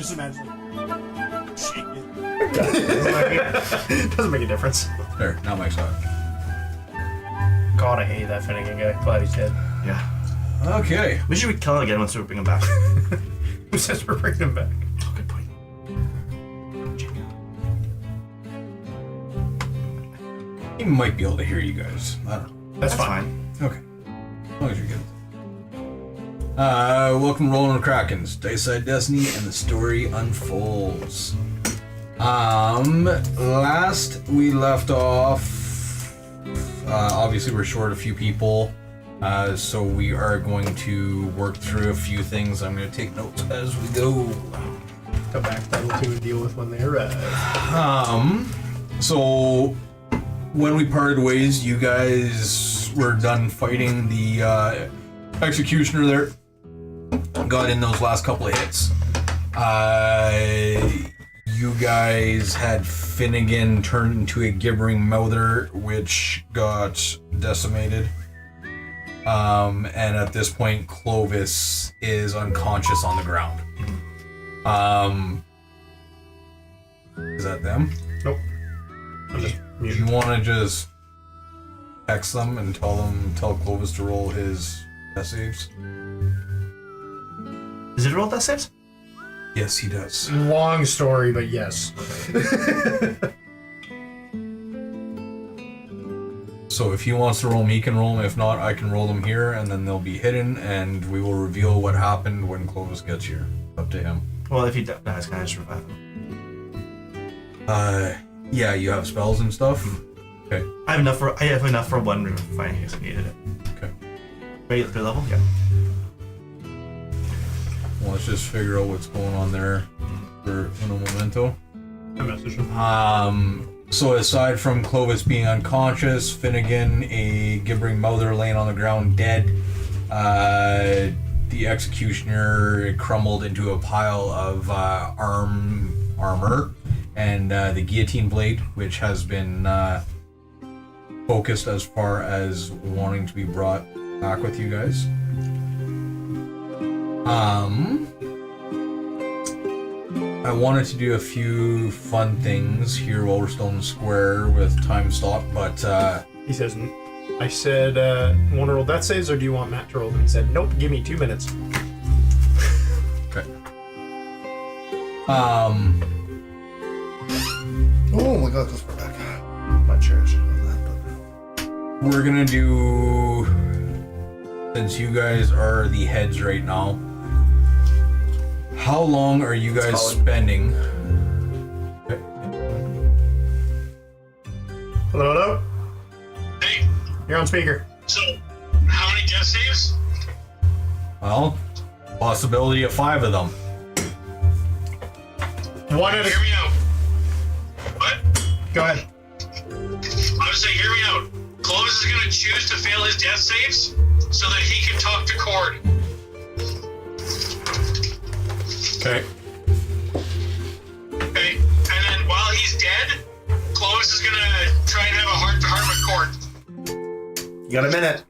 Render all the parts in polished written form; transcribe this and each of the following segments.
just imagine. Shake it. Doesn't make a difference. There, now Mike's on. God, I hate that Finnegan guy. Glad he's dead. Yeah. Okay. We should kill it again once we bring him back. Who says we're bringing him back? Oh, good point. He might be able to hear you guys. I don't know. That's fine. Okay. As long as you're good. Welcome to Rolling with Krakens, Dice Side Destiny, and the story unfolds. Last we left off, obviously we're short a few people, so we are going to work through a few things. I'm going to take notes as we go. Come back to that to deal with when they arrive. So when we parted ways, you guys were done fighting the executioner there. Got in those last couple of hits. You guys had Finnegan turned into a gibbering mouther, which got decimated. And at this point, Clovis is unconscious on the ground. Is that them? Nope. I'm just Do you want to just text them and tell Clovis to roll his death saves? Is it roll death saves? Yes, he does. long story, but yes. So if he wants to roll them, he can roll them. If not, I can roll them here, and then they'll be hidden, and we will reveal what happened when Clovis gets here. Up to him. Well, if he dies, can I just revive him? Yeah, you have spells and stuff? Okay. I have enough for one revivifying case I needed it. Okay. Ready at 3rd level? Yeah. Well, let's just figure out what's going on there for uno momento. I messaged him. So aside from Clovis being unconscious, Finnegan, a gibbering mouther laying on the ground dead, the executioner crumbled into a pile of armor, and the guillotine blade, which has been focused as far as wanting to be brought back with you guys. I wanted to do a few fun things here while we're still in the square with time stop, but He says, I said, want to roll death saves or do you want Matt to roll them? He said, nope, give me 2 minutes. okay. Oh my god, goes far back. I'm not sure I should have done that, We're gonna do, since you guys are the heads right now, how long are you guys spending? Okay. Hello, hello? Hey, You're on speaker. so how many death saves? Well, possibility of 5 of them. One at Hear a... me out. What? Go ahead. I was saying, hear me out. Clovis is going to choose to fail his death saves so that he can talk to Cord. Okay. Okay? And then while he's dead, Clovis is going to try and have a heart-to-heart with Cord. You got a minute.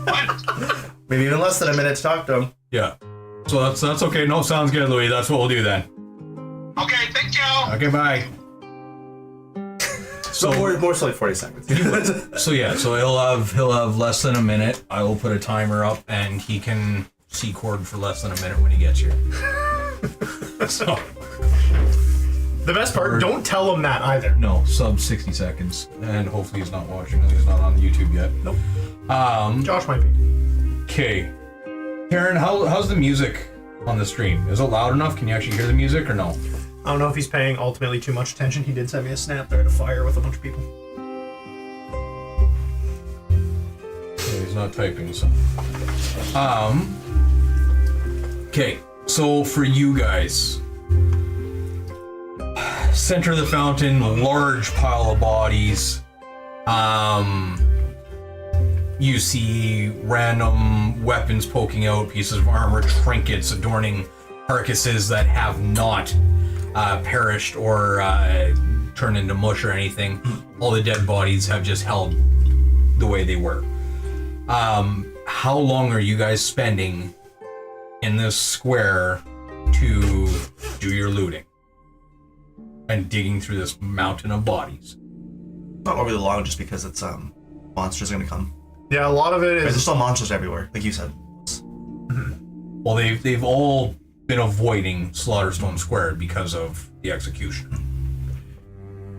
What? Maybe even less than a minute to talk to him. Yeah. So that's okay. No, sounds good, Louis. That's what we'll do then. Okay, thank you. Okay, bye. So more so like 40 seconds. So he'll have less than a minute. I will put a timer up, and he can see Cord for less than a minute when he gets here. So The best part, don't tell him that either. no, sub 60 seconds, and hopefully he's not watching. He's not on YouTube yet. Nope. Josh might be. Okay, Karen, how's the music on the stream? Is it loud enough? Can you actually hear the music or no? I don't know if he's paying ultimately too much attention. He did send me a snap there to fire with a bunch of people. Yeah, he's not typing, so. Okay, so for you guys, center of the fountain, large pile of bodies. You see random weapons poking out, pieces of armor, trinkets adorning carcasses that have not perished or turned into mush or anything. All the dead bodies have just held the way they were. How long are you guys spending in this square to do your looting and digging through this mountain of bodies. Not overly long, just because it's monsters are gonna come. Yeah, a lot of it There's is. still monsters everywhere, like you said. Well, they've all been avoiding Slaughterstone Square because of the execution.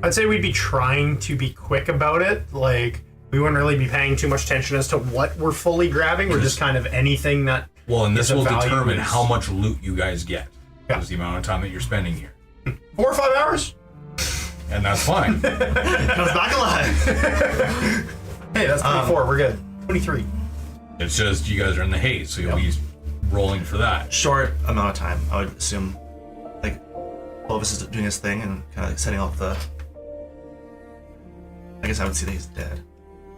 I'd say we'd be trying to be quick about it. Like, we wouldn't really be paying too much attention as to what we're fully grabbing. We're just kind of anything that. Well, and this is of will value determine is- how much loot you guys get. Yeah. Is the amount of time that you're spending here. 4 or 5 hours? And that's fine. Comes back alive. Hey, that's 24. We're good. 23. It's just you guys are in the haze, so you'll be rolling for that. Short amount of time, I would assume. Like, Clovis is doing his thing and kind of like setting up the. I guess I would see that he's dead.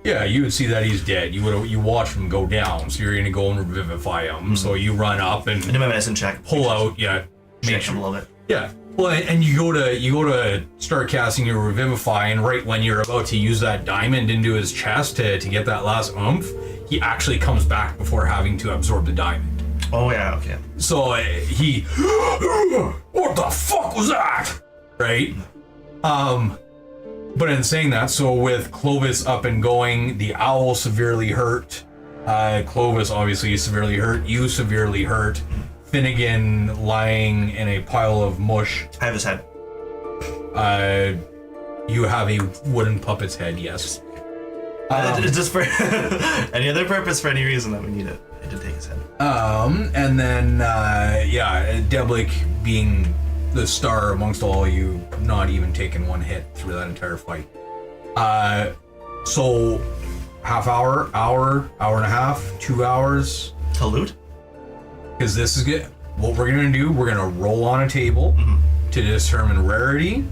Yeah, you would see that he's dead. You watch him go down, so you're gonna go and revivify him. So you run up and I do my medicine check. pull out, make Shake him a sure. little bit. Yeah. Well, and you go to start casting your revivify, and right when you're about to use that diamond into his chest to get that last oomph, he actually comes back before having to absorb the diamond. Oh yeah, okay. So he, what the fuck was that? Right? But in saying that, so with Clovis up and going, the owl severely hurt, Clovis obviously severely hurt, you severely hurt, Finnegan lying in a pile of mush. I have his head. You have a wooden puppet's head, yes. It's just for any other purpose, for any reason that we need it. I did take his head. And then, Deblik being the star amongst all you, not even taking one hit through that entire fight. So, half hour and a half, 2 hours. To loot? Because this is good. What we're gonna do, we're gonna roll on a table to determine rarity,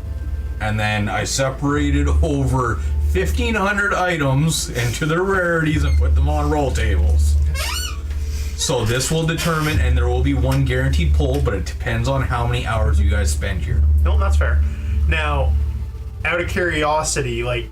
and then I separated over 1,500 items into their rarities and put them on roll tables. So this will determine, and there will be one guaranteed pull, but it depends on how many hours you guys spend here. No, that's fair. Now, out of curiosity, like,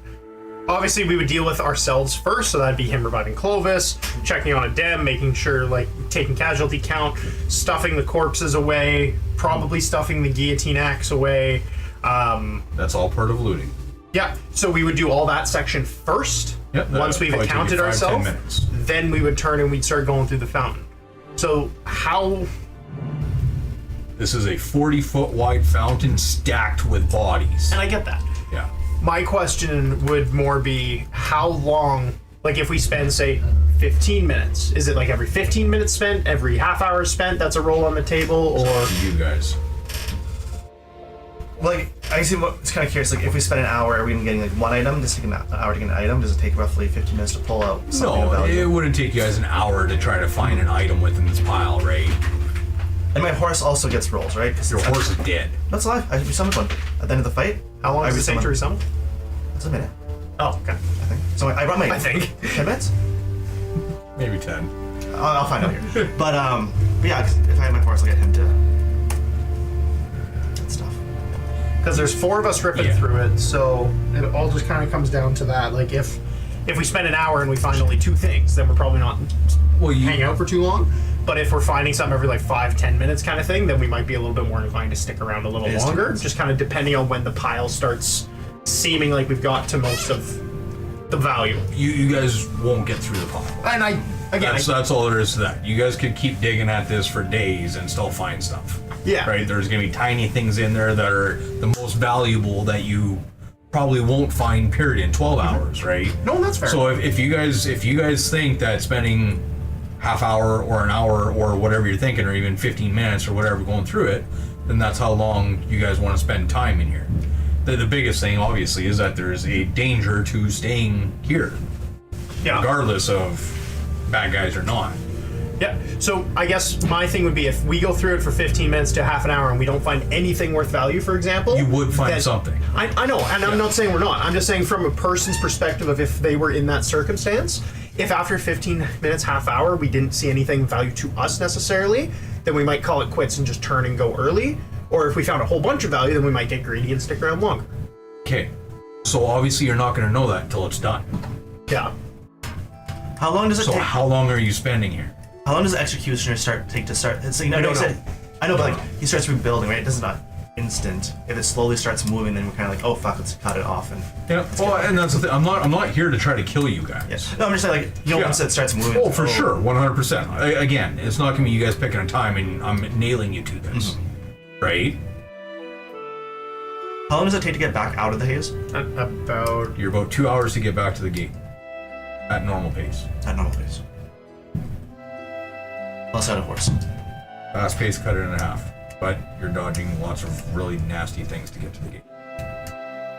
obviously we would deal with ourselves first, so that'd be him reviving Clovis, checking on a dem, making sure, like, taking casualty count, stuffing the corpses away, probably stuffing the guillotine axe away. That's all part of looting. Yeah, so we would do all that section first. Yep, Once we've probably take accounted you 5-10 ourselves, minutes. then we would turn and we'd start going through the fountain. So how? This is a 40-foot wide fountain stacked with bodies. And I get that. Yeah. My question would more be how long, like if we spend, say, 15 minutes, is it like every 15 minutes spent, every half hour spent, that's a roll on the table, or? You guys. Like, I see what it's kind of curious. Like, if we spend an hour, are we getting like one item? Does it take an hour to get an item? Does it take roughly 15 minutes to pull out something of No, value? it wouldn't take you guys an hour to try to find an item within this pile, right? And my horse also gets rolls, right? 'Cause Your it's- horse is dead. That's alive. I summoned one at the end of the fight. How long I does it take to resummoned. resummon? It's a minute, Oh, okay. I think. So I brought my. I think. 10 minutes. Maybe 10. I'll find out here. But yeah, 'cause if I have my horse, I'll get him to. That stuff. Because there's 4 of us ripping Yeah. through it, so it all just kind of comes down to that. Like, if we spend an hour and we find only 2 things, then we're probably not Well, you hang out for too long. But if we're finding something every like 5-10 minutes kind of thing, then we might be a little bit more inclined to stick around a little It is 10 longer. minutes. Just kind of depending on when the pile starts seeming like we've got to most of the value. you guys won't get through the pile. And That's all there is to that. You guys could keep digging at this for days and still find stuff. Yeah. Right? There's gonna be tiny things in there that are the most valuable that you probably won't find period in 12 hours, right? No, that's fair. So if you guys think that spending half hour or an hour or whatever you're thinking, or even 15 minutes or whatever going through it, then that's how long you guys want to spend time in here. The biggest thing, obviously, is that there's a danger to staying here, yeah. regardless of bad guys or not. Yeah. So I guess my thing would be if we go through it for 15 minutes to half an hour and we don't find anything worth value, for example. You would find then- something. I know, and I'm not saying we're not. I'm just saying from a person's perspective of if they were in that circumstance, if after 15 minutes, half hour, we didn't see anything value to us necessarily, then we might call it quits and just turn and go early. Or if we found a whole bunch of value, then we might get greedy and stick around longer. Okay. So obviously you're not going to know that until it's done. Yeah. How long does it So take? how long are you spending here? How long does the executioner take to start? It's like, I no, don't you said know. I know, but like he starts rebuilding, right? This is not instant. If it slowly starts moving, then we're kind of like, oh fuck, let's cut it off and. Yeah. Well, and that's the thing. I'm not here to try to kill you guys. Yes. No, I'm just saying, like, Yeah. once it starts moving. Oh, for sure, 100%. Again, it's not gonna be you guys picking a time and I'm nailing you to this, right? How long does it take to get back out of the haze? About You're about 2 hours to get back to the gate at normal pace. At normal pace. Unless I had a horse. Fast pace, cut it in half, but you're dodging lots of really nasty things to get to the gate.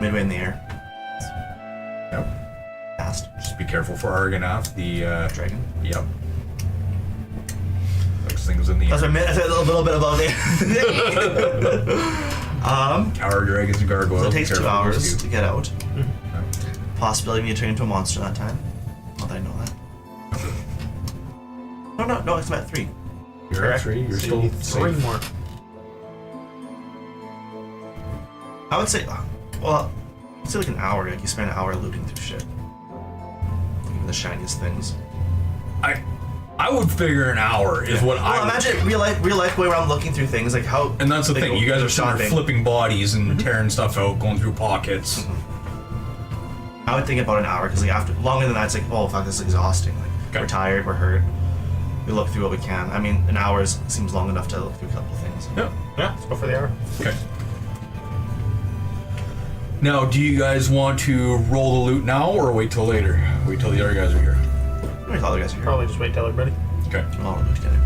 Midway in the air. Yep. Fast. Just be careful for Argonath, the Dragon. Yep. Those things in the That's air. a little bit above it. Tower dragons and gargoyles. So it be takes 2 careful of those hours two. to get out. Yep. Possibility of me turning into a monster that time. Not that I know that. No, it's about 3. You're at 3. You're so still you need 3 safe. more. I would say, well, it's like an hour. Like you spend an hour looting through shit. Looking for the shiniest things. I would figure an hour is what I Well, would imagine real life going around looking through things like how. And that's the they thing, go- you guys go are sitting there shopping. flipping bodies and tearing stuff out, going through pockets. I would think about an hour because like after longer than that, it's like, oh fuck, this is exhausting. Like Okay. we're tired, we're hurt. We look through what we can. I mean, an hour seems long enough to look through a couple of things. Yeah. Yeah, let's go for the hour. Okay. Now, do you guys want to roll the loot now or wait till later? Wait till the other guys are here. How many other guys are here? Probably just wait till everybody. Okay. We'll all loot together.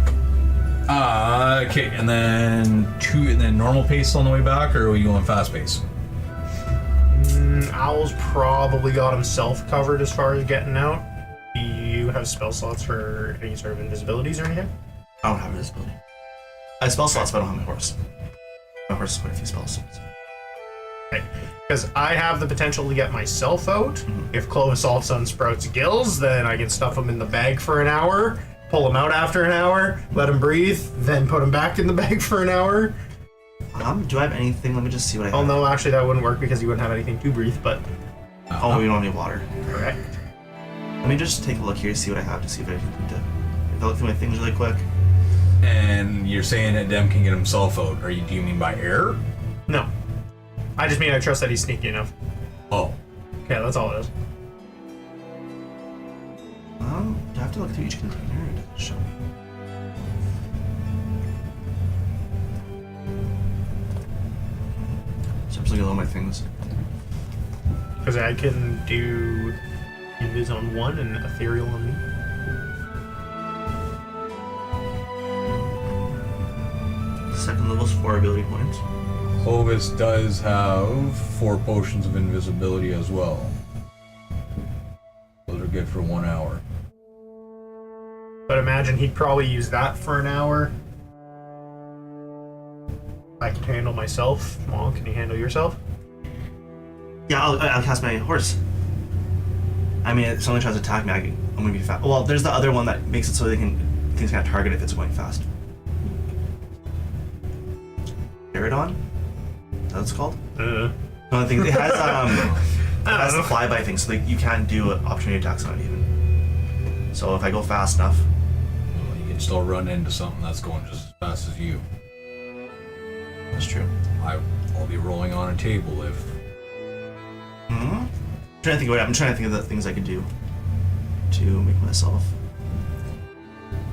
Okay, and then normal pace on the way back, or are you going fast pace? Owl's probably got himself covered as far as getting out. Do you have spell slots for any sort of invisibilities or anything? I don't have invisibility. I have spell slots, but I don't have my horse. My horse has quite a few spell slots. Okay. Because I have the potential to get myself out. If Clovis all of a sudden sprouts gills, then I can stuff him in the bag for an hour, pull him out after an hour, let him breathe, then put him back in the bag for an hour. Do I have anything? Let me just see what I have. Oh no, actually that wouldn't work because you wouldn't have anything to breathe, but Oh, we don't have any water. correct. Let me just take a look here, see what I have to see if I need to. If I look through my things really quick. And you're saying that Dem can get himself out. Do you mean by air? No. I just mean I trust that he's sneaky enough. Oh. Okay, that's all it is. Do I have to look through each container? Or does it show me? So I'm just looking at all my things. Because I can do invis on one and ethereal on me. Second level's 4 ability points. Clovis does have 4 potions of invisibility as well. Those are good for 1 hour. But imagine he'd probably use that for an hour. I can handle myself. Well, can you handle yourself? Yeah, I'll cast my horse. I mean, if someone tries to attack me, I'm gonna be fast. Well, there's the other one that makes it so things can't target if it's going fast. Paradon? Is that what it's called? Uh, No, I think it has it has the flyby thing, so you can't do opportunity attacks on it even. So if I go fast enough, Well, you can still run into something that's going just as fast as you. that's true. I'll be rolling on a table if... I'm trying to think of the things I could do to make myself.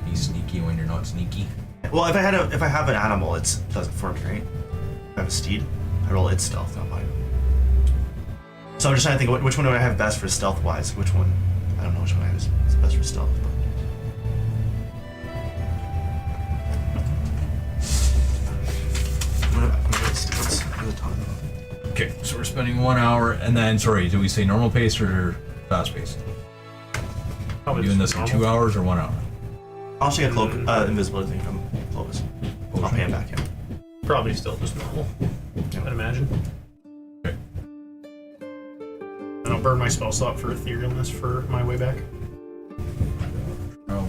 Be sneaky when you're not sneaky. Well, if I have an animal, it does it for me, right? If I have a steed, I roll its stealth, not mine. So I'm just trying to think which one do I have best for stealth wise? Which one? I don't know which one I have is best for stealth. Okay, so we're spending 1 hour, and then, sorry, did we say normal pace or fast pace? probably Doing just this in normal. 2 hours or 1 hour? I'll take a cloak, invisibility thing from Clovis. I'll pay him back, yeah. Probably still just normal, I'd imagine. Okay. And I'll burn my spell slot for etherealness for my way back. Oh,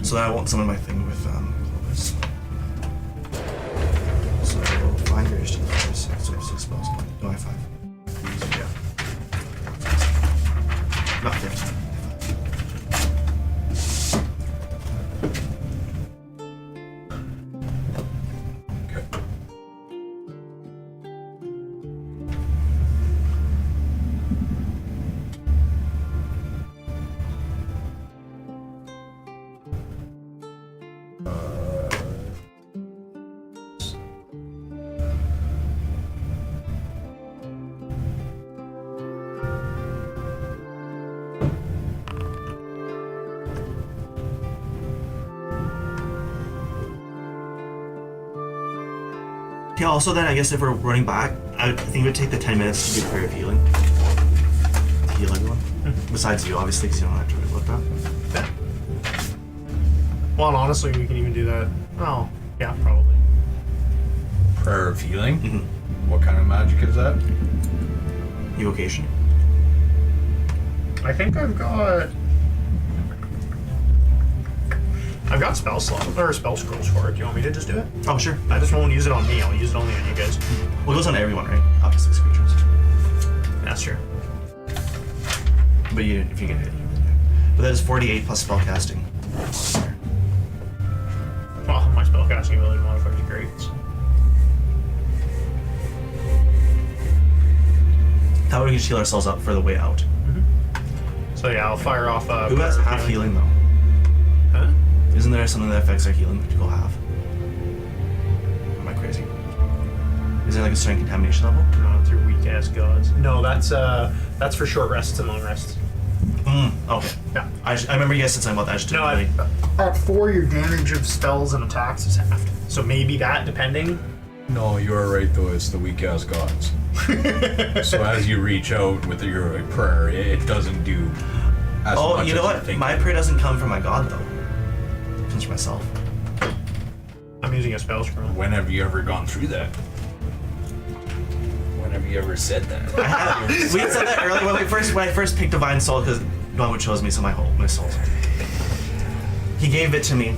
So I won't summon my thing with Clovis. So find your issue. So 6 spells. No, I have 5. So yeah. Not 15. Okay, also then I guess if we're running back, I think it would take the 10 minutes to do prayer of healing. To heal everyone. Besides you, obviously, because you don't have to really look that. Yeah. Well, and honestly, we can even do that. Oh, yeah, probably. Prayer of healing. Mm-hmm. What kind of magic is that? Evocation. I think I've got spell slot or spell scrolls for it. Do you want me to just do it? Oh, sure. I just won't use it on me. I'll use it only on you guys. Well, it goes on everyone, right? Up to 6 creatures. That's true. But if you can hit it. But that is 48 plus spell casting. Well, my spellcasting ability modifier is great. That way we can heal ourselves up for the way out. So yeah, I'll fire off. Who has half healing though? Huh? Isn't there something that affects our healing to go half? Am I crazy? Is there like a certain contamination level? No, it's your weak ass gods. No, that's for short rests and long rests. Okay. Yeah. I remember you guys said something about that. I just didn't really... At 4, your damage of spells and attacks is halved. So maybe that, depending. No, you are right though. It's the weak ass gods. So as you reach out with your prayer, it doesn't do as much. Oh, you know as what? you think. My prayer doesn't come from my god though. It comes from myself. I'm using a spell scroll. When have you ever gone through that? When have you ever said that? I have. We had said that earlier when I first picked Divine Soul because Don chose me, so my soul. He gave it to me.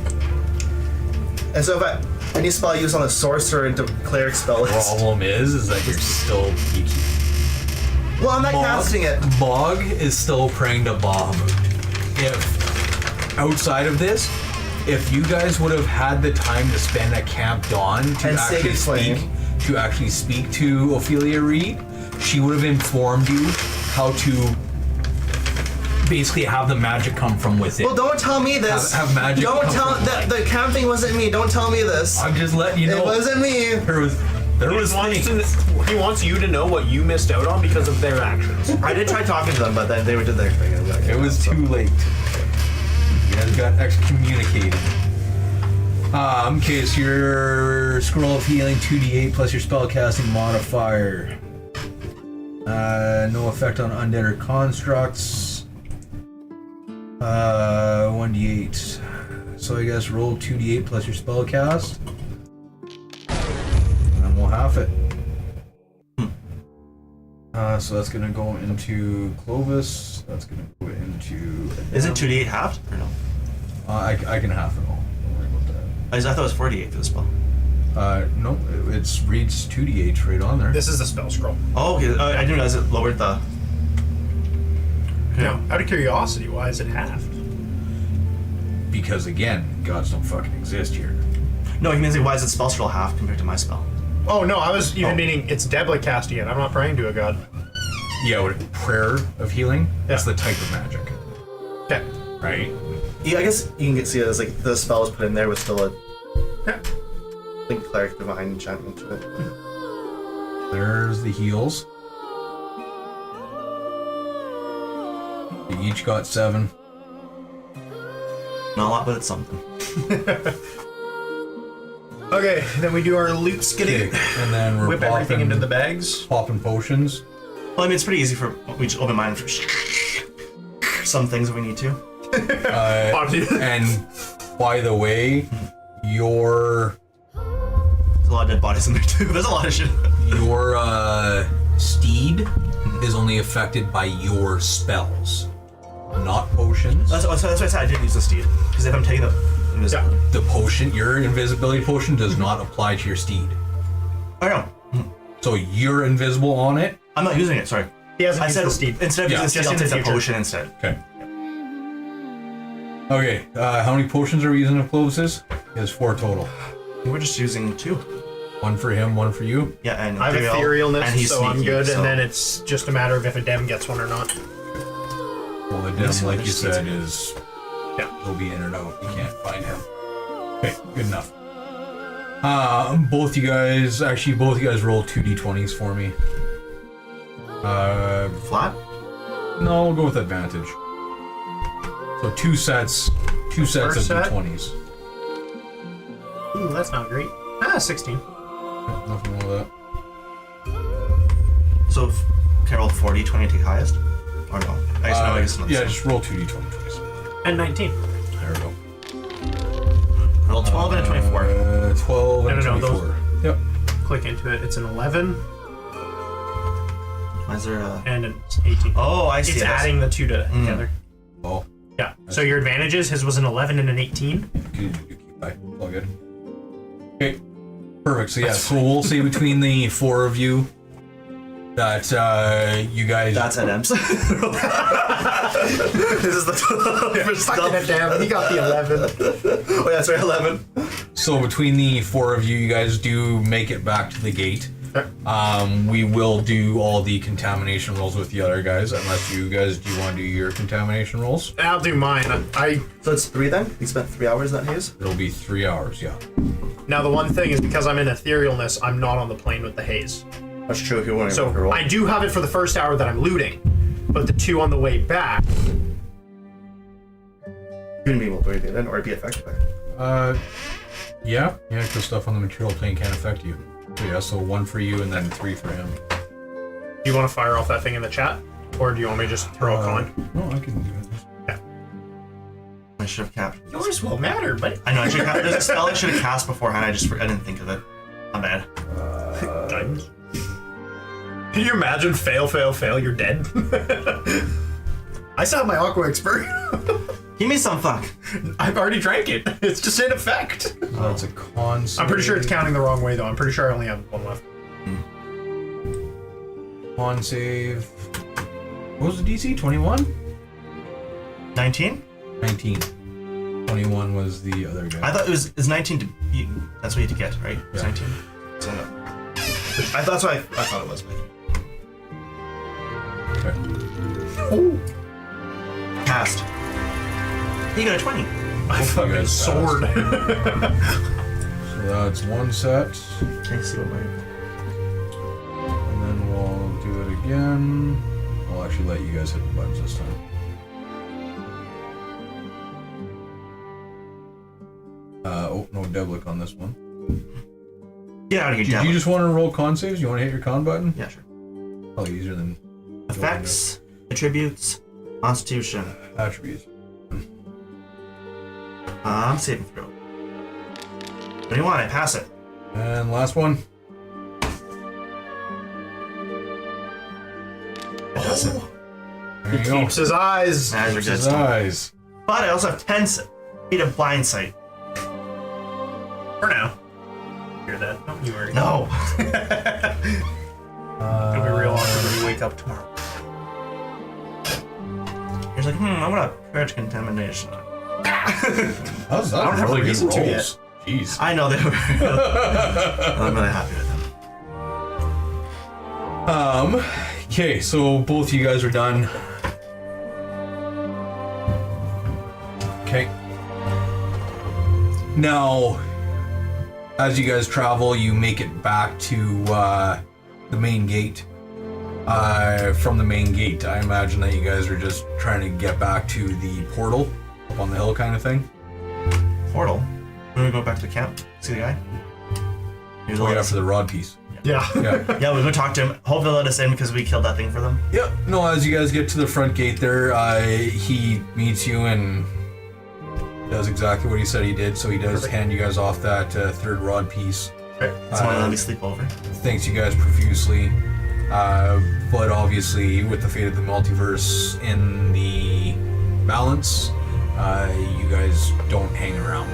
And so if any spell I use on a sorcerer and cleric spell is... Problem is that you're still peaky. Well, I'm not casting it. Bog is still praying to Bahamut. If outside of this, if you guys would have had the time to spend at Camp Dawn to And actually speak to Ophelia Reed, she would have informed you how to basically have the magic come from within. Well, don't tell me this. Have magic. Don't come tell from that the camping wasn't me. Don't tell me this. I'm just letting you know. It wasn't me. There was things. He wants you to know what you missed out on because of their actions. I did try talking to them, but then they did their thing. It was too late. You guys got excommunicated. Okay, so your scroll of healing 2d8 plus your spellcasting modifier. No effect on undead or constructs. 1d8. So I guess roll 2d8 plus your spellcast. And then we'll half it. So that's gonna go into Clovis. That's gonna go into. Is it 2d8 halved or no? I can half it all. Don't worry about that. I thought it was 48 for the spell. No, it reads 2d8 right on there. This is the spell scroll. Oh, okay. I didn't realize it lowered the. Now, out of curiosity, why is it halved? Because again, gods don't fucking exist here. No, he means why is it spell scroll half compared to my spell? Oh no, I was even meaning it's Debla casting it. I'm not praying to a god. Yeah, with prayer of healing, that's the type of magic, Okay. right? Yeah, I guess you can see it as like the spell was put in there with still a Yeah. like cleric divine enchantment to it. There's the heals. You each got 7. Not a lot, but it's something. Okay, then we do our loot skiddy. Okay, and then we're Whip everything into the bags. popping potions. Well, I mean, it's pretty easy for we just open mine for some things if we need to. And by the way, your There's a lot of dead bodies in there too. There's a lot of shit. your steed is only affected by your spells, not potions. That's why I said I didn't use the steed because if I'm taking the The potion, your invisibility potion, does not apply to your steed. I know. So you're invisible on it. I'm not using it. Sorry. He hasn't I used said the steed. instead of Yeah, using the steed, just I'll in the take the future. potion instead. Okay. Okay. How many potions are we using of Clovis's? He has 4 total. We're just using 2. 1 for him, 1 for you. Yeah, and I have Ethereal, etherealness, and he's so I'm sneaky, good. so- And then it's just a matter of if a dem gets one or not. Well, the Let's dim, see what like you this said, is. is Yeah. he'll be in or out. You can't find him. Okay, good enough. Both you guys roll 2d20s for me. Flat? No, we'll go with advantage. So 2 sets First of set? d20s. Ooh, that's not great. 16. Nothing wrong with So, can I roll 40, 20 to take highest? Or no? I guess that. no, I guess not. Yeah, just roll 2d20, please. And 19. There we go. Roll 12 and a 24. 12 and No, 24. Yep. Click into it. It's an 11 Why is there a... and an 18. Oh, I see. It's That's- adding the two together. Oh. Yeah. So your advantages, his was an 11 and an 18. You keep by. All good. Okay. Perfect. So yeah, so we'll say between the four of you that you guys. That's NMs. This is the for Fucking it stuff. down. He got the 11. Oh yeah, sorry, 11. So between the four of you guys do make it back to the gate. We will do all the contamination rolls with the other guys, unless you guys do want to do your contamination rolls. I'll do mine. So it's 3 then? We spent 3 hours in that haze? It'll be 3 hours, yeah. Now the one thing is because I'm in etherealness, I'm not on the plane with the haze. That's true if you want to So roll. I do have it for the first hour that I'm looting, but the 2 on the way back. You wouldn't be able to do anything then, or be affected by it. Yeah, because stuff on the material plane can't affect you. So yeah, so 1 for you and then 3 for him. Do you want to fire off that thing in the chat? Or do you want me to just throw a coin? No, I can do it. Yeah. I should have capped. Yours will matter, but I know, I should have there's a spell I should have cast beforehand, I didn't think of it. I'm bad. guidance. Can you imagine fail, you're dead? I still have my Aqua Expert. Give me some fuck. I've already drank it. It's just in effect. That's a con save. I'm pretty sure it's counting the wrong way, though. I'm pretty sure I only have 1 left. Con save. What was the DC? 21? 19? 19. 21 was the other guy. I thought it was 19 to be, that's what you had to get, right? It's Yeah. 19. So no. That's what I thought it was. Okay. Oh, Cast. You got a 20. my You fucking guys sword. So that's 1 set. Can I see what my... And then we'll do it again. I'll actually let you guys hit the buttons this time. No Devlik on this one. Get out of here, Did devil. you just want to roll con saves? You want to hit your con button? Yeah, sure. Probably easier than Effects, attributes, constitution. attributes. Saving throw. 21, I pass it. And last one. I pass it. There you go. Keeps his eyes. Eyes are Keeps good his stuff. eyes. But I also have 10 feet of blind sight. For now. Hear that? Don't you worry. No. It'll be real awkward when you wake up tomorrow. He's like, I'm gonna purge contamination. How's that? I don't have a really good reason to rolls. Jeez. I know they were. I'm really happy with them. Okay, so both of you guys are done. Okay. Now, as you guys travel, you make it back to the main gate. From the main gate, I imagine that you guys are just trying to get back to the portal up on the hill kind of thing. Portal. We're gonna go back to the camp. See the guy? Here's Going after the rod piece. Yeah. Yeah. Yeah, we're gonna talk to him. Hopefully they'll let us in because we killed that thing for them. Yep. No, as you guys get to the front gate there, he meets you and does exactly what he said he did. So he does hand you guys off that 3rd rod piece. Okay. That's why let me sleep over. Thanks you guys profusely. But obviously, with the fate of the multiverse in the balance, you guys don't hang around.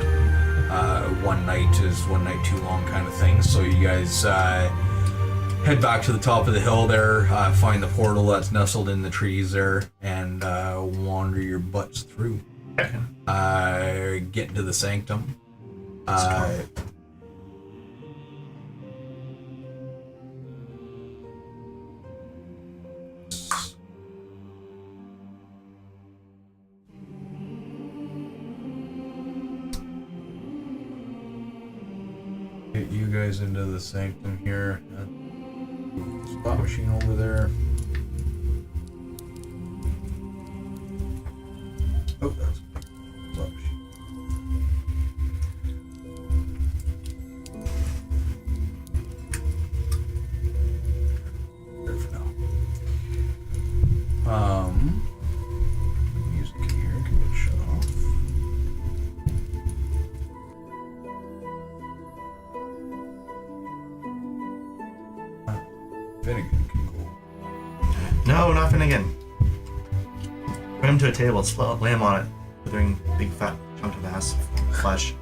One night is one night too long kind of thing. So you guys head back to the top of the hill there, find the portal that's nestled in the trees there, and wander your butts through. Get into the sanctum. Get you guys into the sanctum here. Spot machine over there. Oh, that's spot machine. Finnegan can go. No, not Finnegan. Bring him to a table. Let's lay him on it, withering big fat chunk of ass flesh.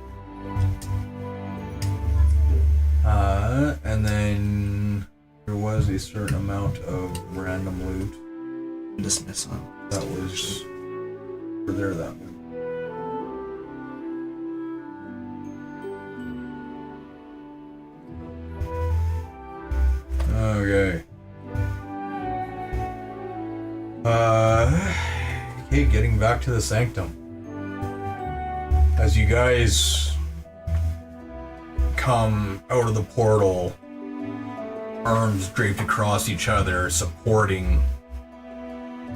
And then there was a certain amount of random loot Dismiss him. that was for there that way. Okay. Okay, getting back to the sanctum. As you guys come out of the portal, arms draped across each other, supporting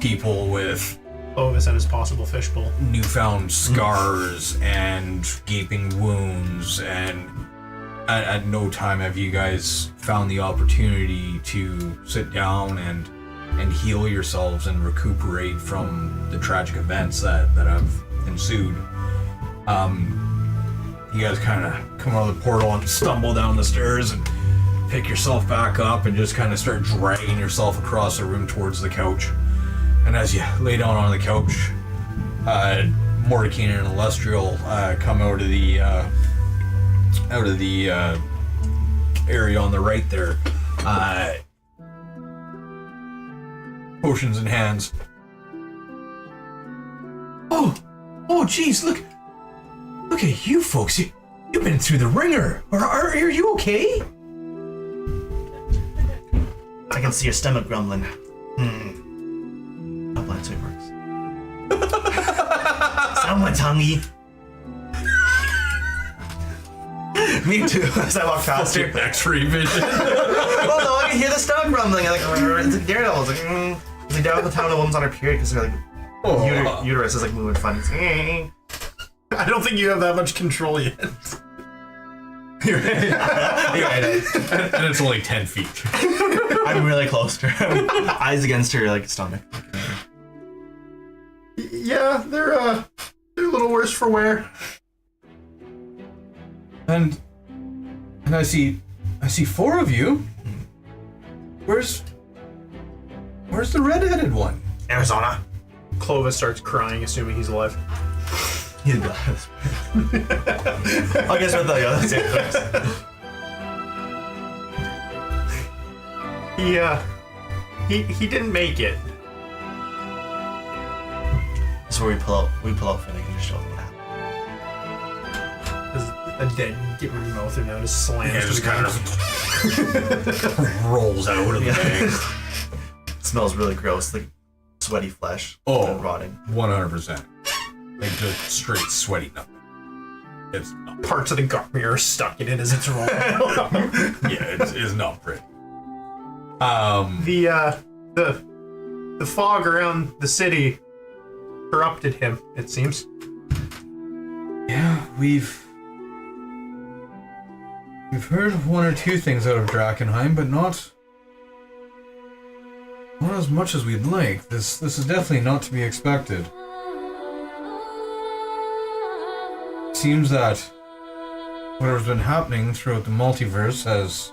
people with Clovis and his possible fishbowl. newfound scars and gaping wounds, and at no time have you guys found the opportunity to sit down and heal yourselves and recuperate from the tragic events that have ensued. You guys kind of come out of the portal and stumble down the stairs and pick yourself back up and just kind of start dragging yourself across the room towards the couch. And as you lay down on the couch, Mordecai and Illustrial come out of the area on the right there, potions in hands. Oh, geez, look at you folks. You've been through the ringer. Are you okay? I can see your stomach grumbling. Not blind, so it works. Someone's hungry. Me too. As I walk past her. X-ray vision. Oh no, I can hear the stomach rumbling. Like, it's like Daredevil. It's like, It's like down at the time the woman's on her period because her like uterus is like moving funny. It's like, I don't think you have that much control yet. You're right. You're right. And it's only 10 feet. I'm really close to her. Eyes against her like stomach. Yeah, they're a little worse for wear. And I see 4 of you. Where's the red-headed one? Arizona. Clovis starts crying, assuming he's alive. He's does. I guess we'll tell you the same things. He didn't make it. This is where we pull out Finnegan and show them what happened. A dead giver mouth and now just slams Yeah, to just the ground. rolls out of the bag. It smells really gross, like sweaty flesh. Oh. Rotting. 100%. Like just straight sweaty nothing. It's not. Parts of the garment are stuck in it as it's rolling. Yeah, it's not pretty. The fog around the city corrupted him, it seems. Yeah, we've heard of 1 or 2 things out of Drakenheim, but not as much as we'd like. This is definitely not to be expected. Seems that whatever's been happening throughout the multiverse has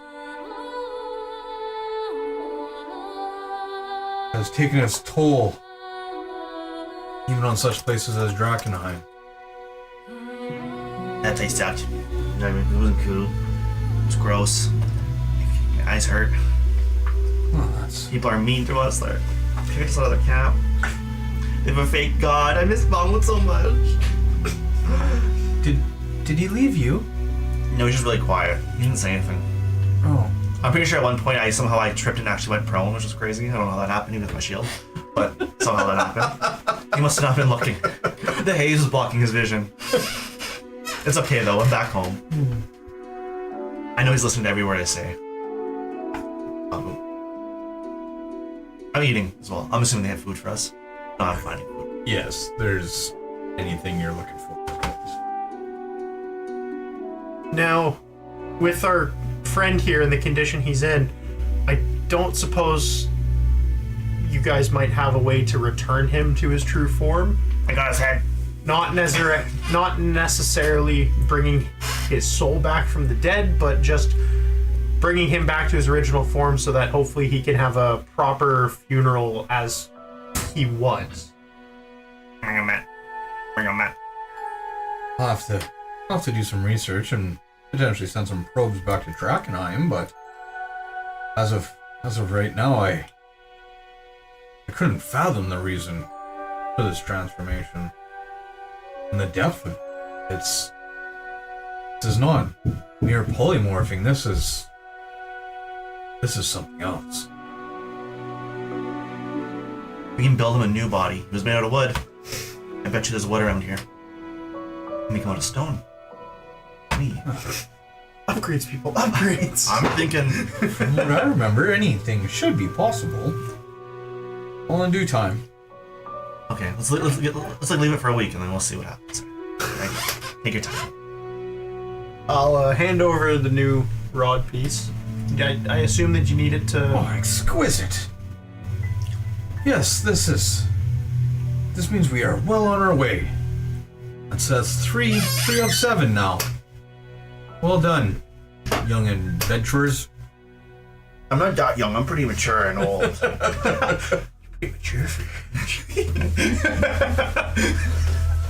taken its toll, even on such places as Drakenheim. That place sucked. You know what I mean? It wasn't cool. It was gross. My eyes hurt. Well, that's... People are mean to us. They're kicked us out of the camp. They have a fake god. I miss Bongwood so much. Did he leave you? No, he's just really quiet. He didn't say anything. Oh. I'm pretty sure at one point I tripped and actually went prone, which was crazy. I don't know how that happened, even with my shield. But somehow that happened. He must have not been looking. The haze was blocking his vision. It's okay though, I'm back home. I know he's listening to every word I say. I'm eating as well. I'm assuming they have food for us. No, I'm finding food. Yes, there's anything you're looking for. Now, with our friend here in the condition he's in, I don't suppose you guys might have a way to return him to his true form. I got his head. Not necessarily bringing his soul back from the dead, but just bringing him back to his original form so that hopefully he can have a proper funeral as he was. Bring him in. Bring him in. I'll have to do some research and potentially send some probes back to Drakenheim, but as of right now, I couldn't fathom the reason for this transformation. And the depth of it, this is not mere polymorphing, this is something else. We can build him a new body. He was made out of wood. I bet you there's wood around here. Make him out of stone. Me. Upgrades, people. Upgrades. I'm thinking. From what I remember, anything should be possible. All in due time. Okay, let's leave it for a week and then we'll see what happens. Okay, take your time. I'll hand over the new rod piece. I assume that you need it to... Oh, exquisite. Yes, this means we are well on our way. That's 3 of 7 now. Well done, young adventurers. I'm not that young. I'm pretty mature and old. Mature.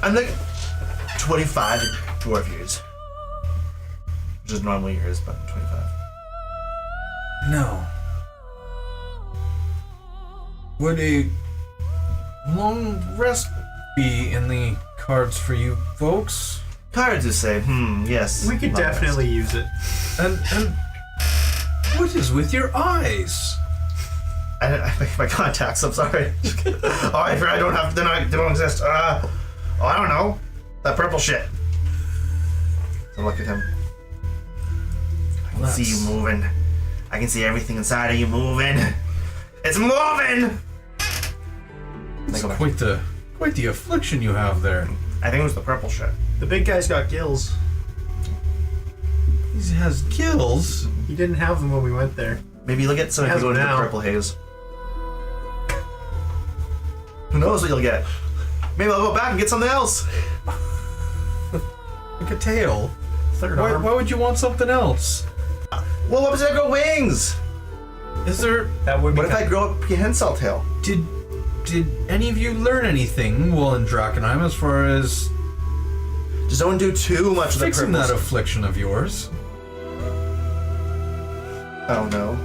I'm like 25 dwarf years. Which is normal years, but I'm 25. No. Would a long rest be in the cards for you folks? Cards to say, yes. We could definitely use it. And what is with your eyes? I make my contacts. I'm sorry. Oh, I forgot. I don't have. They don't exist. I don't know. That purple shit. So look at him. I can see you moving. I can see everything inside of you moving. It's moving. It's quite the affliction you have there. I think it was the purple shit. The big guy's got gills. He has gills. He didn't have them when we went there. Maybe you'll get some if Has you go to the now. purple haze. Who knows what you'll get? Maybe I'll go back and get something else. Like a tail. Third Why arm. would you want something else? Well, what if I grow wings? Is there... That would be What if I grow a prehensile tail? Did any of you learn anything while in Drakenheim as far as Just don't do too much of the fixing purple. that affliction of yours? I don't know.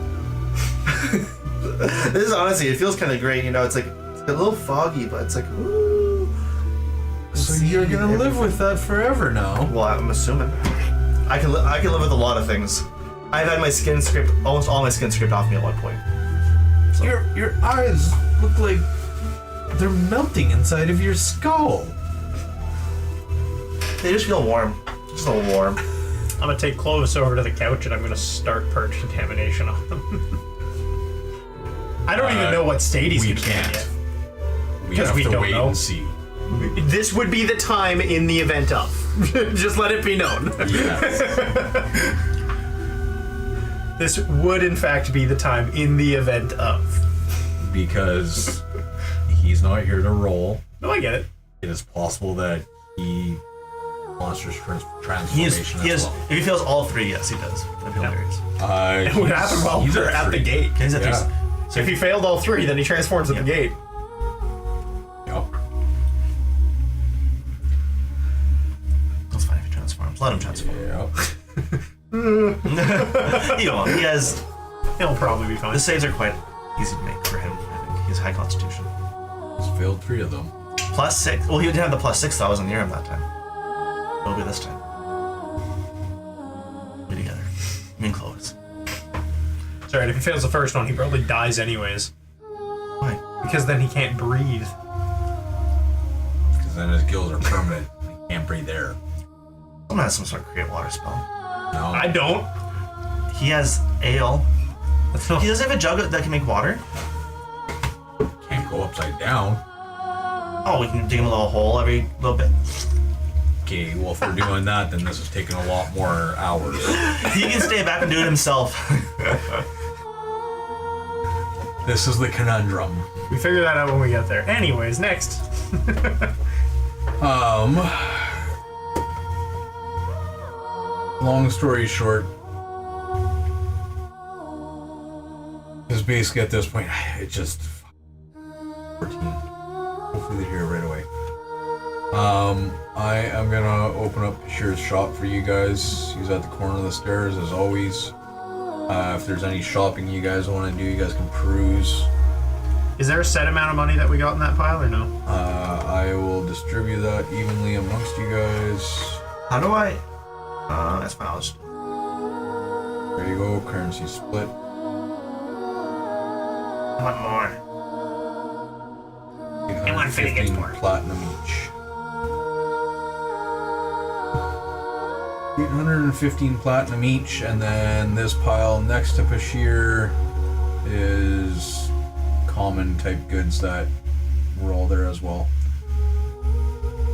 This is honestly, it feels kind of great. You know, it's a little foggy, but it's like, ooh. So you're gonna live with that forever now. Well, I'm assuming. I can live with a lot of things. I've had my skin scraped, almost all my skin scraped off me at one point. So. Your eyes look like they're melting inside of your skull. They just feel warm. Just a little warm. I'm gonna take Clovis over to the couch and I'm gonna start purge contamination on him. I don't even know what state he's We gonna be in can't. yet. We have we to don't wait know. and see. This would be the time in the event of. Just let it be known. Yes. This would in fact be the time in the event of. Because he's not here to roll. No, I get it. It is possible that he monsters transformation He as has. well. If he feels all three, yes, he does. That'd be hilarious. It would happen while he's we're at the three. gate. He's at Yeah. three. So if he failed all three, then he transforms at the gate. Yep. That's fine if he transforms. Let him transform. Yep. You know, he has. He'll probably be fine. The saves are quite easy to make for him. I think he has high constitution. He's failed 3 of them. +6. Well, he didn't have the +6 that was near him that time. It'll be this time. Be together. Me and Clovis. Sorry, if he fails the first one, he probably dies anyways. Why? Because then he can't breathe. Because then his gills are permanent. He can't breathe air. Someone has some sort of create water spell. No. I don't. He has ale. That's not. He doesn't have a jug that can make water. Can't go upside down. Oh, we can dig him a little hole every little bit. Okay, well, if we're doing that, then this is taking a lot more hours. He can stay back and do it himself. This is the conundrum. We figure that out when we get there. Anyways, next. Long story short, basically at this point, it just 14. Hopefully they're here right away. I am gonna open up Shear's shop for you guys. He's at the corner of the stairs as always. If there's any shopping you guys want to do, you guys can peruse. Is there a set amount of money that we got in that pile or no? I will distribute that evenly amongst you guys. How do I? That's fine. I'll just... There you go, currency split. I want more. 815 platinum each. 815 platinum each, and then this pile next to Bashir is common type goods that were all there as well.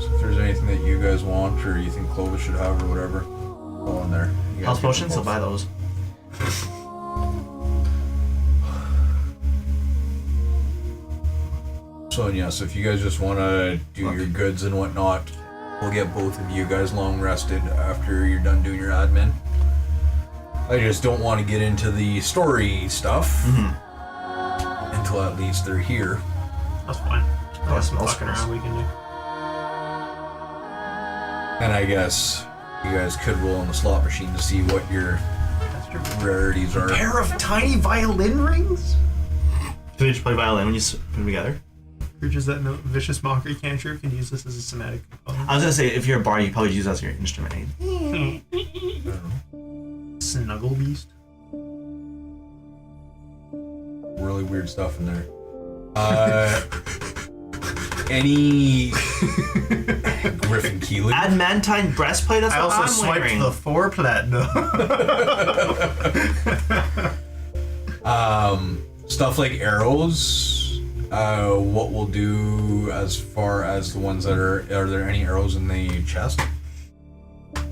So if there's anything that you guys want or you think Clovis should have or whatever, all in there. You guys Health get them potions, I'll both. buy those. So yeah, so if you guys just want to do your goods and whatnot, we'll get both of you guys long rested after you're done doing your admin. I just don't want to get into the story stuff until at least they're here. That's fine. There's some smells fucking gross. around we can do. And I guess you guys could roll on the slot machine to see what your That's true. rarities are. Pair of tiny violin rings? Do they just play violin when you put them together? Creatures that know vicious mockery cantrip can use this as a somatic component. I was gonna say, if you're a bard, you probably use that as your instrument aid. Snuggle beast. Really weird stuff in there. Any Griffin Keeling? Adamantine breastplate. That's I what also I'm swiped wearing. the 4 platinum. Stuff like arrows. What we'll do as far as the ones that are there any arrows in the chest?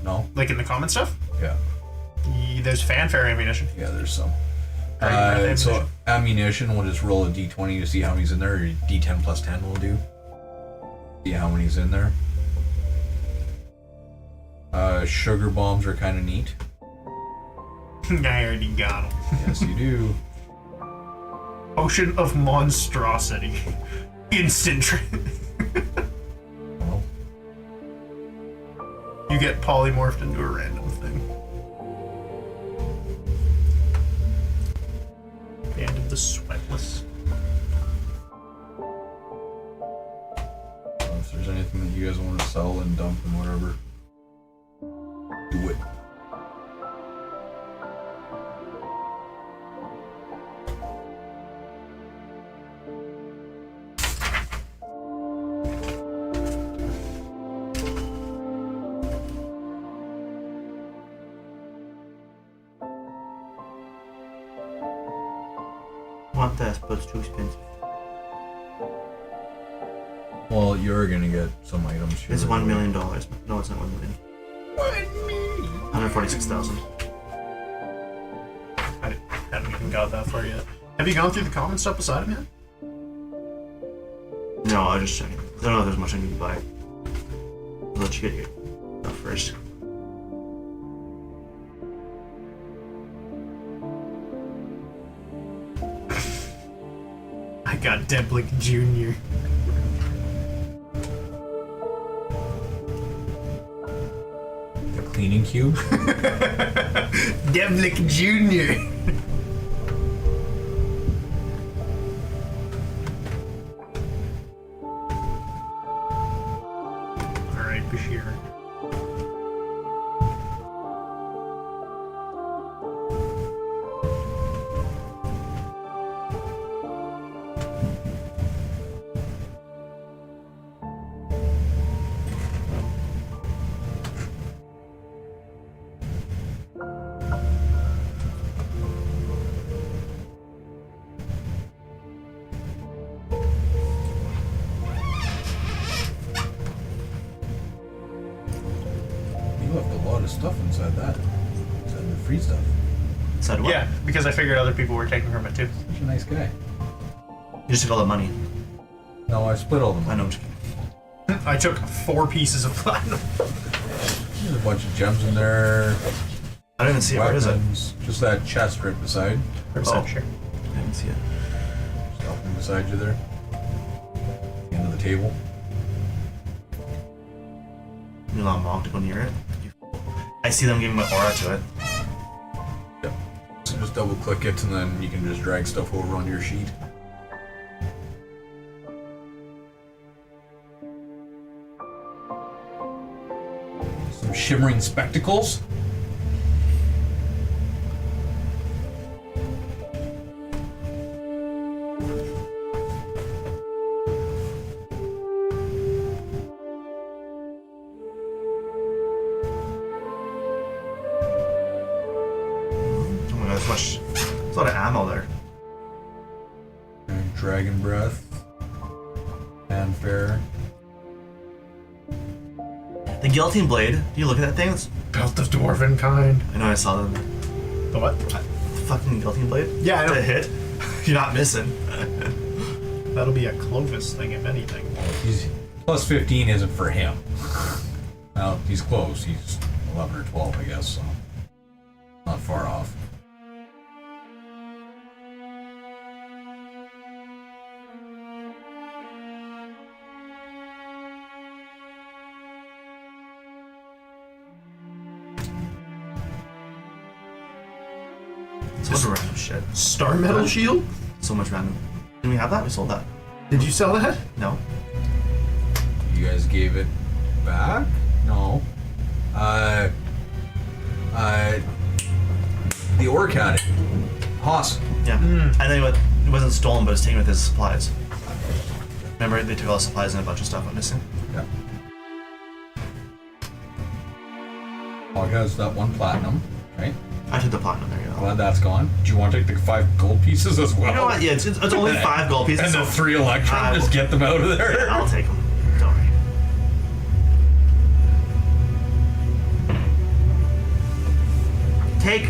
No? Like in the common stuff? Yeah. There's fanfare ammunition. Yeah, there's some. Right, So ammunition, we'll just roll a d20 to see how many's in there, or d10 plus 10 we'll do. See how many's in there. Sugar bombs are kind of neat. I already got them. Yes, you do. Potion of monstrosity. Instant. Well, You get polymorphed into a random thing. Band of the Sweatless. if there's anything that you guys want to sell and dump and whatever, do it. Want this, but it's too expensive. Well, you're gonna get some items. here. It's $1 million. No, it's not $1 million. 146,000. I haven't even got that far yet. Have you gone through the common stuff beside him yet? No, I'll just check. I don't know if there's much I need to buy. I'll let you get your stuff first. I got Deblick Jr. The cleaning cube. Deblick Jr. Alright, Bashir. You left a lot of stuff inside that. Inside the free stuff. Said what? Yeah, because I figured other people were taking from it too. Such a nice guy. You just took all the money. No, I split all the I money. know. I'm just kidding. I took 4 pieces of platinum. There's a bunch of gems in there. I don't even see it. Where is it? Weapons. Just that chest right beside. Oh, sure. I can see it. Just up and beside you there. The end of the table. You allow Mog to go near it. I see them giving my aura to it. Yep. So just double click it and then you can just drag stuff over onto your sheet. Some shimmering spectacles. Oh my god, there's a lot of ammo there. And Dragon Breath. Fanfare. The guillotine blade. Do you look at that thing? Belt of Dwarven kind. I know I saw them. The what? The fucking guillotine blade. Yeah, I know. To hit. You're not missing. That'll be a Clovis thing, if anything. He's plus 15 isn't for him. Well, he's close. He's 11 or 12, I guess, so not far off. So much random shit. Star Metal Shield? So much random. Didn't we have that? We sold that. Did you sell that? No. You guys gave it back? No. The orc had it. Haas. Yeah. And then it wasn't stolen, but it was taken with his supplies. Remember, they took all the supplies and a bunch of stuff I'm missing. Yeah. Hog has that one platinum, right? I took the platinum, there you go. Glad that's gone. Do you want to take the 5 gold pieces as well? You know what? Yeah, it's only 5 gold pieces. And so the 3 electrum, just get them out of there. I'll take them. Don't worry. Take!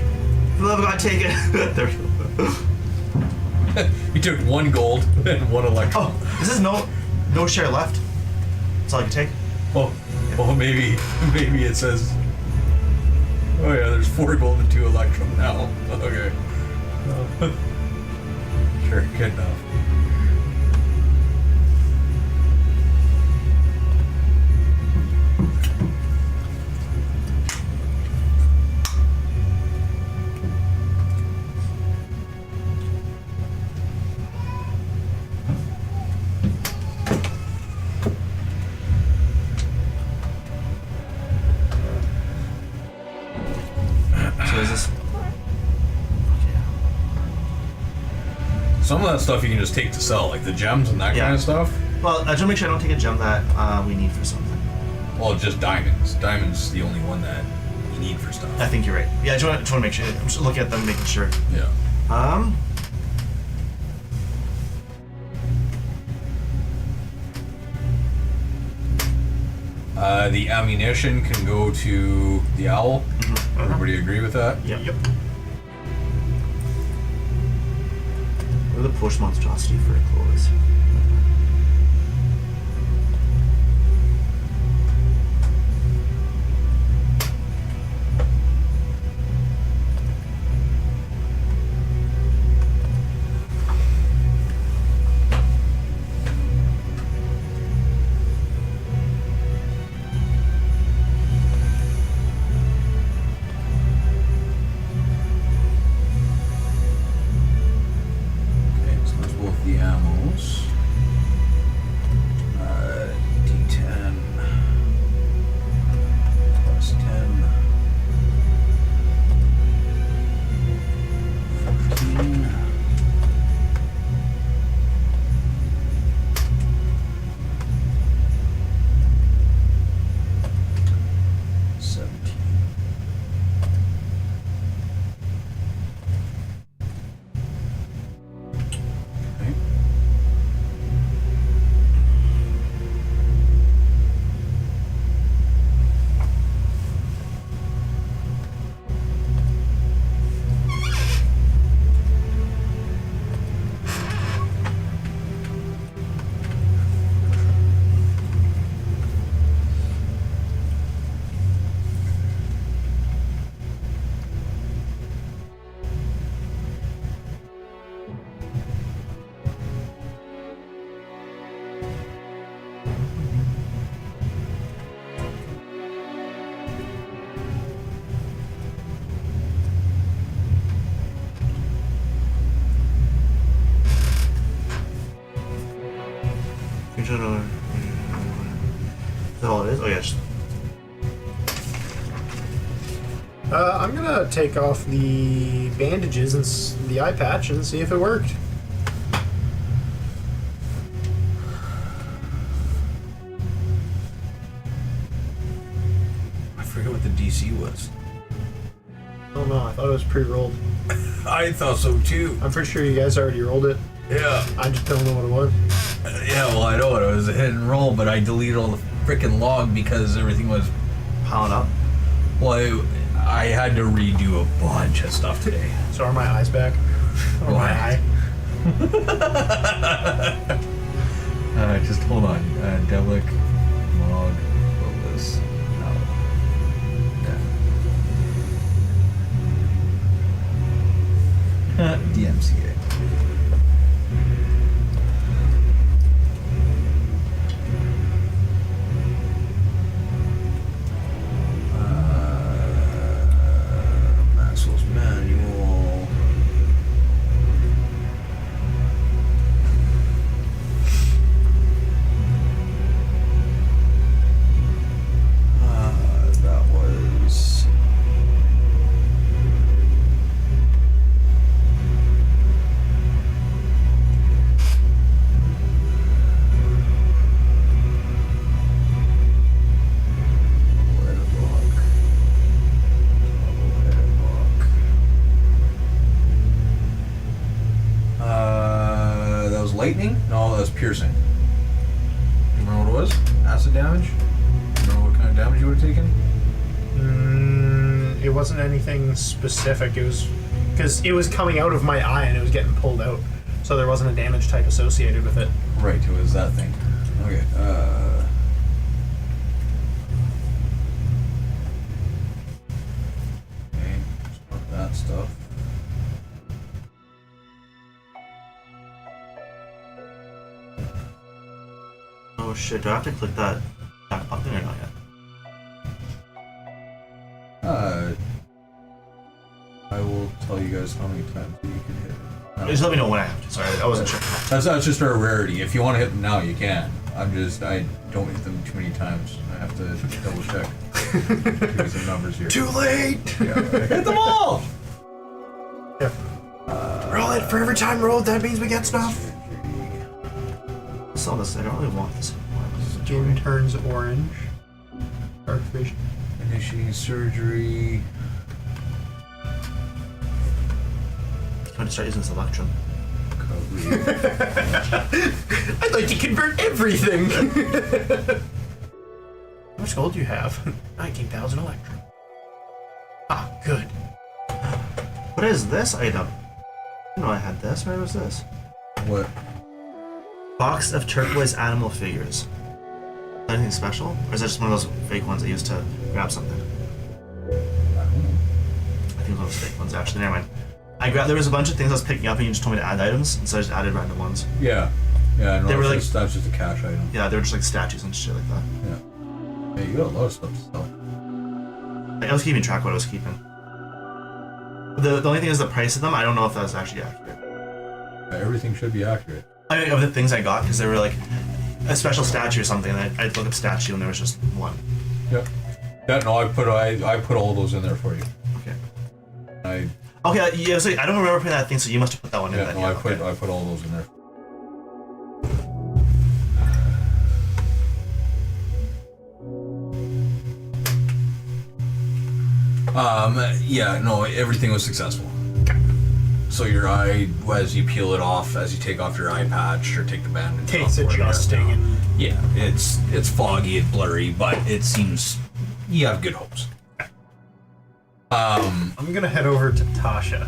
For the love of God, take it! There we go. You took 1 gold and 1 electrum. Oh, this is no share left. That's all I can take. Oh, well, maybe it says. Oh yeah, there's 4 gold and 2 electrum now. Okay. Sure, good enough. So is this... Some of that stuff you can just take to sell, like the gems and that Yeah. kind of stuff. Well, I just want to make sure I don't take a gem that we need for something. Well, just diamonds. Diamonds the only one that you need for stuff. I think you're right. Yeah, I just want to make sure. I'm just looking at them, making sure. Yeah. The ammunition can go to the owl. Everybody agree with that? Yep. Or the push monstrosity for Clovis. Okay, so that's both the ammos. I'm gonna take off the bandages and the eye patch and see if it worked. I forget what the DC was. Oh no, I thought it was pre-rolled. I thought so too. I'm pretty sure you guys already rolled it. Yeah. I just don't know what it was. Yeah, well, I know it was a hit and roll, but I deleted all the freaking log because everything was Piling up. well. I had to redo a bunch of stuff today. So are my eyes back? Or my eye? Just hold on. Devlik, log, Clovis, no. Yeah. DMCA. Maxwell's manual. That was that was lightning? No, that was piercing. You remember what it was? Acid damage? You remember what kind of damage you would have taken? It wasn't anything specific. It was because it was coming out of my eye and it was getting pulled out, so there wasn't a damage type associated with it. Right, it was that thing. Okay, okay, start that stuff. Oh shit, do I have to click that button or not yet? I will tell you guys how many times you can hit it. Just let me know when I have to. Sorry, I wasn't sure. That's just our rarity. If you want to hit them now, you can. I don't hit them too many times. I have to double check. Give me some numbers here. Too late. Yeah, hit them all. Yeah. Roll it for every time rolled. That means we get stuff. I saw this. I don't really want this anymore. Skin turns orange. Dark vision. Initiating surgery. I'm going to start using this electrum. Recovery. I'd like to convert everything. How much gold do you have? 19,000 electrum. Ah, good. What is this item? I didn't know I had this. Where was this? What? Box of turquoise animal figures. Is that anything special? Or is that just one of those fake ones I used to grab something? I don't know. I think it was one of those fake ones actually. Never mind. There was a bunch of things I was picking up and you just told me to add items, and so I just added random ones. Yeah. Yeah, no, They were that's just a cash item. Yeah, they were just like statues and shit like that. Yeah. Yeah, you got a lot of stuff to sell. I was keeping track of what I was keeping. The only thing is the price of them. I don't know if that's actually accurate. Yeah, everything should be accurate. I mean, of the things I got, because they were like a special statue or something, and I'd look up statue and there was just one. Yep. Yeah, no, I put all those in there for you. Okay. Okay, yeah, so I don't remember putting that thing, so you must have put that one in. Yeah, Then, no, yeah, I put all those in there. Yeah, no, everything was successful. So your eye, as you peel it off, as you take off your eye patch or take the bandage Takes off, adjusting. And yeah, it's foggy and blurry, but it seems you have good hopes. I'm gonna head over to Tasha.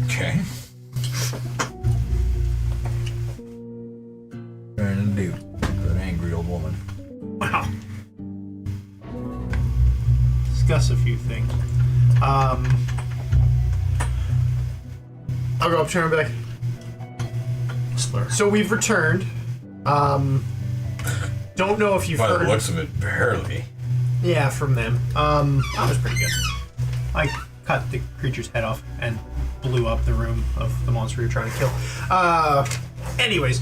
Okay. Trying to do an angry old woman. Wow. Discuss a few things. I'll go up to her and be like, Slur. so we've returned. Don't know if you've By heard. the looks of it, barely. Yeah, from them. That was pretty good. I cut the creature's head off and blew up the room of the monster you're trying to kill. Anyways.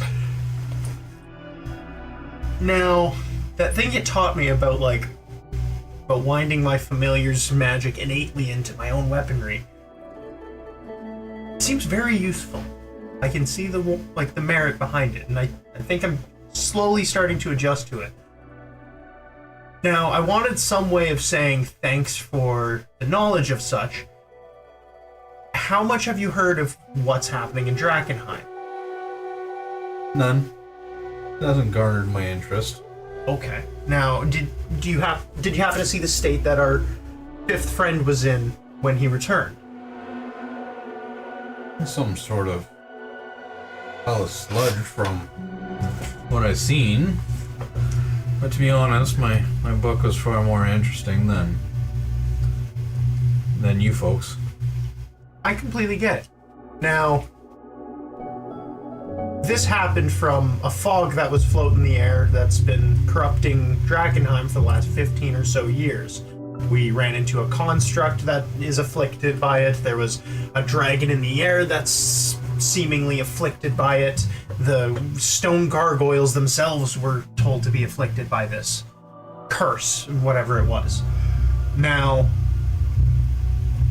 Now, that thing you taught me about, like, about winding my familiar's magic innately into my own weaponry. It seems very useful. I can see the merit behind it, and I think I'm slowly starting to adjust to it. Now, I wanted some way of saying thanks for the knowledge of such. How much have you heard of what's happening in Drakenheim? None. It hasn't garnered my interest. Okay. Now, did you happen to see the state that our fifth friend was in when he returned? Some sort of pile of sludge from what I've seen. But to be honest, my book was far more interesting than you folks. I completely get it. Now, this happened from a fog that was floating in the air that's been corrupting Drakenheim for the last 15 or so years. We ran into a construct that is afflicted by it. There was a dragon in the air that's seemingly afflicted by it. The stone gargoyles themselves were told to be afflicted by this curse, whatever it was. Now,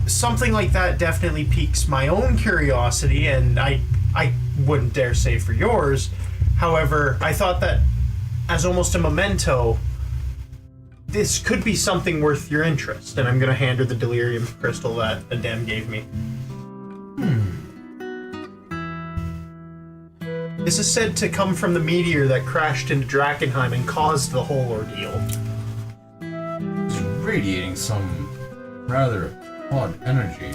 something like that definitely piques my own curiosity, and I wouldn't dare say for yours. However, I thought that as almost a memento, this could be something worth your interest, and I'm going to hand her the delirium crystal that Adem gave me. This is said to come from the meteor that crashed into Drakenheim and caused the whole ordeal. It's radiating some rather odd energy.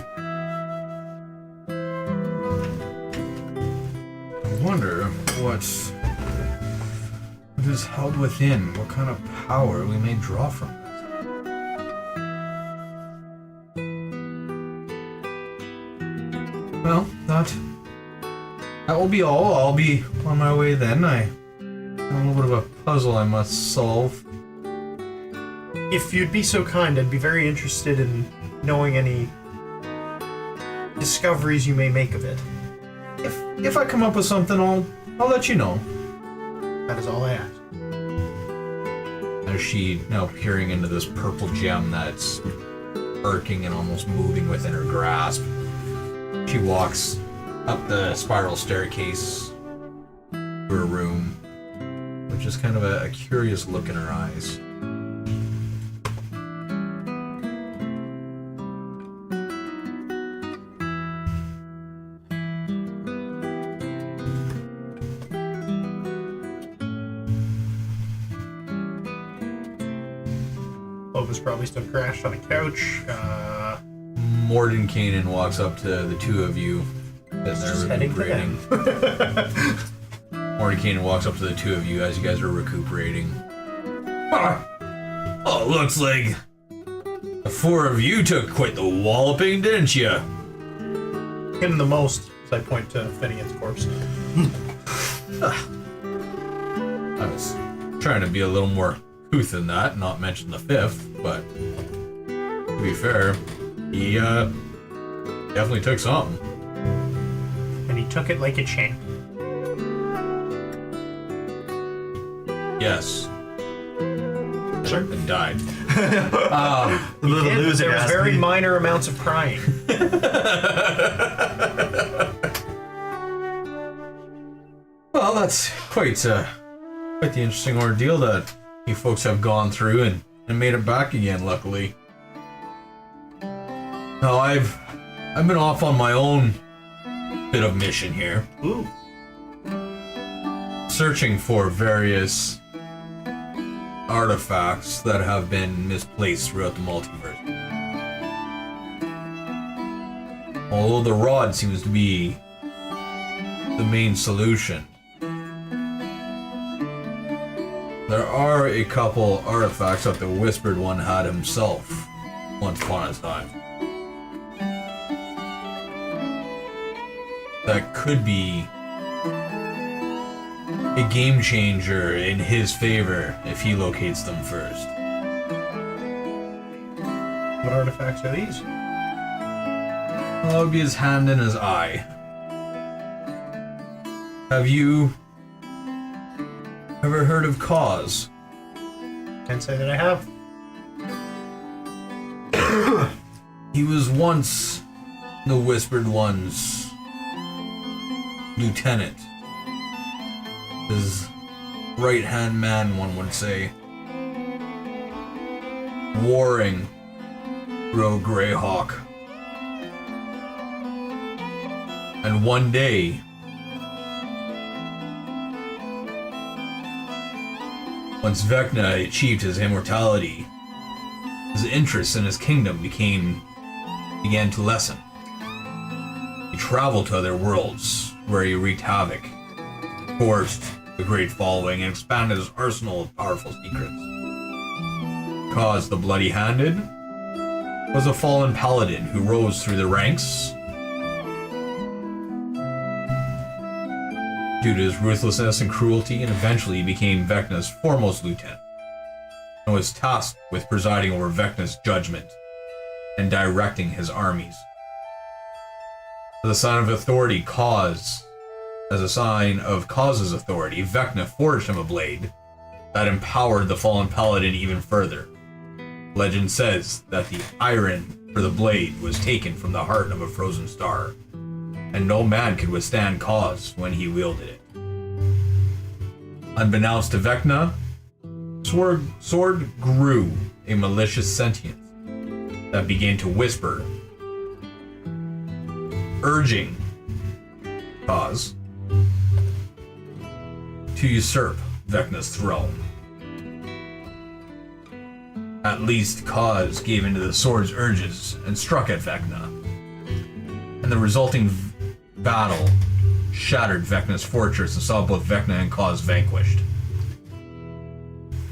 I wonder what is held within, what kind of power we may draw from it. Well, that will be all. I'll be on my way then. I have a little bit of a puzzle I must solve. If you'd be so kind, I'd be very interested in knowing any discoveries you may make of it. If I come up with something, I'll let you know. That is all I ask. As she now peering into this purple gem that's arcing and almost moving within her grasp, she walks up the spiral staircase to her room, with just kind of a curious look in her eyes. Clovis probably still crashed on the couch. Mordenkainen walks up to the two of you as Just they're heading to recuperating. Mordenkainen walks up to the two of you as you guys are recuperating. Oh, looks like the four of you took quite the walloping, didn't you? Him the most, as I point to Finian's corpse. I was trying to be a little more couth than that, not mention the fifth, but to be fair, he definitely took something. And he took it like a champ. Yes. Sure. And died. The little loser. There was very minor amounts of crying. Well, that's quite the interesting ordeal that you folks have gone through and made it back again, luckily. Now, I've been off on my own bit of mission here. Ooh. Searching for various artifacts that have been misplaced throughout the multiverse. Although the rod seems to be the main solution, there are a couple artifacts that the Whispered One had himself once upon a time. That could be a game changer in his favor if he locates them first. What artifacts are these? Well, that would be his hand and his eye. Have you ever heard of Cause? Can't say that I have. He was once the Whispered One's lieutenant. His right-hand man, one would say. Warring Rogue Greyhawk. And one day, once Vecna achieved his immortality, his interest in his kingdom began to lessen. He traveled to other worlds where he wreaked havoc, forged the Great Following, and expanded his arsenal of powerful secrets. Kaz the Bloody-Handed was a fallen paladin who rose through the ranks due to his ruthlessness and cruelty, and eventually became Vecna's foremost lieutenant, and was tasked with presiding over Vecna's judgment and directing his armies. As a sign of authority, as a sign of Kaz's authority, Vecna forged him a blade that empowered the fallen paladin even further. Legend says that the iron for the blade was taken from the heart of a frozen star, and no man could withstand Kaz when he wielded it. Unbeknownst to Vecna, Sword grew a malicious sentience that began to whisper, urging Kaz to usurp Vecna's throne. At least Kaz gave into the sword's urges and struck at Vecna, and the resulting battle shattered Vecna's fortress and saw both Vecna and Kaz vanquished.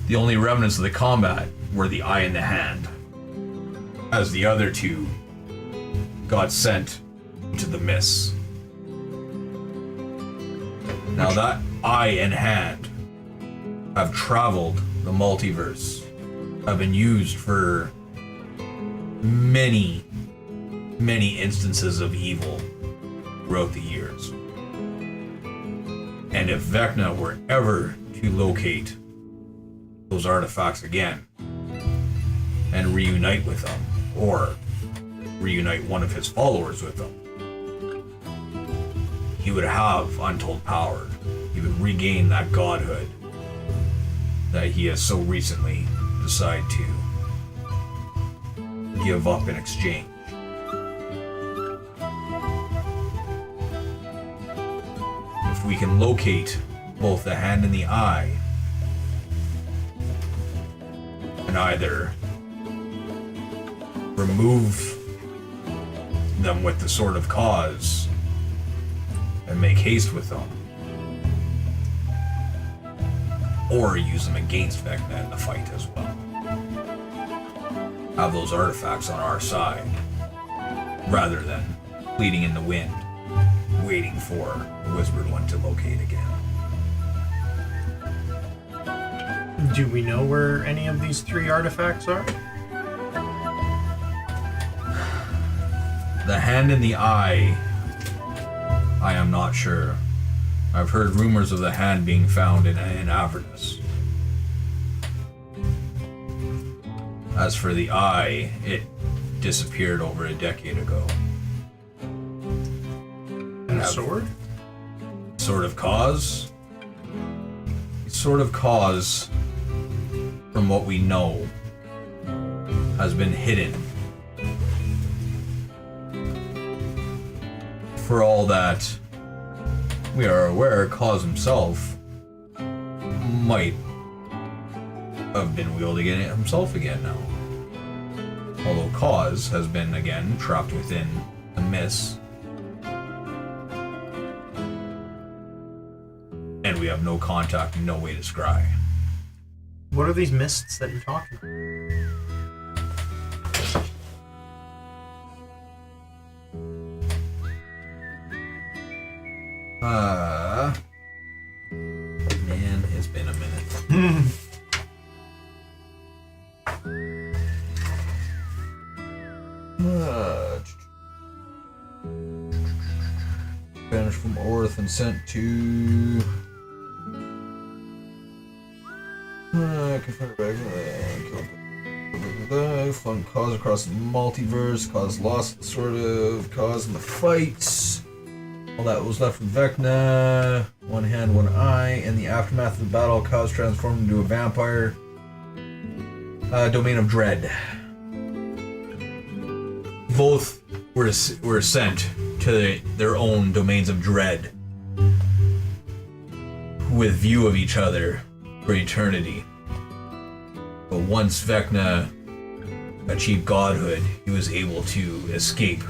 The only remnants of the combat were the eye and the hand, as the other two got sent into the mists. Now that eye and hand have traveled the multiverse, have been used for many, many instances of evil throughout the years. And if Vecna were ever to locate those artifacts again and reunite with them, or reunite one of his followers with them, he would have untold power. He would regain that godhood that he has so recently decided to give up in exchange. If we can locate both the hand and the eye, and either remove them with the Sword of Kaz and make haste with them, or use them against Vecna in the fight as well. Have those artifacts on our side, rather than bleeding in the wind, waiting for the Whispered One to locate again. Do we know where any of these three artifacts are? The hand and the eye, I am not sure. I've heard rumors of the hand being found in Avernus. As for the eye, it disappeared over a decade ago. And the sword? Sword of Kaz? Sword of Kaz, from what we know, has been hidden. For all that we are aware, Kaz himself might have been wielding it himself again now. Although Kaz has been again trapped within the mist. And we have no contact and no way to scry. What are these mists that you're talking about? Man, it's been a minute. Banished from Orth and sent to... confirmed back. Flung cause across the multiverse, cause loss, sort of, cause in the fight. All that was left from Vecna. One hand, one eye. In the aftermath of the battle, cause transformed into a vampire. Domain of Dread. Both were sent to their own domains of dread with view of each other for eternity. But once Vecna achieved godhood, he was able to escape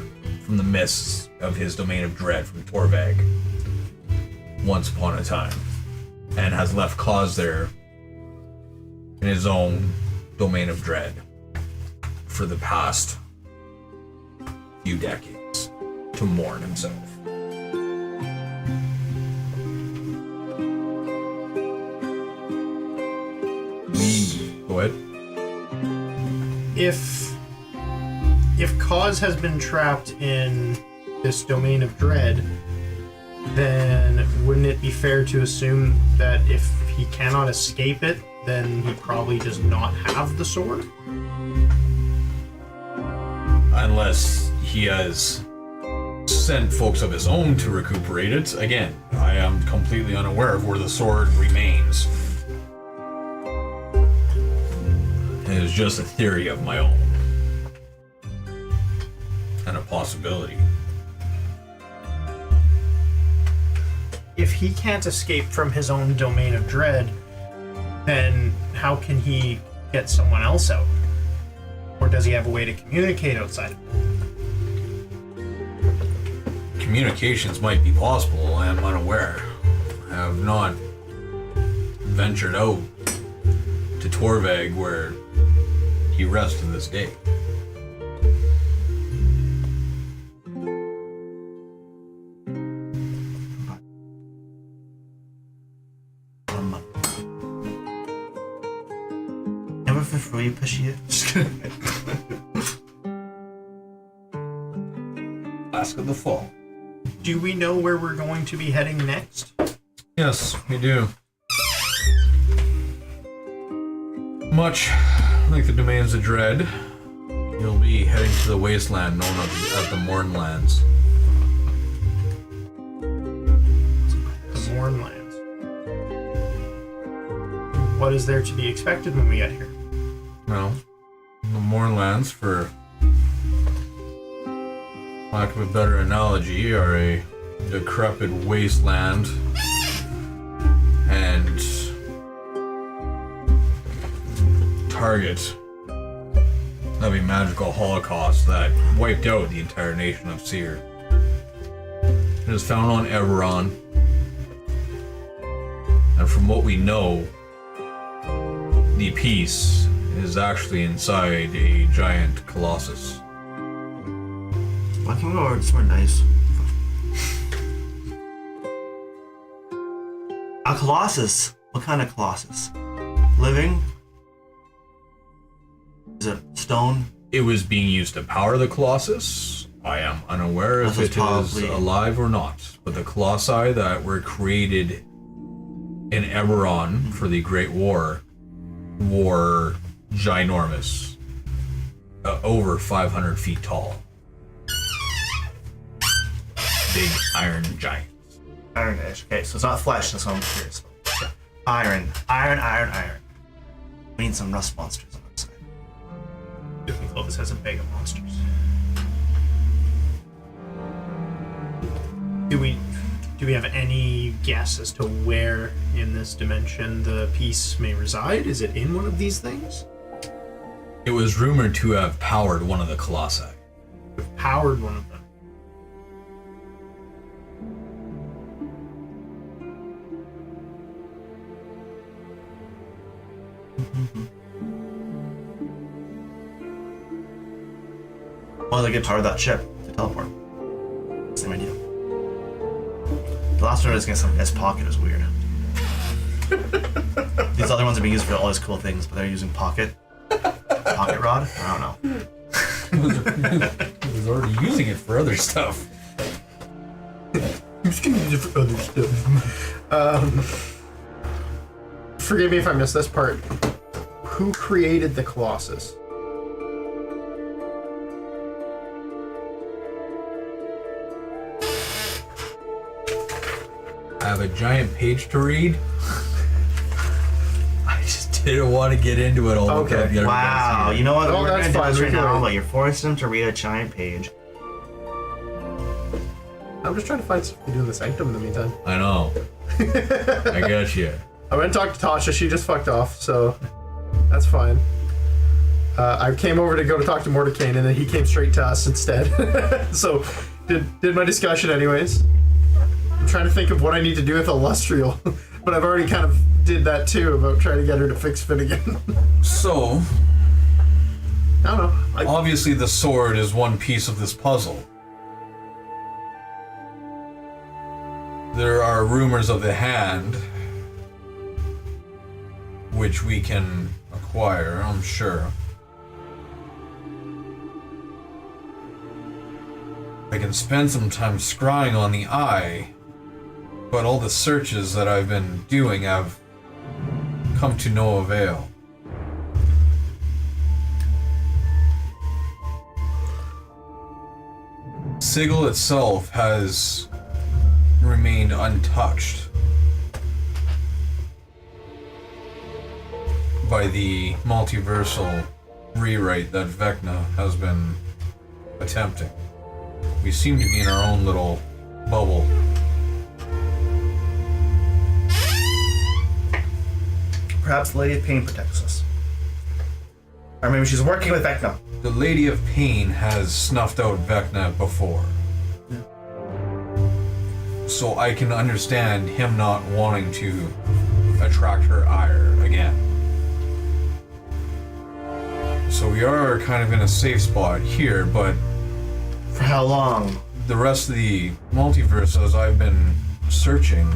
from the mists of his domain of dread from Torvag once upon a time, and has left cause there in his own domain of dread for the past few decades to mourn himself. Go ahead. If cause has been trapped in this domain of dread, then wouldn't it be fair to assume that if he cannot escape it, then he probably does not have the sword? Unless he has sent folks of his own to recuperate it. Again, I am completely unaware of where the sword remains. It is just a theory of my own. And a possibility. If he can't escape from his own domain of dread, then how can he get someone else out? Or does he have a way to communicate outside of it? Communications might be possible. I am unaware. I have not ventured out to Torvag where he rests to this day. Never for free, pushy. Mask of the Fall. Do we know where we're going to be heading next? Yes, we do. Much like the domains of dread, you'll be heading to the wasteland known as the Mournlands. The Mournlands. What is there to be expected when we get here? Well, the Mournlands, for lack of a better analogy, are a decrepit wasteland and target of a magical holocaust that wiped out the entire nation of Seer. It is found on Eberron, and from what we know, the piece is actually inside a giant colossus. Why can't we go over somewhere nice? A colossus? What kind of colossus? Living? Is it stone? It was being used to power the colossus. I am unaware if it is alive or not, but the colossi that were created in Eberron for the Great War were ginormous, over 500 feet tall. Big iron giants. Iron-ish. Okay, so it's not flesh, that's what I'm curious about. Iron. We need some rust monsters on that side. I think Clovis has a bag of monsters. Do we have any guess as to where in this dimension the piece may reside? Is it in one of these things? It was rumored to have powered one of the colossi. We've powered one of them. Why did they get power of that ship to teleport? Same idea. The last one is against some guy's pocket is weird. These other ones are being used for all these cool things, but they're using pocket rod? I don't know. He was already using it for other stuff. I'm just gonna use it for other stuff. Forgive me if I missed this part. Who created the Colossus? I have a giant page to read. I just didn't want to get into it all the Okay. time. Wow, you know what? Oh, We're that's gonna do fine, this we right can now, wait. but you're forcing him to read a giant page. I'm just trying to find something to do in the sanctum in the meantime. I know. I got you. I went and talked to Tasha. She just fucked off, so that's fine. I came over to go to talk to Mordecai, and then he came straight to us instead. So did my discussion anyways. I'm trying to think of what I need to do with Illustrial, but I've already kind of did that too about trying to get her to fix Finnegan. So, I don't know. obviously the sword is one piece of this puzzle. There are rumors of the hand, which we can acquire, I'm sure. I can spend some time scrying on the eye, but all the searches that I've been doing have come to no avail. Sigil itself has remained untouched by the multiversal rewrite that Vecna has been attempting. We seem to be in our own little bubble. Perhaps the Lady of Pain protects us. Or maybe she's working with Vecna. The Lady of Pain has snuffed out Vecna before. So I can understand him not wanting to attract her ire again. So we are kind of in a safe spot here, but For how long? the rest of the multiverse, as I've been searching,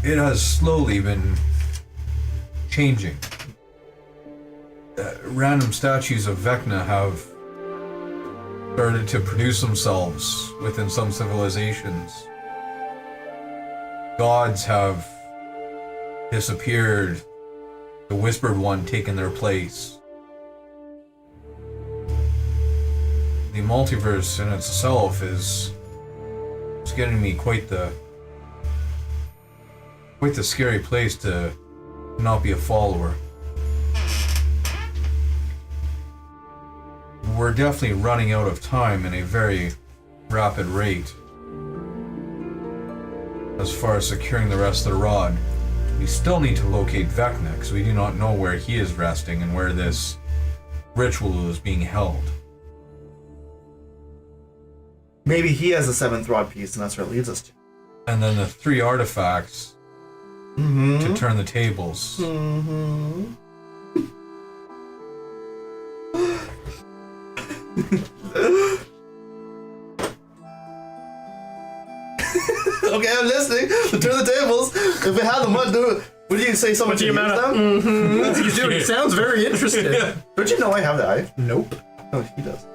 it has slowly been changing. Random statues of Vecna have started to produce themselves within some civilizations. Gods have disappeared, the Whispered One taken their place. The multiverse in itself is getting me quite the scary place to not be a follower. We're definitely running out of time in a very rapid rate as far as securing the rest of the rod. We still need to locate Vecna because we do not know where he is resting and where this ritual is being held. Maybe he has the 7th rod piece and that's where it leads us to. And then the 3 artifacts to turn the tables. Okay, I'm listening. Turn the tables. If we had them, what do? Would you say someone should use them? He's doing. It sounds very interesting. Don't you know I have that eye? Nope. No, he does.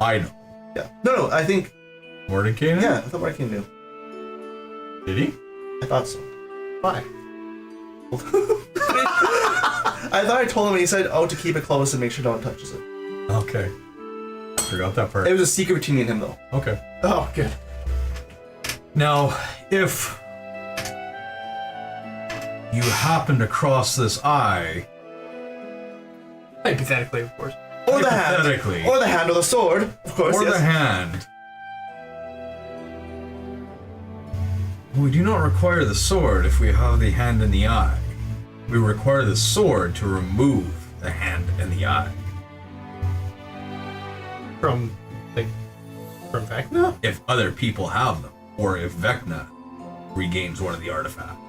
I know. Yeah. No, I think. Mordecai? Yeah, I thought Mordecai knew. Did he? I thought so. Why? I thought I told him and he said, oh, to keep it close and make sure no one touches it. Okay. Forgot that part. It was a secret between me and him, though. Okay. Oh, good. Now, if you happen to cross this eye, Hypothetically, of course. Or the hand. Hypothetically. Or the hand or the sword, of course. or yes. the hand, we do not require the sword if we have the hand and the eye. We require the sword to remove the hand and the eye. From Vecna? If other people have them, or if Vecna regains one of the artifacts.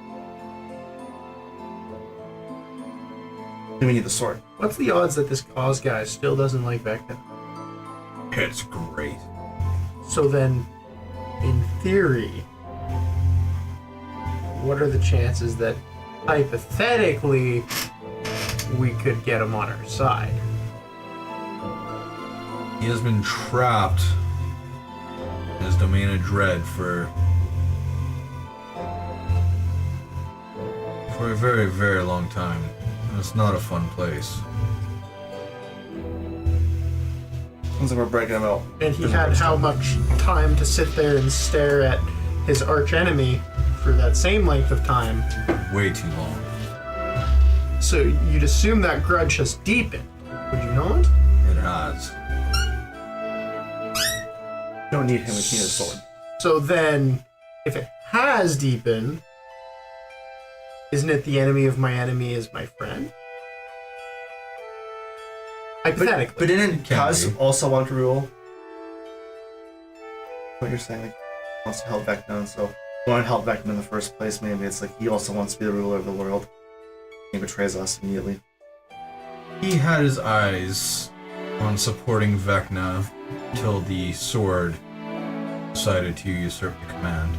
Do we need the sword? What's the odds that this cause guy still doesn't like Vecna? It's great. So then, in theory, what are the chances that, hypothetically, we could get him on our side? He has been trapped in his domain of dread for a very, very long time. And it's not a fun place. Sounds like we're breaking him out. And he had how much time to sit there and stare at his archenemy for that same length of time. Way too long. So you'd assume that grudge has deepened, would you not? It has. Don't need him with Tina's sword. So then, if it has deepened, isn't it the enemy of my enemy is my friend? Hypothetically. But didn't Can Kaz be. also want to rule? What you're saying, like, he wants to help Vecna, so he wanted to help Vecna in the first place. Maybe it's like he also wants to be the ruler of the world. He betrays us immediately. He had his eyes on supporting Vecna until the sword decided to usurp the command.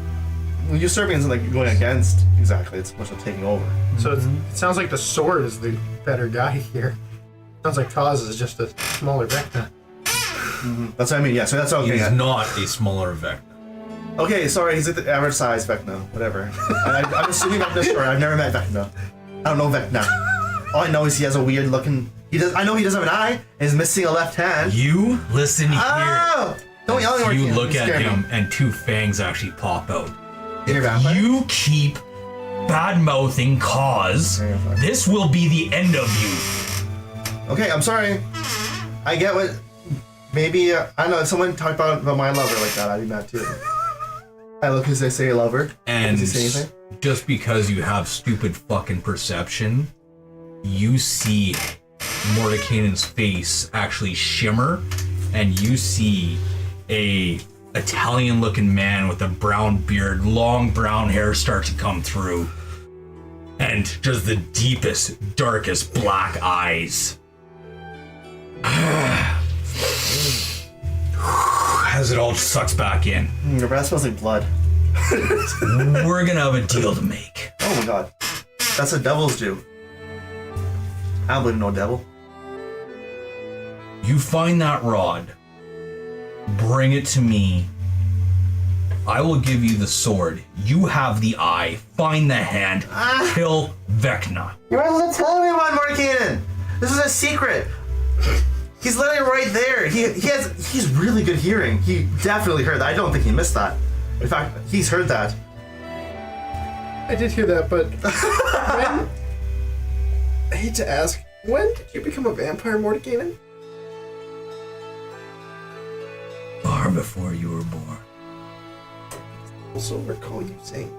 Well, usurping isn't like going against exactly. It's much of taking over. So it sounds like the sword is the better guy here. Sounds like Kaz is just a smaller Vecna. That's what I mean. Yeah. So that's okay. He's not a smaller Vecna. Okay. Sorry. He's like the average size Vecna. Whatever. I'm assuming Vecna's short. I've never met Vecna. I don't know Vecna. All I know is he has a weird looking. I know he doesn't have an eye and he's missing a left hand. You listen here. Oh! Don't yell at me. You look at him and two fangs actually pop out. You're a vampire? You keep bad-mouthing Kaz, Yeah, you're fine. this will be the end of you. Okay, I'm sorry. I get what. Maybe I don't know. If someone talked about my lover like that, I'd be mad too. I look as they say a lover. And Does he say anything? just because you have stupid fucking perception, you see Mordenkainen's face actually shimmer, and you see a Italian-looking man with a brown beard, long brown hair start to come through, and just the deepest, darkest black eyes. As it all sucks back in. Your breath smells like blood. We're gonna have a deal to make. Oh my god. That's what devils do. I don't believe in no devil. You find that rod, bring it to me. I will give you the sword. You have the eye. Find the hand. Kill Vecna. You might as well tell me about Mordenkainen. This is a secret. He's literally right there. He's really good hearing. He definitely heard that. I don't think he missed that. In fact, he's heard that. I did hear that, but when, I hate to ask, when did you become a vampire, Mordenkainen? Far before you were born. I also recall you saying.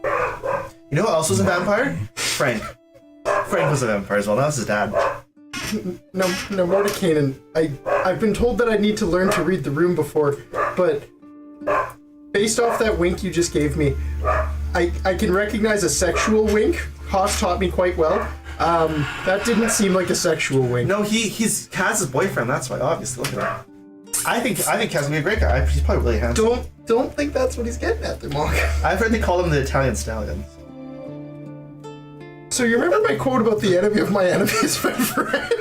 You know who else was a vampire? Frank. Frank was a vampire as well. That was his dad. No, Mordenkainen. I've been told that I need to learn to read the room before, but based off that wink you just gave me, I can recognize a sexual wink. Hosh taught me quite well. That didn't seem like a sexual wink. No, he's Kaz's boyfriend. That's why, obviously. Look at him. I think Kaz would be a great guy. He's probably really handsome. Don't think that's what he's getting at there, Mark. I've heard they call him the Italian stallion. So you remember my quote about the enemy of my enemy is my friend?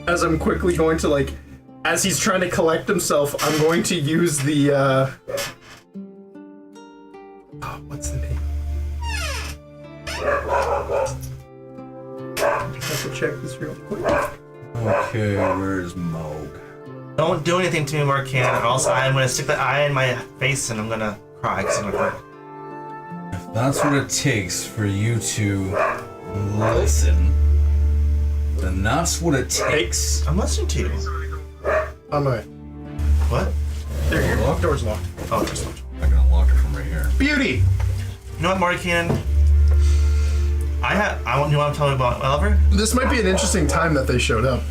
As I'm quickly going to as he's trying to collect himself, I'm going to use the what's the name? I have to check this real quick. Okay, where's Moog? Don't do anything to me, Mordenkainen, or else I'm gonna stick the eye in my face and I'm gonna cry because I'm gonna cry. If that's what it takes for you to listen, then that's what it takes. I'm listening to you. On my What? there, your door's locked. Oh, just looked. I can unlock it from right here. Beauty. You know what, Mordenkainen? You want to tell me about my lover? This might be an interesting time that they showed up.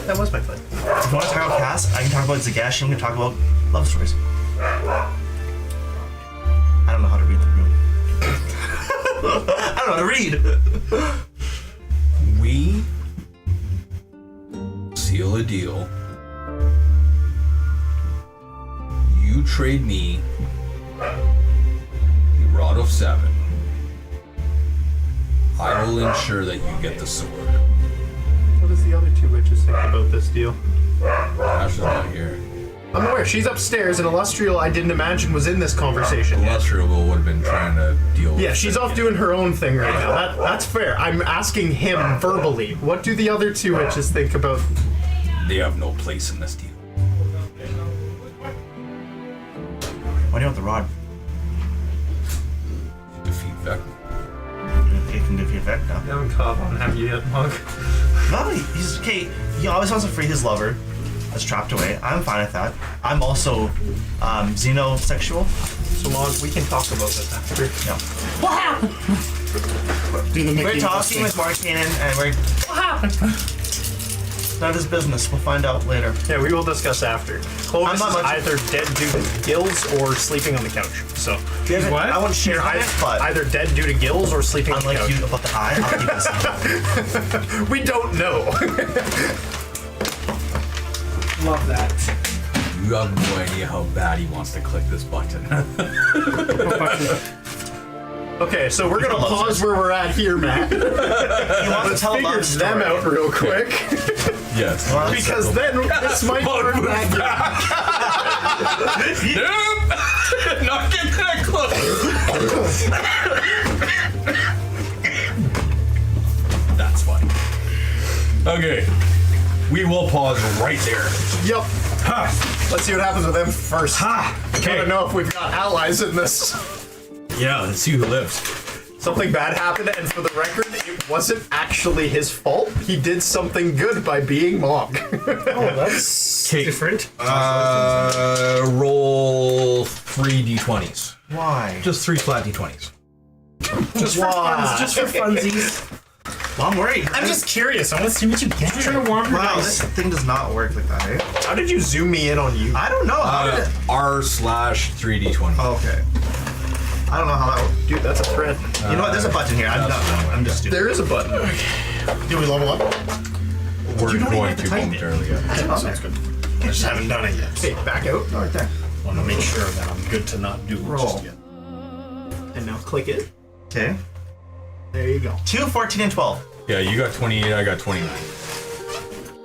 That was my foot. If you want to talk about Cass, I can talk about Zagashi, and we can talk about love stories. I don't know how to read the room. I don't know how to read. We seal a deal. You trade me the Rod of Seven. I will ensure that you get the sword. What does the other two witches think about this deal? Ash is not here. I'm aware. She's upstairs, and Illustrial I didn't imagine was in this conversation yet. Illustrial would have been trying to deal with Yeah, she's off doing her own thing right now. That's fair. I'm asking him verbally. What do the other two witches think about? They have no place in this deal. Why do you want the rod? Defeat Vecna. You can defeat Vecna. I haven't caught on have you yet, Monk? No, he's okay. He always wants to free his lover that's trapped away. I'm fine with that. I'm also xenosexual. So, Monk, we can talk about this after. Yeah. What happened? Do the We're Mickey talking with Markanen, and we're What happened? none of his business. We'll find out later. Yeah, we will discuss after. Clovis I'm not is much- either dead due to gills or sleeping on the couch. So, What? I want to share either, it, but either dead due to gills or sleeping on the unlike couch. you about the eye, I'll keep this. We don't know. Love that. You have no idea how bad he wants to click this button. Okay, so we're gonna pause where we're at here, Matt. He wants to tell a Figure love story. them out real quick, Yes. because then this might turn back. Nope! Not getting that close. That's funny. Okay. We will pause right there. Yep. Let's see what happens with them first. Okay. Gotta know if we've got allies in this. Yeah, let's see who lives. Something bad happened, and for the record, it wasn't actually his fault. He did something good by being Monk. Oh, that's different. Roll 3 d20s. Why? Just 3 flat d20s. Just for funs, just for funsies. Well, I'm worried. I'm just curious. I want to see what you get. Trying to warm your Wow, eyes. this thing does not work like that, eh? How did you zoom me in on you? I don't know. How did it? R/3d20. Okay. I don't know how that works. Dude, that's a thread. You know what? There's a button here. I'm just stupid. There is a button. Do we level up? We're You don't even going have to to type it. momentarily. Yeah. Sounds good. I just haven't done it yet. Okay, back out. Oh, right there. Want to make sure that I'm good to not do it Roll. just yet. And now click it. Okay. There you go. 2, 14, and 12. Yeah, you got 28, I got 29.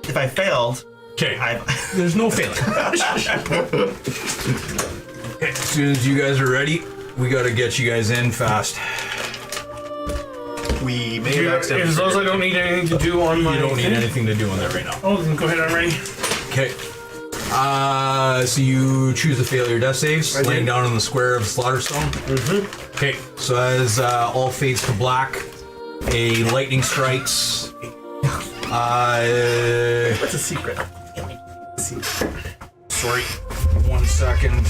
If I failed, Okay, I. there's no failing. Okay, as soon as you guys are ready, we gotta get you guys in fast. We may have accidentally. As long as I don't need anything to do on my. You don't need thing. anything to do on that right now. Oh, then go ahead. I'm ready. Okay. So you choose to fail your death saves, laying down on the square of Slaughterstone. Mm-hmm. Okay, so as all fades to black, a lightning strikes. What's a secret? Sorry, 1 second.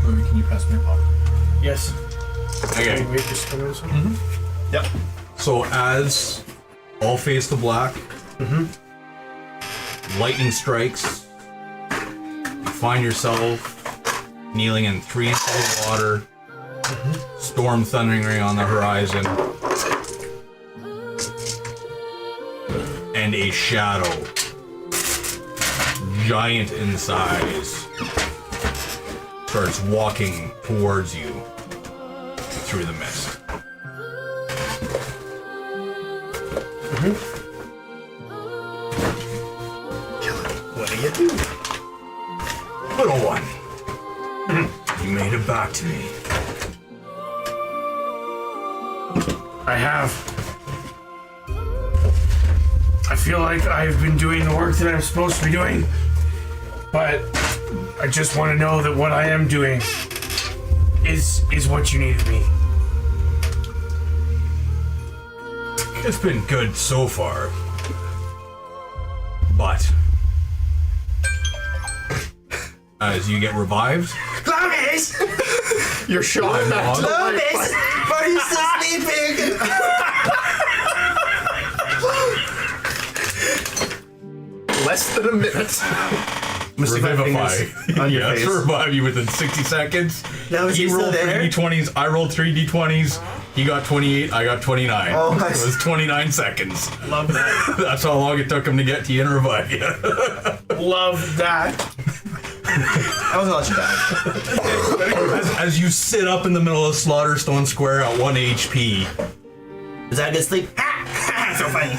Can you pass me a pop? Yes. Okay. Wait, just a minute. Yep. So as all fades to black, lightning strikes. You find yourself kneeling in 3 inches of water. Storm thundering on the horizon. And a shadow, giant in size, starts walking towards you through the mist. What do you do? Little one, you made it back to me. I have. I feel like I've been doing the work that I'm supposed to be doing, but I just want to know that what I am doing is what you need of me. It's been good so far, but as you get revived, Clovis! You're shot I'm back to on. life. Clovis! Are you still sleeping? Less than a minute. revivify. on your Yes, face. revive you within 60 seconds. Now is He he still rolled there? 3 d20s, I rolled 3 d20s, he got 28, I got 29. Oh, I So it was 29 seconds. Love that. That's how long it took him to get to you and revive you. Love that. I wasn't gonna let you die. As you sit up in the middle of Slaughterstone Square at 1 HP. Is that a good sleep? Ha! So funny.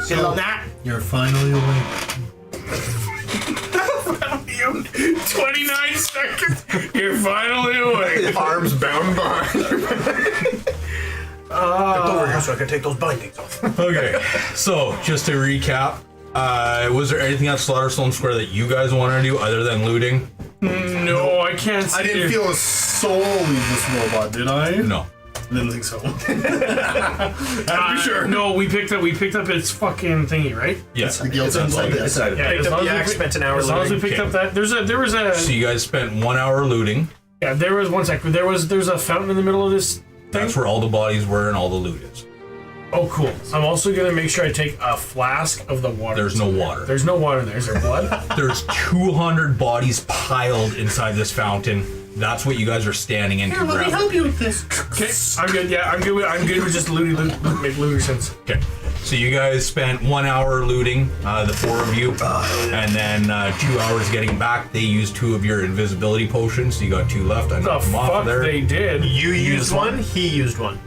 Get a little nap. You're finally awake. 29 seconds. You're finally awake. Arms bound behind. Over here so I can take those bindings off. Okay, so just to recap, was there anything at Slaughterstone Square that you guys wanted to do other than looting? No, I can't see I didn't feel a soul leave this robot, did I? No. Didn't think so. I'm sure. No, we picked up its fucking thingy, right? Yes. The guild's inside this. Yeah, Picked up the axe, spent an hour as long as we looting. picked up that, there was a So you guys spent 1 hour looting. yeah, there was one second. There's a fountain in the middle of this thing. That's where all the bodies were and all the loot is. Oh, cool. I'm also gonna make sure I take a flask of the water. There's no water. There's no water in there. Is there blood? There's 200 bodies piled inside this fountain. That's what you guys are standing in to grab. you with this. Okay, I'm good. Yeah, I'm good. I'm good with just make looting sense. Okay. So you guys spent 1 hour looting, the four of you, and then 2 hours getting back. They used 2 of your invisibility potions, so you got 2 left. I The knocked them off fuck of there. they did. You used one, he used one.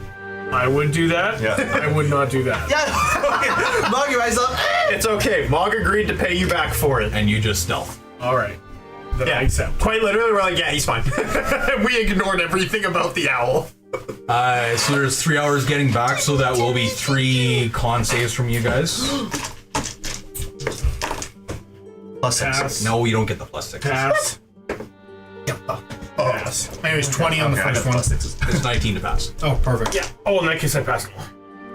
I would do that. Yeah. I would not do that. Yeah. Mug your eyes up. It's okay. Mog agreed to pay you back for it. And you just stealth. All right. Then I accept. Quite literally, we're like, yeah, he's fine. We ignored everything about the owl. So there's 3 hours getting back, so that will be 3 con saves from you guys. Plus 6. Pass. No, you don't get the plus 6. Pass. Pass. Anyways, 20 on the Okay, I first got one. plus 6s. It's 19 to pass. Oh, perfect. Yeah. Oh, in that case, I passed.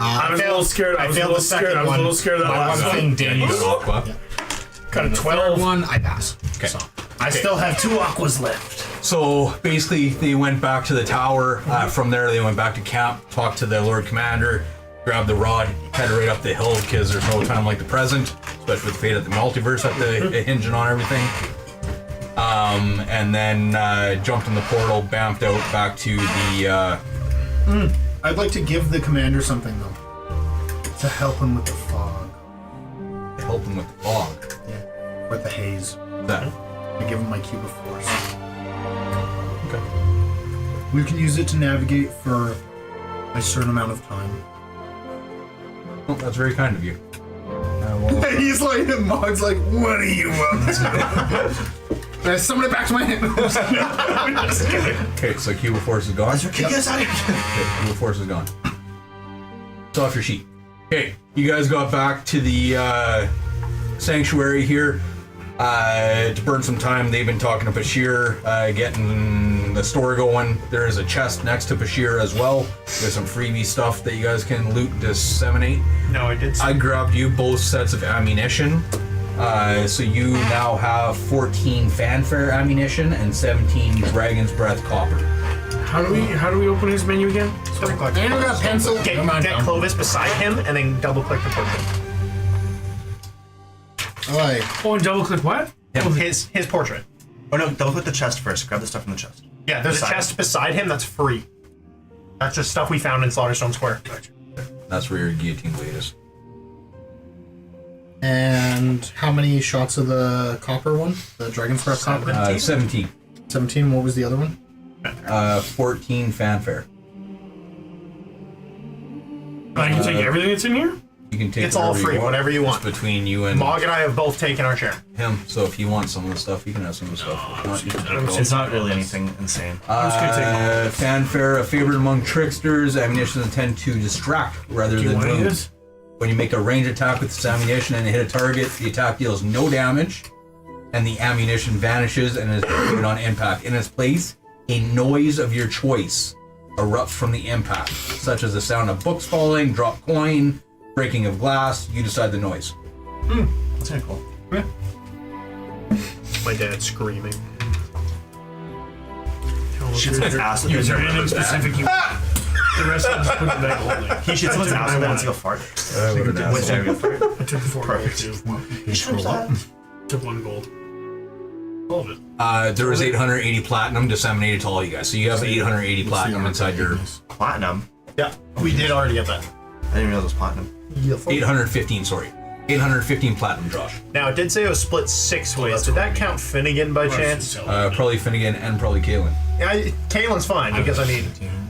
I was a little scared. I was a failed little the second scared. I was a one. little scared of that My last one one. thing You dinged. got Aqua. Got a The 12. third one, I pass. Okay. So, I still have 2 aquas left. So basically, they went back to the tower. From there, they went back to camp, talked to the Lord Commander, grabbed the rod, headed right up the hill because there's no time like the present, especially with the fate of the multiverse at the hinging on everything. And then jumped in the portal, bamped out back to the. I'd like to give the commander something, though. To help him with the fog. Help him with the fog. Yeah. With the haze. That. I give him my cube of force. Okay. We can use it to navigate for a certain amount of time. Well, that's very kind of you. He's like, Mog's like, what are you up to? I summon it back to my hand. Okay, so Cube of Force is gone. Get us out of here. Okay, Cube of Force is gone. It's off your sheet. Okay, you guys got back to the sanctuary here to burn some time. They've been talking to Bashir, getting the store going. There is a chest next to Bashir as well with some freebie stuff that you guys can loot and disseminate. No, I did. I grabbed you both sets of ammunition. So you now have 14 fanfare ammunition and 17 Dragon's Breath copper. How do we open his menu again? And we got a pencil. Get Come on, Clovis beside him and then double click the portrait. Alright. Oh, and double click what? His portrait. Oh no, double click the chest first. Grab the stuff from the chest. Yeah, there's a Beside chest beside him that's free. That's just stuff we found in Slaughterstone Square. That's where your guillotine blade is. And how many shots of the copper one? The Dragon's Breath copper? 17. 17. What was the other one? 14 fanfare. I can take everything that's in here. You can take It's all free, whatever you want. It's between you and Mog and I have both taken our share. him. So if you want some of the stuff, you can have some of the stuff. If not, you can take all. It's not really anything insane. Fanfare, a favorite among tricksters. Ammunition tend to distract rather Do you than want any of wound. this? When you make a range attack with this ammunition and hit a target, the attack deals no damage, and the ammunition vanishes and is defeated on impact. In its place, a noise of your choice erupts from the impact, such as the sound of books falling, dropped coin, breaking of glass. You decide the noise. That's kind of cool. My dad's screaming. Shit, someone's ass. Is there anything specific you want? The rest of us put in that hole there. He shit someone's ass and wants to go fart. What's that? I took 4 gold too. Took 1 gold. All of it. There was 880 platinum disseminated to all you guys. So you have 880 platinum inside your... Platinum. Yeah, we did already get that. I didn't realize it was platinum. 815, sorry. 815 platinum, Josh. Now, it did say it was split 6 ways. Did that count Finnegan by chance? Probably Finnegan and probably Kaelin. Yeah, Kaylin's fine because I mean,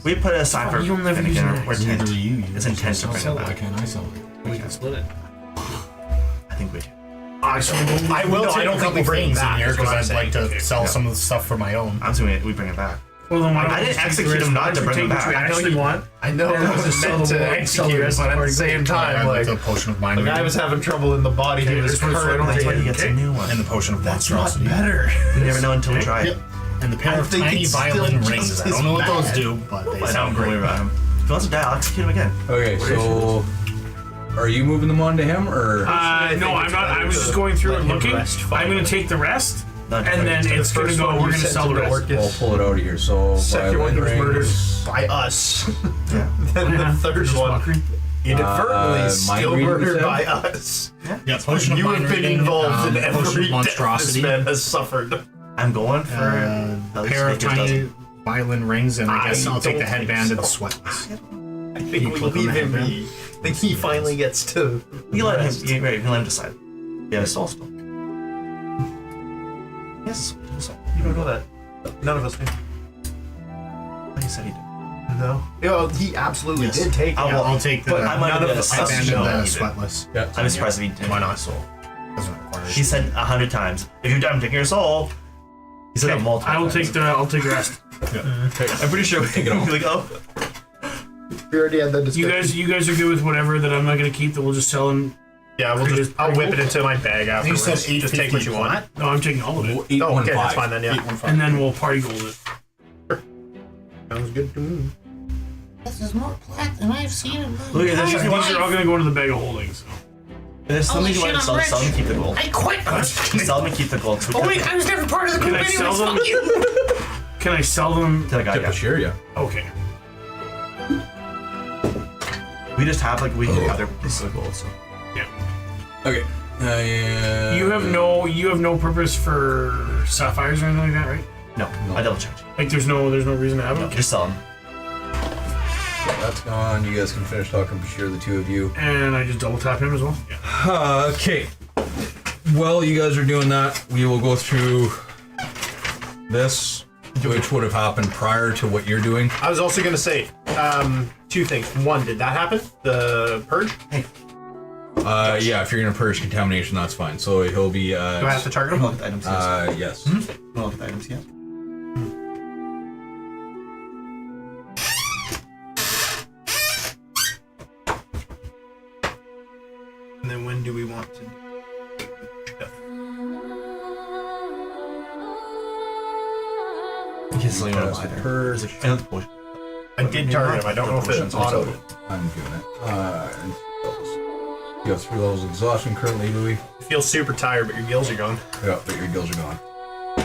We put it aside for You'll never use Finnegan it. or Tent. Neither you. It's intent to bring it Why back. can't I sell it? We can split it. I think we do. I will. No, take I don't a think couple we bring things things in here is what because I'm I'd like saying. to sell some of the stuff for my own. I'm assuming we bring it back. Well, then why don't I we didn't just take the execute risk? him Why not don't to you bring take him what back. you I know actually you- want. I know And it then was just sell meant the to wood, sell the execute it, rest but of at the the same time, I'd like the potion of mind the guy reading was having trouble in the body. Okay, He was this one's currently. That's why he gets a Okay. new one. and the potion of That's monstrosity. better. We never know until we try it. Yep. And the pair I of think tiny it's violin still rings. just I don't know what as those bad. do, but they I sound don't great. worry about him. If he wants to die, I'll execute him again. Okay, so are you moving them on to him, or? No, I'm not. I was just going through and let him looking. rest I'm finally. going to take the rest, Not and then quite. it's going to go. We're going to sell the rest. I'll pull it out of here. So Second one violin was murdered rings, by us. Yeah. Then the third one inadvertently mind still reading, murdered you said? by us. Yeah, potion of You mind have been reading, involved in potion every of death this monstrosity, man has suffered. I'm going for at least pair of Baker's tiny dozen. violin rings, and I guess I I'll take the don't think headband and the so. sweatless. I think we put them leave him in be. I think he finally gets to. You let rest. him. You let him decide. Yeah, it's all still. Yes. So, You don't know that. None of us do. he said he did. No. Yeah, he absolutely Yes. did take it. I'll take the But I might none have of done us a headband no, and the he did. sweatless. Yeah. I'm surprised if he did. Why not? Soul. Doesn't require He said 100 times. If you're done taking your soul, he said it multiple I will times. take the. I'll take the rest. I'm pretty sure we Take it all. like, oh, We already had that discussion. You guys are good with whatever that I'm not going to keep. That we'll just sell them. Yeah, we'll just. I'll whip it into my bag You afterwards. said Just take what you want. No, I'm taking all of it, 815. Oh, okay, that's fine then. Yeah, and then we'll party gold it. sounds good to me. This is more plat than I've seen in my look at this. These If you want, are all going to go into the bag of holding. So. there's something you shit, want to I'm sell him, keep the gold. I quit. Sell him and keep the gold. Oh wait, I was never part of the group Can I sell anyways. them? Fuck you. Can I sell them? to the guy, Tip yeah. a share, yeah. Okay. We just have like we have their pieces of gold. So Okay. You have no purpose for sapphires or anything like that, right? no, I double checked. Like there's no reason to have them. Just sell them. That's gone. You guys can finish talking for sure, the two of you. And I just double tap him as well. Yeah. Okay. While you guys are doing that, we will go through this, which would have happened prior to what you're doing. I was also gonna say two things. One, did that happen? The purge? Yeah, if you're gonna purge contamination, that's fine. So he'll be. Do I have to target him? Look at the items. Yes. Yes. Look at the items. Yes. And then when do we want to? He's like, That's oh, the purge. I know the potion. I did target him. I don't know if it's auto. I'm doing it. You have 3 levels of exhaustion currently, Louis. You feel super tired, but your gills are gone. Yeah, but your gills are gone.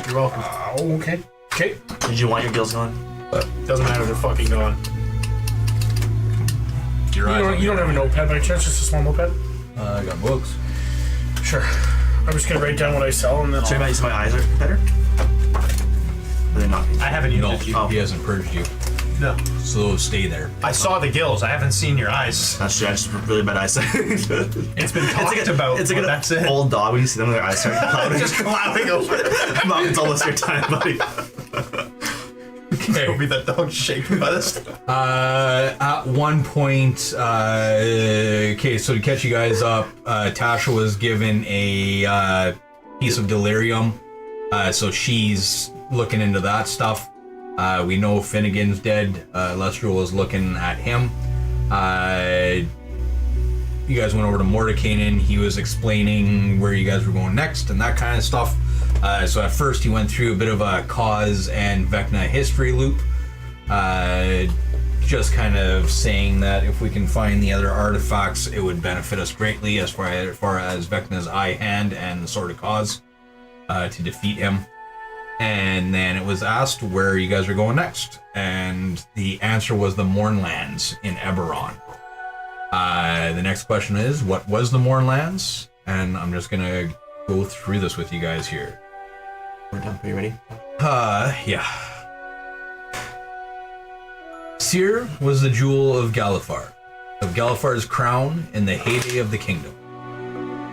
You're welcome. Oh, okay. Okay. Did you want your gills gone? Doesn't matter. They're fucking gone. Your eyes You don't have a notepad by chance? Just a small notepad? I got books. Sure. I'm just gonna write down what I sell and then. So my eyes are better. Are they not? I haven't used No, it. he hasn't purged you. No. So those stay there. I saw the gills. I haven't seen your eyes. That's true. I just really bad eyesight. It's been talked about. It's like but an that's it. old dog when you see them, their eyes start clouding. Just clouding over. Mom, it's almost your time, buddy. It'll be that dog shaking by this. At one point, okay, so to catch you guys up, Tasha was given a piece of delirium, so she's looking into that stuff. We know Finnegan's dead. Lester was looking at him. You guys went over to Mordekainen. He was explaining where you guys were going next and that kind of stuff. So at first he went through a bit of a cause and Vecna history loop. Just kind of saying that if we can find the other artifacts, it would benefit us greatly as far as Vecna's eye hand and the Sword of Cause to defeat him. And then it was asked where you guys are going next. And the answer was the Mournlands in Eberron. The next question is, what was the Mournlands? And I'm just gonna go through this with you guys here. We're done. Are you ready? Yeah. Seer was the jewel of Galiphar, Galifar's crown in the heyday of the kingdom.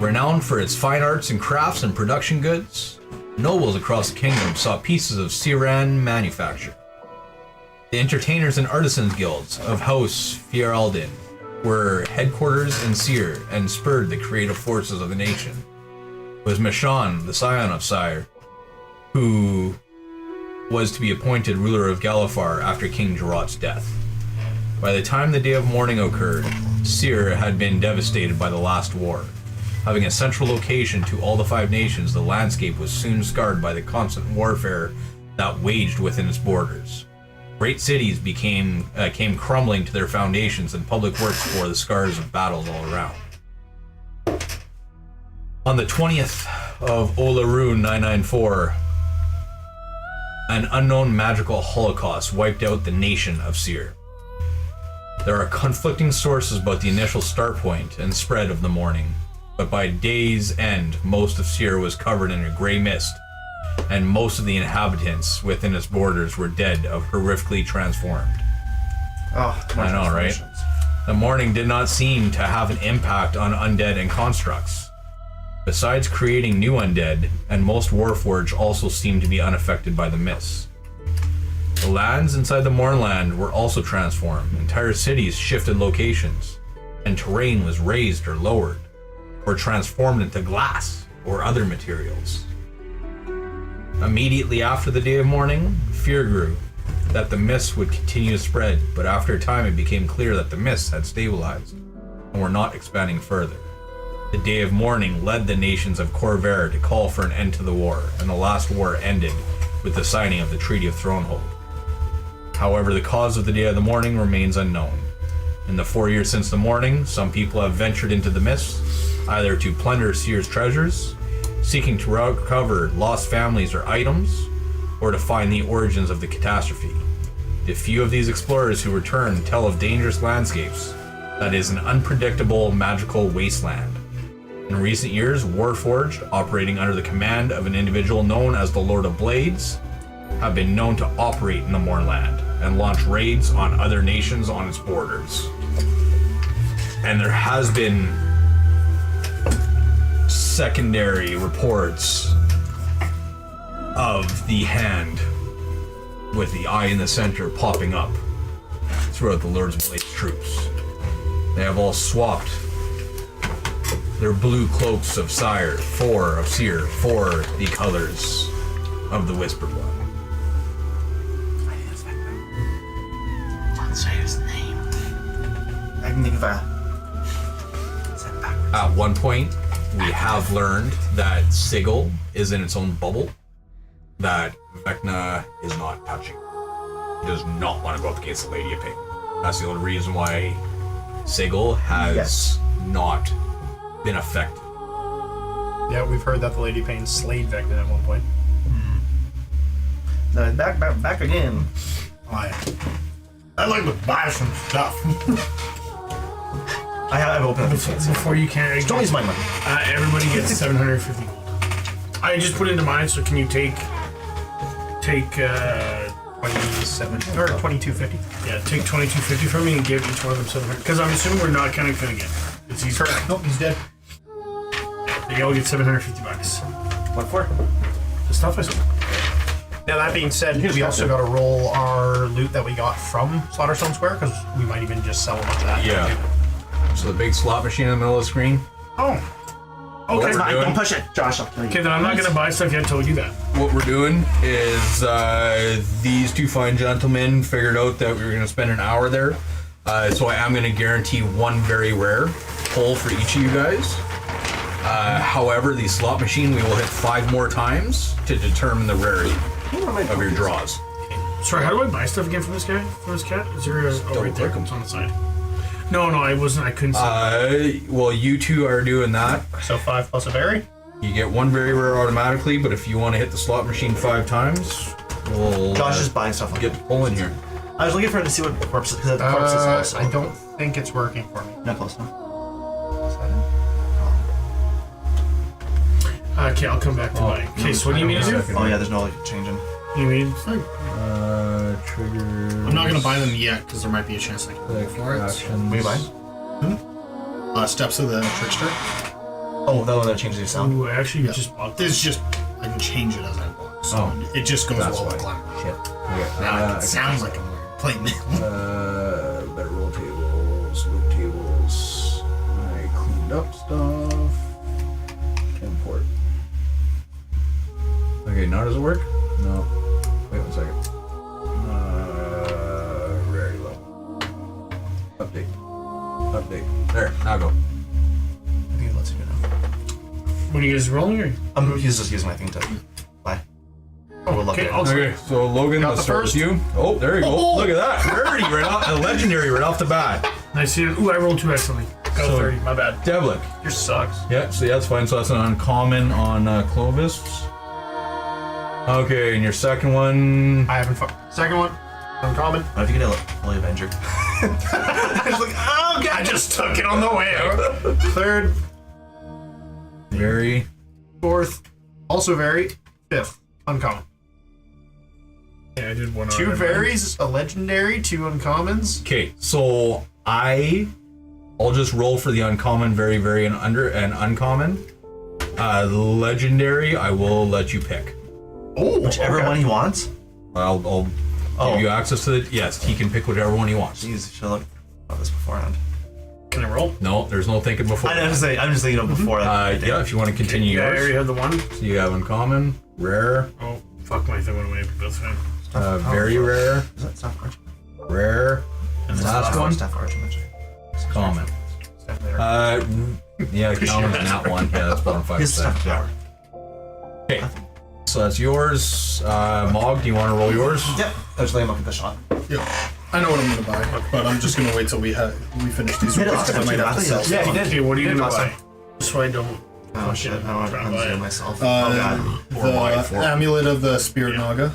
Renowned for its fine arts and crafts and production goods, nobles across the kingdom saw pieces of Siran manufactured. The entertainers and artisans guilds of House Fieraldin were headquarters in Seer and spurred the creative forces of the nation. It was Mishan, the scion of Sire, who was to be appointed ruler of Galifar after King Jarot's death. By the time the day of mourning occurred, Seer had been devastated by the last war. Having a central location to all the 5 nations, the landscape was soon scarred by the constant warfare that waged within its borders. Great cities came crumbling to their foundations, and public works bore the scars of battles all around. On the 20th of Olarun 994, an unknown magical holocaust wiped out the nation of Seer. There are conflicting sources about the initial start point and spread of the mourning, but by day's end, most of Seer was covered in a gray mist, and most of the inhabitants within its borders were dead of horrifically transformed. Oh, I know, right? The mourning did not seem to have an impact on undead and constructs. Besides creating new undead, and most Warforged also seemed to be unaffected by the mists. The lands inside the Mournland were also transformed. Entire cities shifted locations, and terrain was raised or lowered, or transformed into glass or other materials. Immediately after the day of mourning, fear grew that the mists would continue to spread, but after a time it became clear that the mists had stabilized and were not expanding further. The day of mourning led the nations of Corvair to call for an end to the war, and the last war ended with the signing of the Treaty of Thronehold. However, the cause of the day of the mourning remains unknown. In the 4 years since the mourning, some people have ventured into the mists, either to plunder Seer's treasures, seeking to recover lost families or items, or to find the origins of the catastrophe. The few of these explorers who return tell of dangerous landscapes that is an unpredictable magical wasteland. In recent years, Warforged, operating under the command of an individual known as the Lord of Blades, have been known to operate in the Mournland and launch raids on other nations on its borders. And there has been secondary reports of the hand with the eye in the center popping up throughout the Lord's Blade troops. They have all swapped their blue cloaks of Seer for the colors of the Whispered One. Don't say his name. I can think of a. At one point, we have learned that Sigil is in its own bubble that Vecna is not touching. He does not want to go up against the Lady of Pain. That's the only reason why Sigil has not been affected. Yeah, we've heard that the Lady Pain slayed Vecna at one point. No, back again. I'd like to buy some stuff. I've opened up the fancy. Before you can, Don't use my money. everybody gets 750 gold. I just put it into mine, so can you take 27 or 2250. yeah, take 2250 from me and give each one of them 700? Because I'm assuming we're not kind of gonna get. It's easy. Correct. Nope, he's dead. They all get 750 bucks. What for? The stuff I sold. Now that being said, we also got to roll our loot that we got from Slaughterstone Square, because we might even just sell a bunch of that. Yeah. So the big slot machine in the middle of the screen. Oh. Okay. That's mine. doing? Don't push it, Josh. I'll kill you. Okay, then I'm not gonna buy stuff yet until we do that. What we're doing is these two fine gentlemen figured out that we were going to spend an hour there. So I am going to guarantee one very rare pull for each of you guys. However, the slot machine we will hit 5 more times to determine the rarity of your draws. Sorry, how do I buy stuff again from this guy? From this cat? Is there a right there? click 'em. It's on the side. No, I wasn't. I couldn't see. Well, you two are doing that. So 5 plus a berry. You get one very rare automatically, but if you want to hit the slot machine 5 times, we'll Josh is buying stuff. get to pull in here. I was looking for him to see what corpses, because the corpses also. I don't think it's working for me. Not close enough. Okay, I'll come back to mine. Okay, so what do you mean to do? Oh yeah, there's no like changing. You mean? Trigger. I'm not gonna buy them yet because there might be a chance I can roll for it. What are you buying? Steps of the Trickster. Oh, that one that changes your sound. Ooh, actually, just bought this. It's just I can change it as I want. So Oh. it just goes That's well with why. glamour. Shit. Okay. Now it sounds like I'm wearing plate mail. Better roll tables, loop tables. I cleaned up stuff. Import. Okay, now does it work? No. Wait 1 second. Very low. Update. Update. There, now go. I think it lets you go now. When are you guys rolling? Or? He's just using my thing to buy. Oh, we'll look Okay, at it. I'll Okay, so Logan, Got let's the start first? with you. Oh, there you go. Look at that. Rarity right off, a legendary right off the bat. I see it. Ooh, I rolled 2 excellently. Got So- 30. My bad. Devlik. Yours sucks. Yeah, so yeah, that's fine. So that's an uncommon on Clovis. Okay, and your second one. I haven't. Second one, uncommon. What if you get a Holy Avenger? It's like, oh, God, I just took it on the way out. Third, Very. fourth, also very. Fifth, uncommon. Yeah, I did one. 2 already. varies, a legendary, 2 uncommons. Okay, so I'll just roll for the uncommon, very, very, and uncommon. Legendary, I will let you pick. Oh, Whichever one he wants. I'll Oh. give you access to it. Yes, he can pick whichever one he wants. Jeez, should have looked at this beforehand. Can I roll? No, there's no thinking before. I'm just saying, before that. Yeah, if you want to continue Yeah, I already yours. had the one. So you have uncommon, rare, Oh, fuck, my thing went away, but that's fine. very rare, Is that stuff arch? rare, and last one, Stuff arch. common. Yeah, common's not one. Yeah, that's 4 and 5 His stuff percent. power. Okay, so that's yours. Mog, do you want to roll yours? Yep. I just let him look at the shot. Yeah. I know what I'm gonna buy, but I'm just gonna wait till we finish these Hit it rolls last because I time, might have to too. sell. I thought Yeah, he did. Okay, what are you Did gonna last buy? time. Just so I don't. Oh shit, I don't Try want to buy to it. myself. Oh god. The amulet of the Spirit Naga.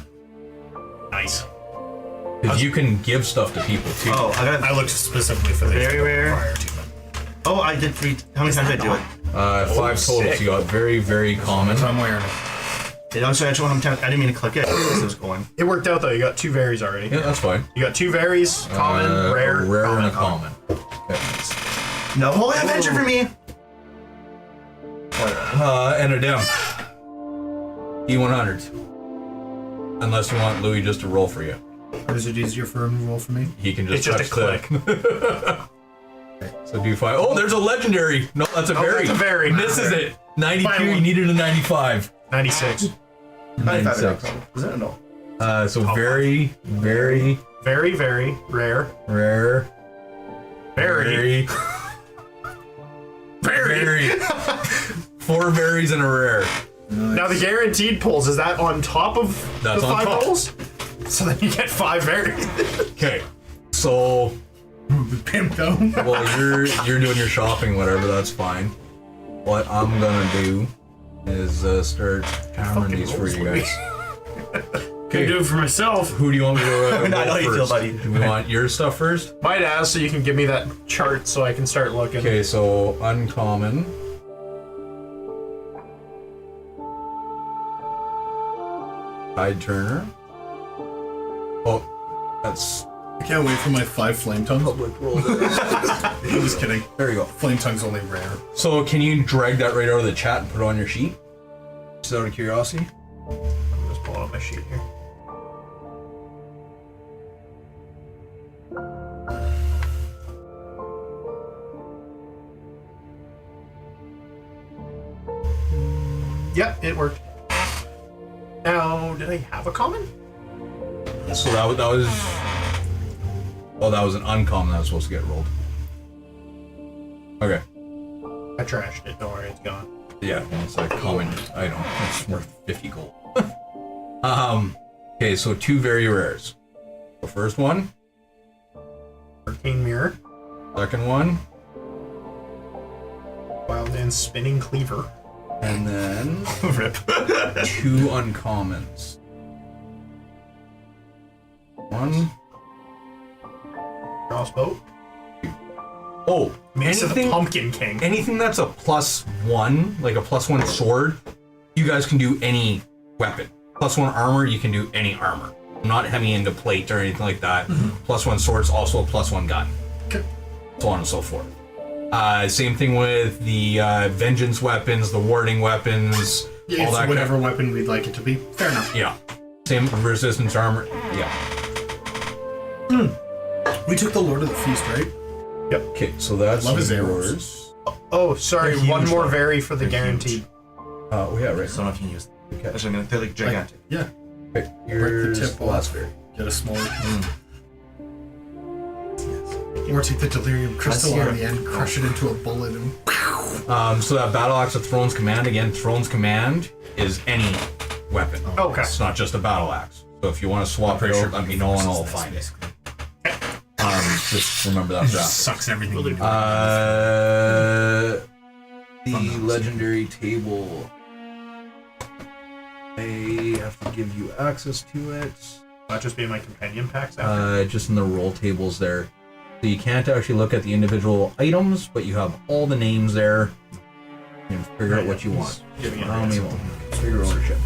Nice. Because you can give stuff to people too. Oh, I got. I looked specifically for this Very rare. prior to them. Oh, I did 3. How many times did I do it? 5 total. sick. So you got very, very common. So I'm wearing it. Did I actually want him to? I didn't mean to click it. It was going. It worked out though. You got 2 varies already. Yeah, that's fine. You got 2 varies, common, rare, a rare, common, and a common. Okay. No Holy Avenger for me. And a dim. E100. Unless you want Louis just to roll for you. Or is it easier for him to roll for me? He can just It's just touch a click. So do 5. Oh, there's a legendary. No, that's a very. that's a very. Misses it. 92. Fine You one. needed a 95. 96. 96. Was it? No. So very, very Very, very rare. rare. Very. Very. 4 berries and a rare. Now the guaranteed pulls, is that on top of That's the on 5 top. rolls? So then you get 5 varies. Okay. So Pimp though. well, you're doing your shopping, whatever. That's fine. What I'm gonna do is start hammering these for you guys. Can do it for myself. Who do you want me to roll I know how you feel, first? buddy. Do we want your stuff first? Might ask so you can give me that chart so I can start looking. Okay, so uncommon. Tide Turner. Oh, that's I can't wait for my 5 flame tongues. I was kidding. there you go. Flame tongue's only rare. So can you drag that right out of the chat and put it on your sheet? Just out of curiosity. I'm just pulling up my sheet here. Yep, it worked. Now, did I have a common? So that was. Oh, that was an uncommon that was supposed to get rolled. Okay. I trashed it. Don't worry, it's gone. Yeah, it's a common item. It's worth 50 gold. Okay, so 2 very rares. The first one, Arcane Mirror, second one, Wild and Spinning Cleaver. and then Rip. 2 uncommons. One. Crossbow. Oh, Mace of the anything, Pumpkin King. anything that's a +1, like a +1 sword, you guys can do any weapon. +1 armor, you can do any armor. I'm not heavy into plate or anything like that. +1 sword's also a +1 gun. Okay. So on and so forth. Same thing with the vengeance weapons, the warding weapons, Yeah, all it's that. whatever weapon we'd like it to be. Fair enough. Yeah. Same resistance armor. Yeah. We took the Lord of the Feast, right? Okay, so that's Love his yours. Oh, sorry. They're One huge, more though. vary for the They're guaranteed. Oh yeah, right. So I don't know if you can use them. Actually, they're like gigantic. Yeah. Okay, Break here's the tip the last off. Get a smaller. Or take the delirium crystal Let's on hear the end, crush it into a bullet, and So that battle axe of Throne's Command, again, Throne's Command is any weapon. Okay. It's not just a battle axe. So if you want to swap it out, let me know and I'll find it. Just remember that. sucks everything. The legendary table. I have to give you access to it. Not just be my companion packs after. Just in the roll tables there. So you can't actually look at the individual items, but you have all the names there. You can figure out what you want. Figure ownership.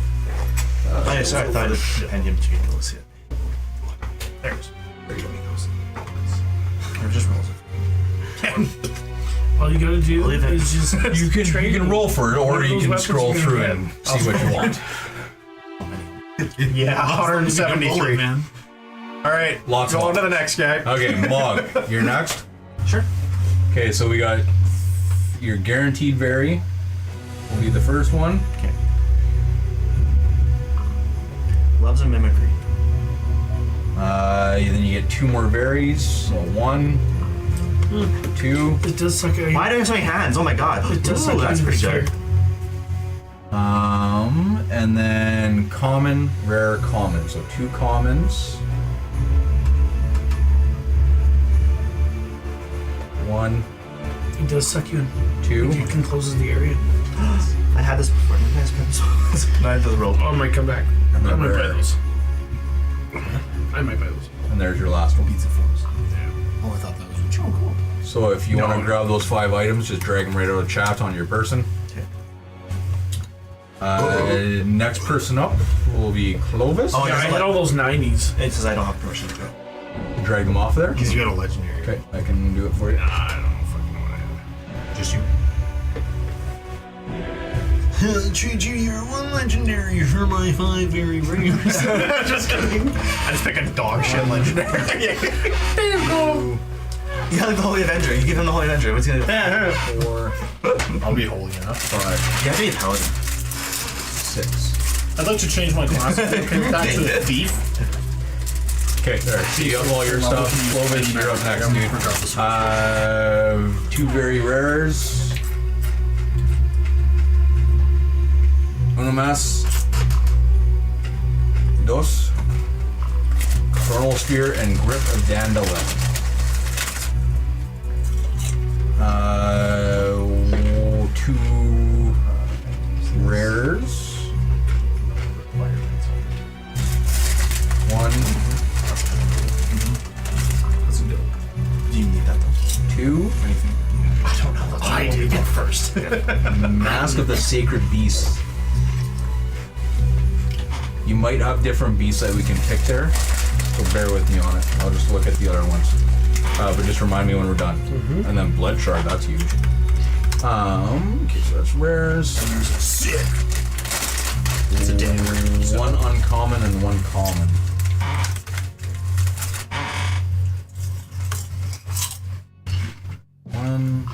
Oh, yeah, sorry, I thought it was compendium to go see it. There it is. There you go. Or just rolls it. All you gotta do Believe it. is just You can roll for it, One or of you those can weapons scroll you can through get. and see what you want. Yeah, Bullet, 173. man. All right, Lots go of on to the options. next guy. Okay, Mog, you're next. Sure. Okay, so we got your guaranteed vary. Will be the first one. Okay. Loves a mimicry. Then you get 2 more varies. So 1, 2. it does suck out. Why do I have so many hands? Oh my god. It does Ooh, suck that's out pretty your good. And then common, rare, common. So 2 commons. 1, It does suck you in. 2. It can closes the area. I had this before. Didn't I spend so No, I have the roll. Oh, I might come back. And I then might buy rare. those. I might buy those. And there's your last one. Pizza forms. Oh, I thought that was what you were cool. So if you want to grab those 5 items, just drag them right out of chat on your person. Okay. Next person up will be Clovis. Oh, Yeah, I yeah, had all those 90s. it says I don't have permission to go. Drag them off there. Because you got a legendary. Okay, I can do it for you. I don't know fucking know what I have. Just you. Treat you, you're 1 legendary for my 5 very rares. Just kidding. I just pick a dog shit legendary. You got like the Holy Avenger. You give him the Holy Avenger. What's he gonna do? 4, I'll be holy enough. 5, You have to be a paladin. 6. I'd like to change my class. Okay, back to the thief. Okay, there. See you have all your stuff. Clovis, you're up next, dude. 2 very rares. Uno más. Dos. Coronal Spear and Grip of Dandelion. 2 rares. 1, Do you need that though? 2. I don't know. I did get first. Mask of the Sacred Beast. You might have different beasts that we can pick there, so bear with me on it. I'll just look at the other ones. But just remind me when we're done. And then Blood Shard, that's huge. Okay, so that's rares. Sick. It's a dead ring. 1 uncommon and 1 common. One.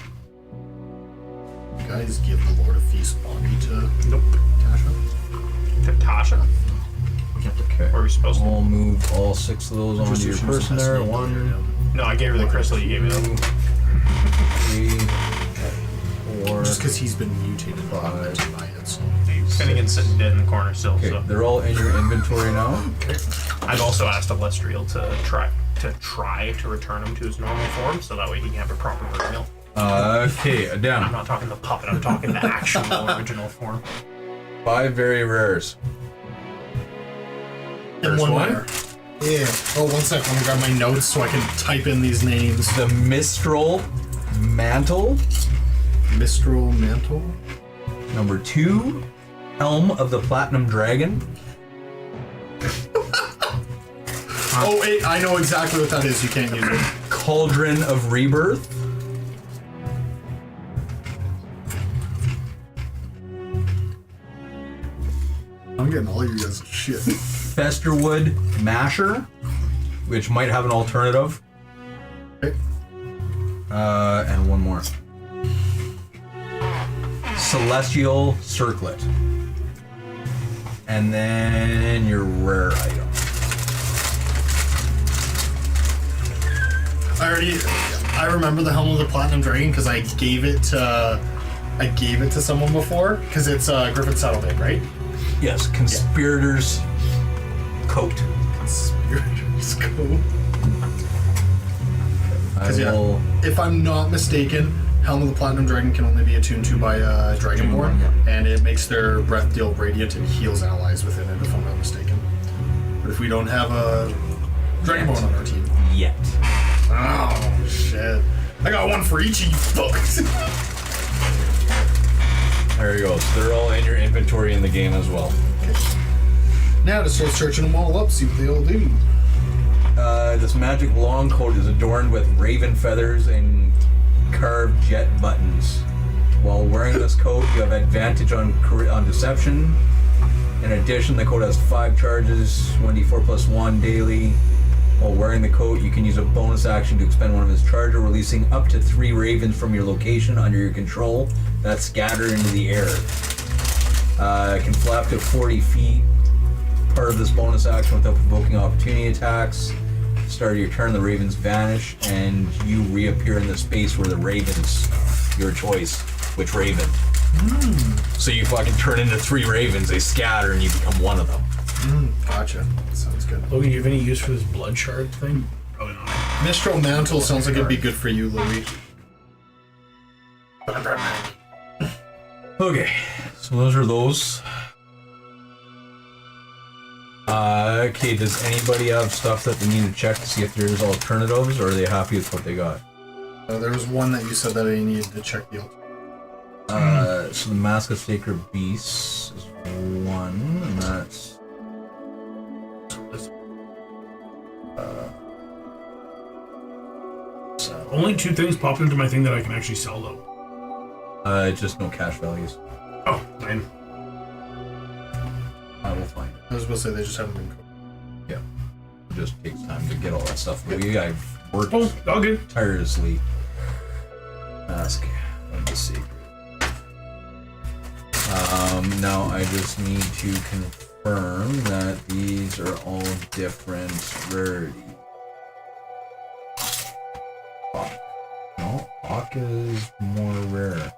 You guys give the Lord of Feast Bonnie to Nope. Tasha. To Tasha? Okay. Or are we supposed to? I'll move all 6 of those onto your person there. 1, No, I gave her the crystal. You gave me the. 3, 4. Just because he's been mutated a lot of my head, so. Finnegan's sitting dead in the corner still. Okay, So they're all in your inventory now. I've also asked Alestriel to try to return him to his normal form, so that way he can have a proper burial. Okay, I'm down. not talking the puppet. I'm talking the actual original form. 5 very rares. And First one one. more. Yeah. Oh, 1 sec. Let me grab my notes so I can type in these names. The Mistral Mantle. Mistral Mantle. Number 2, Helm of the Platinum Dragon. Oh, wait. I know exactly what that is. You can't use it. Cauldron of Rebirth. I'm getting all you guys shit. Festerwood Masher, which might have an alternative. Okay. And one more. Celestial Circlet. And then your rare item. I remember the Helm of the Platinum Dragon because I gave it to someone before because it's Griffin Saddlebag, right? Yes, Conspirator's Coat. Conspirator's Coat. I Yeah, will. if I'm not mistaken, Helm of the Platinum Dragon can only be attuned to by Dragonborn, and it makes their breath deal radiant and heals allies within it, if I'm not mistaken. But if we don't have a Dragonborn on our team. Yet. Oh, shit. I got one for each of you folks. There you go. So they're all in your inventory in the game as well. Now to start searching them all up, see what they all do. This magic long coat is adorned with raven feathers and carved jet buttons. While wearing this coat, you have advantage on deception. In addition, the coat has 5 charges, 1d4 plus 1 daily. While wearing the coat, you can use a bonus action to expend one of his charges, releasing up to 3 ravens from your location under your control that scatter into the air. It can fly up to 40 feet. Part of this bonus action without provoking opportunity attacks. At the start of your turn, the ravens vanish, and you reappear in the space where the ravens, your choice, which raven. So you fucking turn into 3 ravens, they scatter, and you become one of them. Gotcha. Sounds good. Logan, do you have any use for this blood shard thing? Probably not. Mistral Mantle sounds like it'd be good for you, Louis. Okay, so those are those. Okay, does anybody have stuff that they need to check to see if there's alternatives, or are they happy with what they got? There was one that you said that I needed to check the So the Mask of Sacred Beasts is one, and that's... Only 2 things popped into my thing that I can actually sell, though. just no cash values. Oh, fine. I will find it. I was supposed to say they just haven't been cooked. Yeah. It just takes time to get all that stuff. I've worked Oh, all good. tirelessly. Mask of the Sacred. Now I just need to confirm that these are all different rarity. No, Hawk is more rare.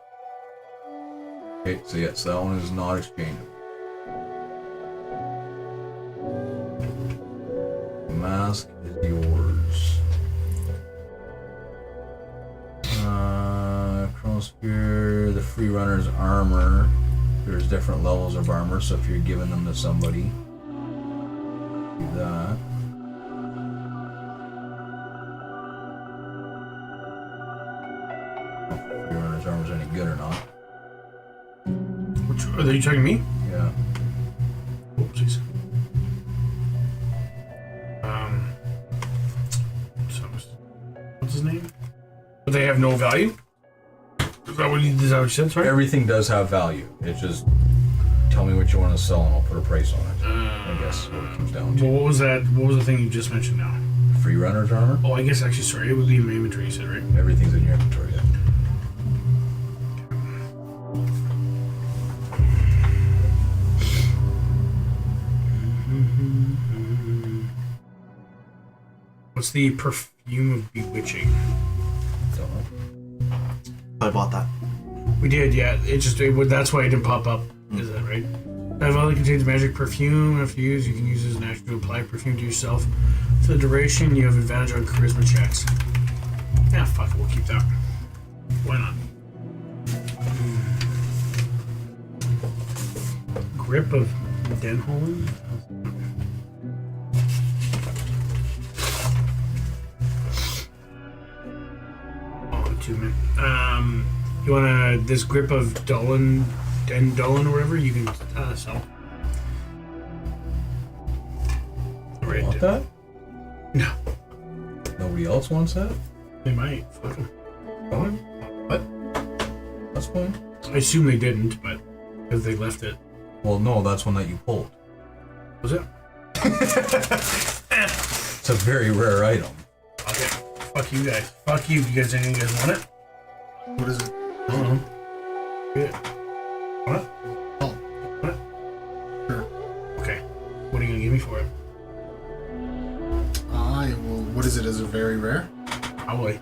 Okay, so yes, that one is not exchangeable. The mask is yours. Chronospear, the free runner's armor. There's different levels of armor, so if you're giving them to somebody, do that. Free runner's armor's any good or not. Which, are you talking to me? Yeah. Oopsies. So, what's his name? But they have no value? Is that what you said, sorry? Everything does have value. It's just tell me what you want to sell and I'll put a price on it. I guess what it comes down to. Well, what was that? What was the thing you just mentioned now? Free runner's armor? Oh, I guess actually, sorry, it would be in my inventory, you said, right? Everything's in your inventory. Yeah. What's the perfume of bewitching? Don't know. I bought that. We did, yeah. That's why it didn't pop up. Is that right? That value contains magic perfume. After use, you can use it as an action to apply perfume to yourself. For the duration, you have advantage on charisma checks. Yeah, fuck it, we'll keep that. Why not? Grip of Denholm? Oh, 2 minutes. You wanna, this grip of Dolan or whatever, you can sell. Right. Want that? No. Nobody else wants that? They might. Fuck 'em. Fine. What? That's fine. I assume they didn't, but because they left it. Well, no, that's one that you pulled. Was it? It's a very rare item. Okay. Fuck you guys. Fuck you. You guys, any of you guys want it? What is it? I don't know. Good. Want it? Oh. Want it? Sure. Okay. What are you gonna give me for it? What is it? Is it very rare? Probably.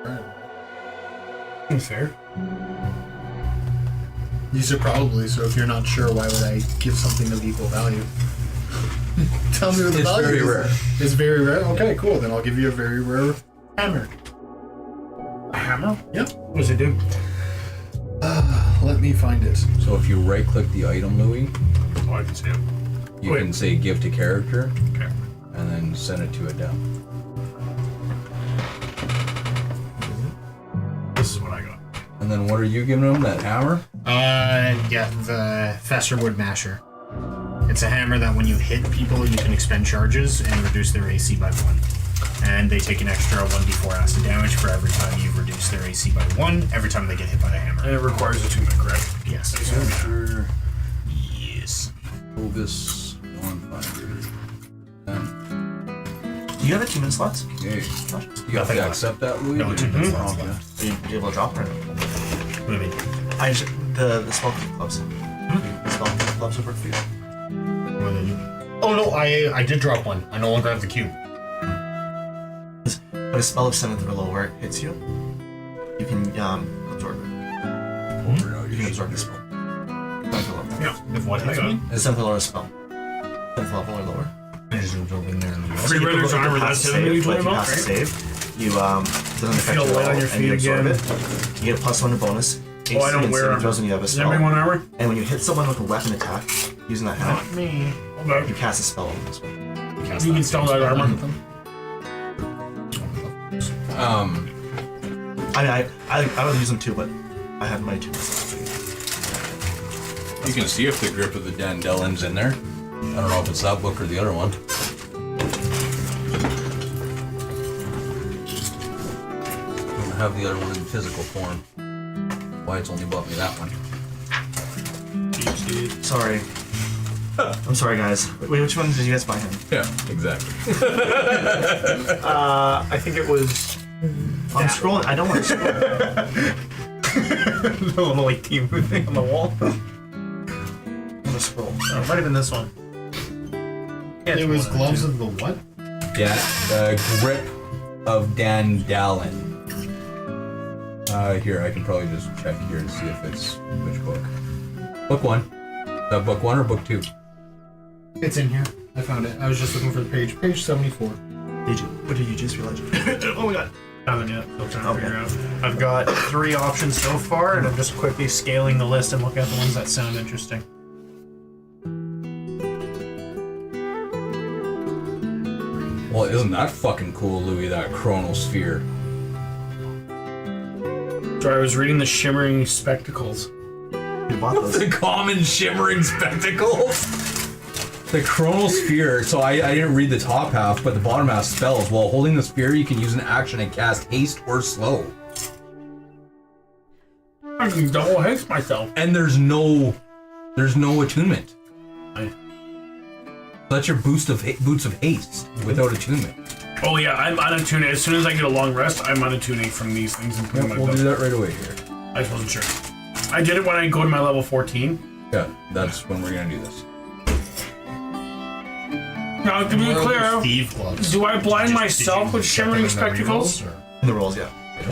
Right. Seems fair. You said probably, so if you're not sure, why would I give something of equal value? Tell me what the It's value very is. rare. It's very rare? Okay, cool. Then I'll give you a very rare hammer. A hammer? Yep. What does it do? Let me find it. So if you right-click the item, Louis, Oh, I can see it. you Wait. can say give to character, Okay. and then send it to it down. This is what I got. And then what are you giving him? That hammer? Yeah, the Festerwood Masher. It's a hammer that when you hit people, you can expend charges and reduce their AC by 1. And they take an extra 1d4 acid damage for every time you've reduced their AC by 1, every time they get hit by a hammer. And it requires attunement, correct? Yes. Character, Yes. Bogus, non-finder. Do you have attunement slots? Okay. You have Nothing to left. accept that, Louis? No attunement Mhm. slots Oh, left. Are you able to drop or no? What do you mean? The spell clubs. The spell clubs would work for you. What do they do? Oh no, I did drop one. I no longer have the cube. When a spell of 7th or lower hits you, you can absorb it. You can absorb the spell. 7th or lower. Yeah. If what hits me? The 7th or lower spell. 7th level or lower. I just absorb in there. Free Brothers Armor, that's him that you told me about, right? right? Save. You doesn't affect feel you at light all, on your and feet you absorb again. it. You get a +1 to bonus. Oh, I don't and wear saving armor. throws when you have a Does spell. anybody want armor? And when you hit someone with a weapon attack using that hammer, Not me. Okay. you cast a spell on this one. You can still that armor. I would use them too, but I have my 2 myself. You can see if the grip of the Dandelion's in there. I don't know if it's that book or the other one. I don't have the other one in physical form. Why it's only bought me that one. Sorry. I'm sorry, guys. Wait, which one did you guys buy him? Yeah, exactly. I think it was I'm scrolling. I don't want to scroll. the little like team thing on the wall. I'm gonna scroll. Oh, it might have been this one. Yeah, It was gloves of the what? Yeah, the grip of Dandalin. Here, I can probably just check here to see if it's which book. Book 1. Book 1 or book 2? It's in here. I found it. I was just looking for the page. Page 74. What did you just realize? Oh my god. Haven't yet. Still trying to Okay. figure out. I've got 3 options so far, and I'm just quickly scaling the list and looking at the ones that sound interesting. Well, isn't that fucking cool, Louis, that chronosphere? Sorry, I was reading the Shimmering Spectacles. You bought those. The common shimmering spectacles? The chronosphere, so I didn't read the top half, but the bottom half spells. While holding the sphere, you can use an action and cast haste or slow. I can double haste myself. And there's no attunement. That's your boots of haste without attunement. Oh yeah, I'm unattuned. As soon as I get a long rest, I'm unattuning from these things and putting my We'll belt. do that right away here. I just wasn't sure. I did it when I go to my level 14. Yeah, that's when we're gonna do this. Now, to be clear, Thief gloves. do I blind Did myself you with get shimmering them in the spectacles? rerolls, or- In the rolls, yeah.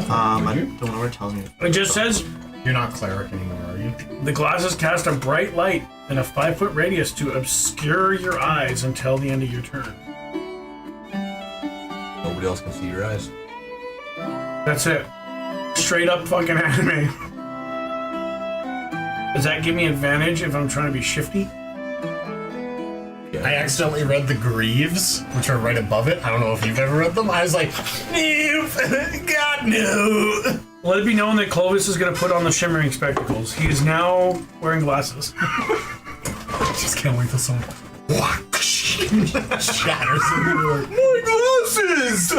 I don't know where it tells me. It just says You're not cleric anymore, are you? the glasses cast a bright light in a 5-foot radius to obscure your eyes until the end of your turn. Nobody else can see your eyes. That's it. Straight up fucking anime. Does that give me advantage if I'm trying to be shifty? I accidentally read the Greaves, which are right above it. I don't know if you've ever read them. I was like, God no. Let it be known that Clovis is going to put on the shimmering spectacles. He is now wearing glasses. Just can't wait till someone shatters in the My glasses!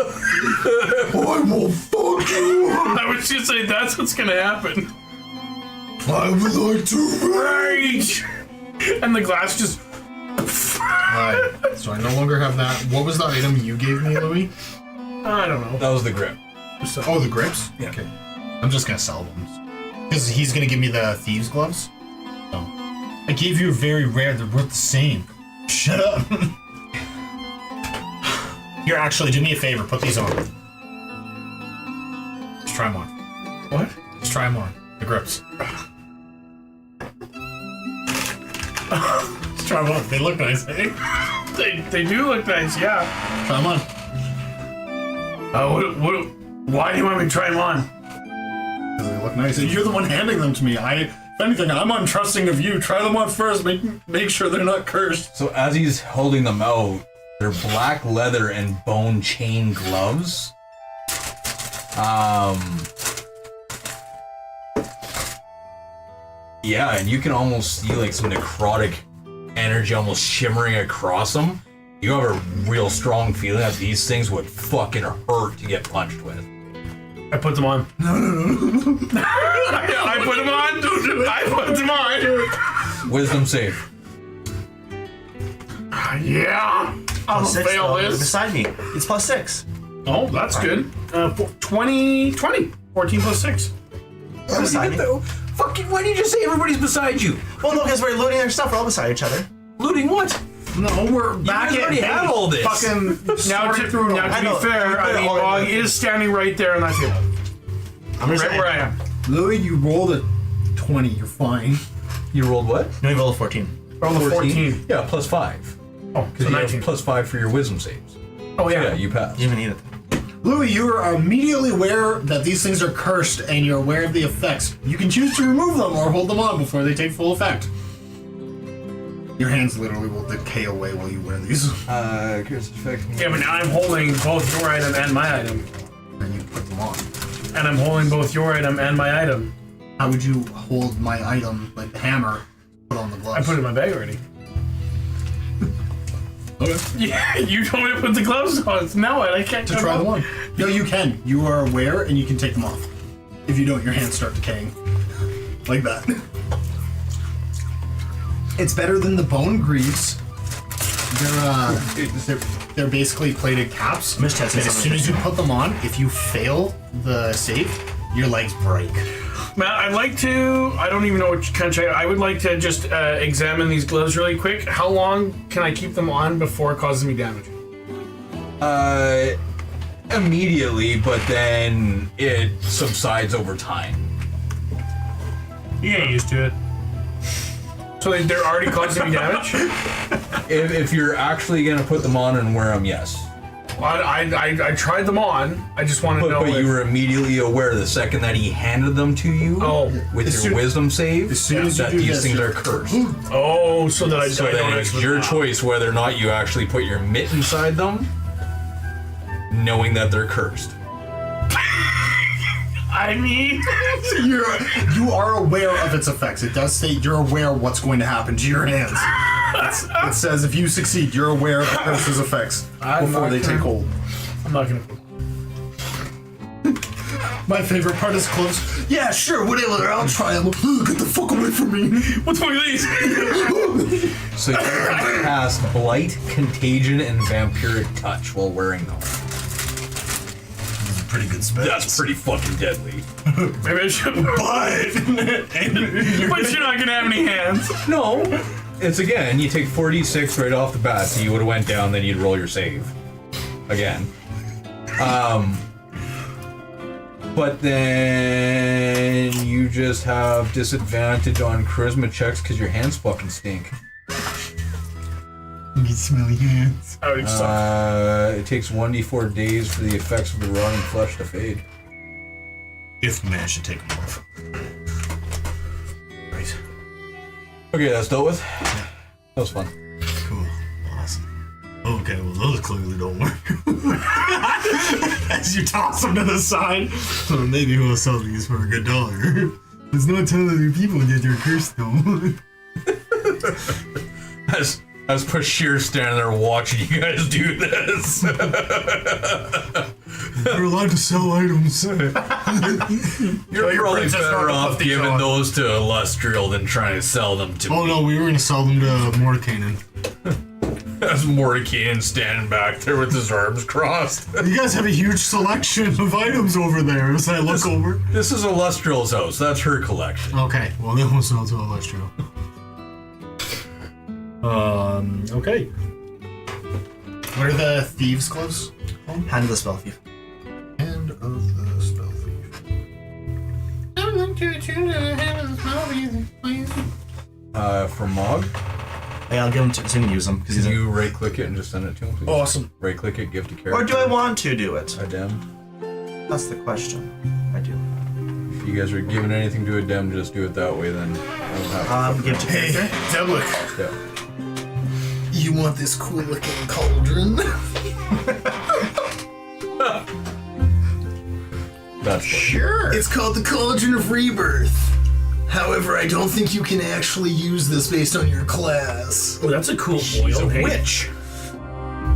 I will fuck you! I was just saying that's what's going to happen. I would like to Rage! And the glass just. Alright, so I no longer have that. What was the item you gave me, Louis? I don't know. That was the grip. So, Oh, the grips? Yeah. Okay. I'm just gonna sell them. Because he's gonna give me the thieves' gloves. So. I gave you a very rare, they're worth the same. Shut up. Here, actually, do me a favor, put these on. Just try them on. what? Just try them on. The grips. Just try them on. They look nice, eh? They do look nice, yeah. Try them on. Why do you want me to try them on? Because they look nice. And you're the one handing them to me. If anything, I'm untrusting of you. Try them on first. Make sure they're not cursed. So as he's holding them out, they're black leather and bone chain gloves. Yeah, and you can almost see like some necrotic energy almost shimmering across them. You have a real strong feeling that these things would fucking hurt to get punched with. I put them on. No. I put them on. I put them on. Wisdom save. Yeah. I'll +6 fail though. this. Beside me. It's +6. Oh, that's good. 20. 14 plus 6. Beside me. Fucking, why did you just say everybody's beside you? Well, no, because we're looting their stuff. We're all beside each other. Looting what? No, we're You back guys at already had all this. Fucking now to I know. be fair, I mean, All right. Bog is standing right there on that table, I'm just right saying. where I am. Louis, you rolled a 20. You're fine. You rolled what? No, you roll a 14. Roll the 14. Yeah, +5. Oh, Because so you 19. have +5 for your wisdom saves. Oh Yeah, yeah. you passed. You even need it. Louis, you are immediately aware that these things are cursed, and you're aware of the effects. You can choose to remove them or hold them on before they take full effect. Your hands literally will decay away while you wear these. Curse effect. Yeah, but now I'm holding both your item and my item, And you put them on. and I'm holding both your item and my item. How would you hold my item, like the hammer, put on the gloves? I put it in my bag already. Okay. Yeah, you told me to put the gloves on. Now I can't To try them on. No, you can. You are aware, and you can take them off. If you don't, your hands start decaying. Like that. It's better than the bone greaves. They're basically plated caps. Miss Chad said And as soon as you put them on, if you fail the save, your legs break. Matt, I'd like to. I don't even know what kind of check. I would like to just examine these gloves really quick. How long can I keep them on before it causes me damage? Immediately, but then it subsides over time. You get used to it. So they're already causing me damage? If you're actually gonna put them on and wear them, yes. I tried them on. I just wanted to know. But you were immediately aware the second that he handed them to you with As your soon- wisdom save as soon as you that do these this, things you're- are cursed. Oh, so that I So don't then it's your choice whether or not you actually put your mitt inside them, knowing that they're cursed. I mean, You are aware of its effects. It does state you're aware of what's going to happen to your hands. It says if you succeed, you're aware of the curse's effects before they take hold. I'm not gonna. My favorite part is close. Yeah, sure, whatever. I'll try them. Get the fuck away from me. What's one of these? So you can cast Blight, Contagion, and Vampiric Touch while wearing them. Pretty good spell. That's pretty fucking deadly. Maybe I should. But you're not gonna have any hands. No, it's again, you take 4d6 right off the bat, so you would have went down, then you'd roll your save. Again. But then you just have disadvantage on charisma checks because your hands fucking stink. You can smell your hands. I would suck. It takes 1d4 days for the effects of the rotting flesh to fade. If you manage to take them off. Right. Okay, that's dealt with. That was fun. Cool. Awesome. Okay, well, those clearly don't work. As you toss them to the side. So maybe we'll sell these for a good $1. There's no telling other people that you're cursed, though. As Bashir's standing there watching you guys do this. You're allowed to sell items. You're your probably princess better Marble off put these giving on. those to Illustrial than trying to sell them to Oh me. no, we were gonna sell them to Mordekainen. That's Mordecai standing back there with his arms crossed. You guys have a huge selection of items over there as I look over. This is Illustrial's house. That's her collection. Okay, well then we'll sell to Illustrial. Okay. What are the thieves' clothes? Hand of the spell thief. Hand of the spell thief. I'm going to return to the hand of the spell thief, please. For Mog, Yeah, I'll give him to so he can use them because he's can you right click it and just send it to him, please? Awesome. Right click it, give to character. Or do I want to do it? Adem. That's the question. I do. If you guys are giving anything to Adem, just do it that way, then I don't have to. Give to character. Deblik, Yeah. you want this cool looking cauldron? That's what. Sure. It's called the Cauldron of Rebirth. However, I don't think you can actually use this based on your class. Oh, that's a cool foil. Hey. Witch.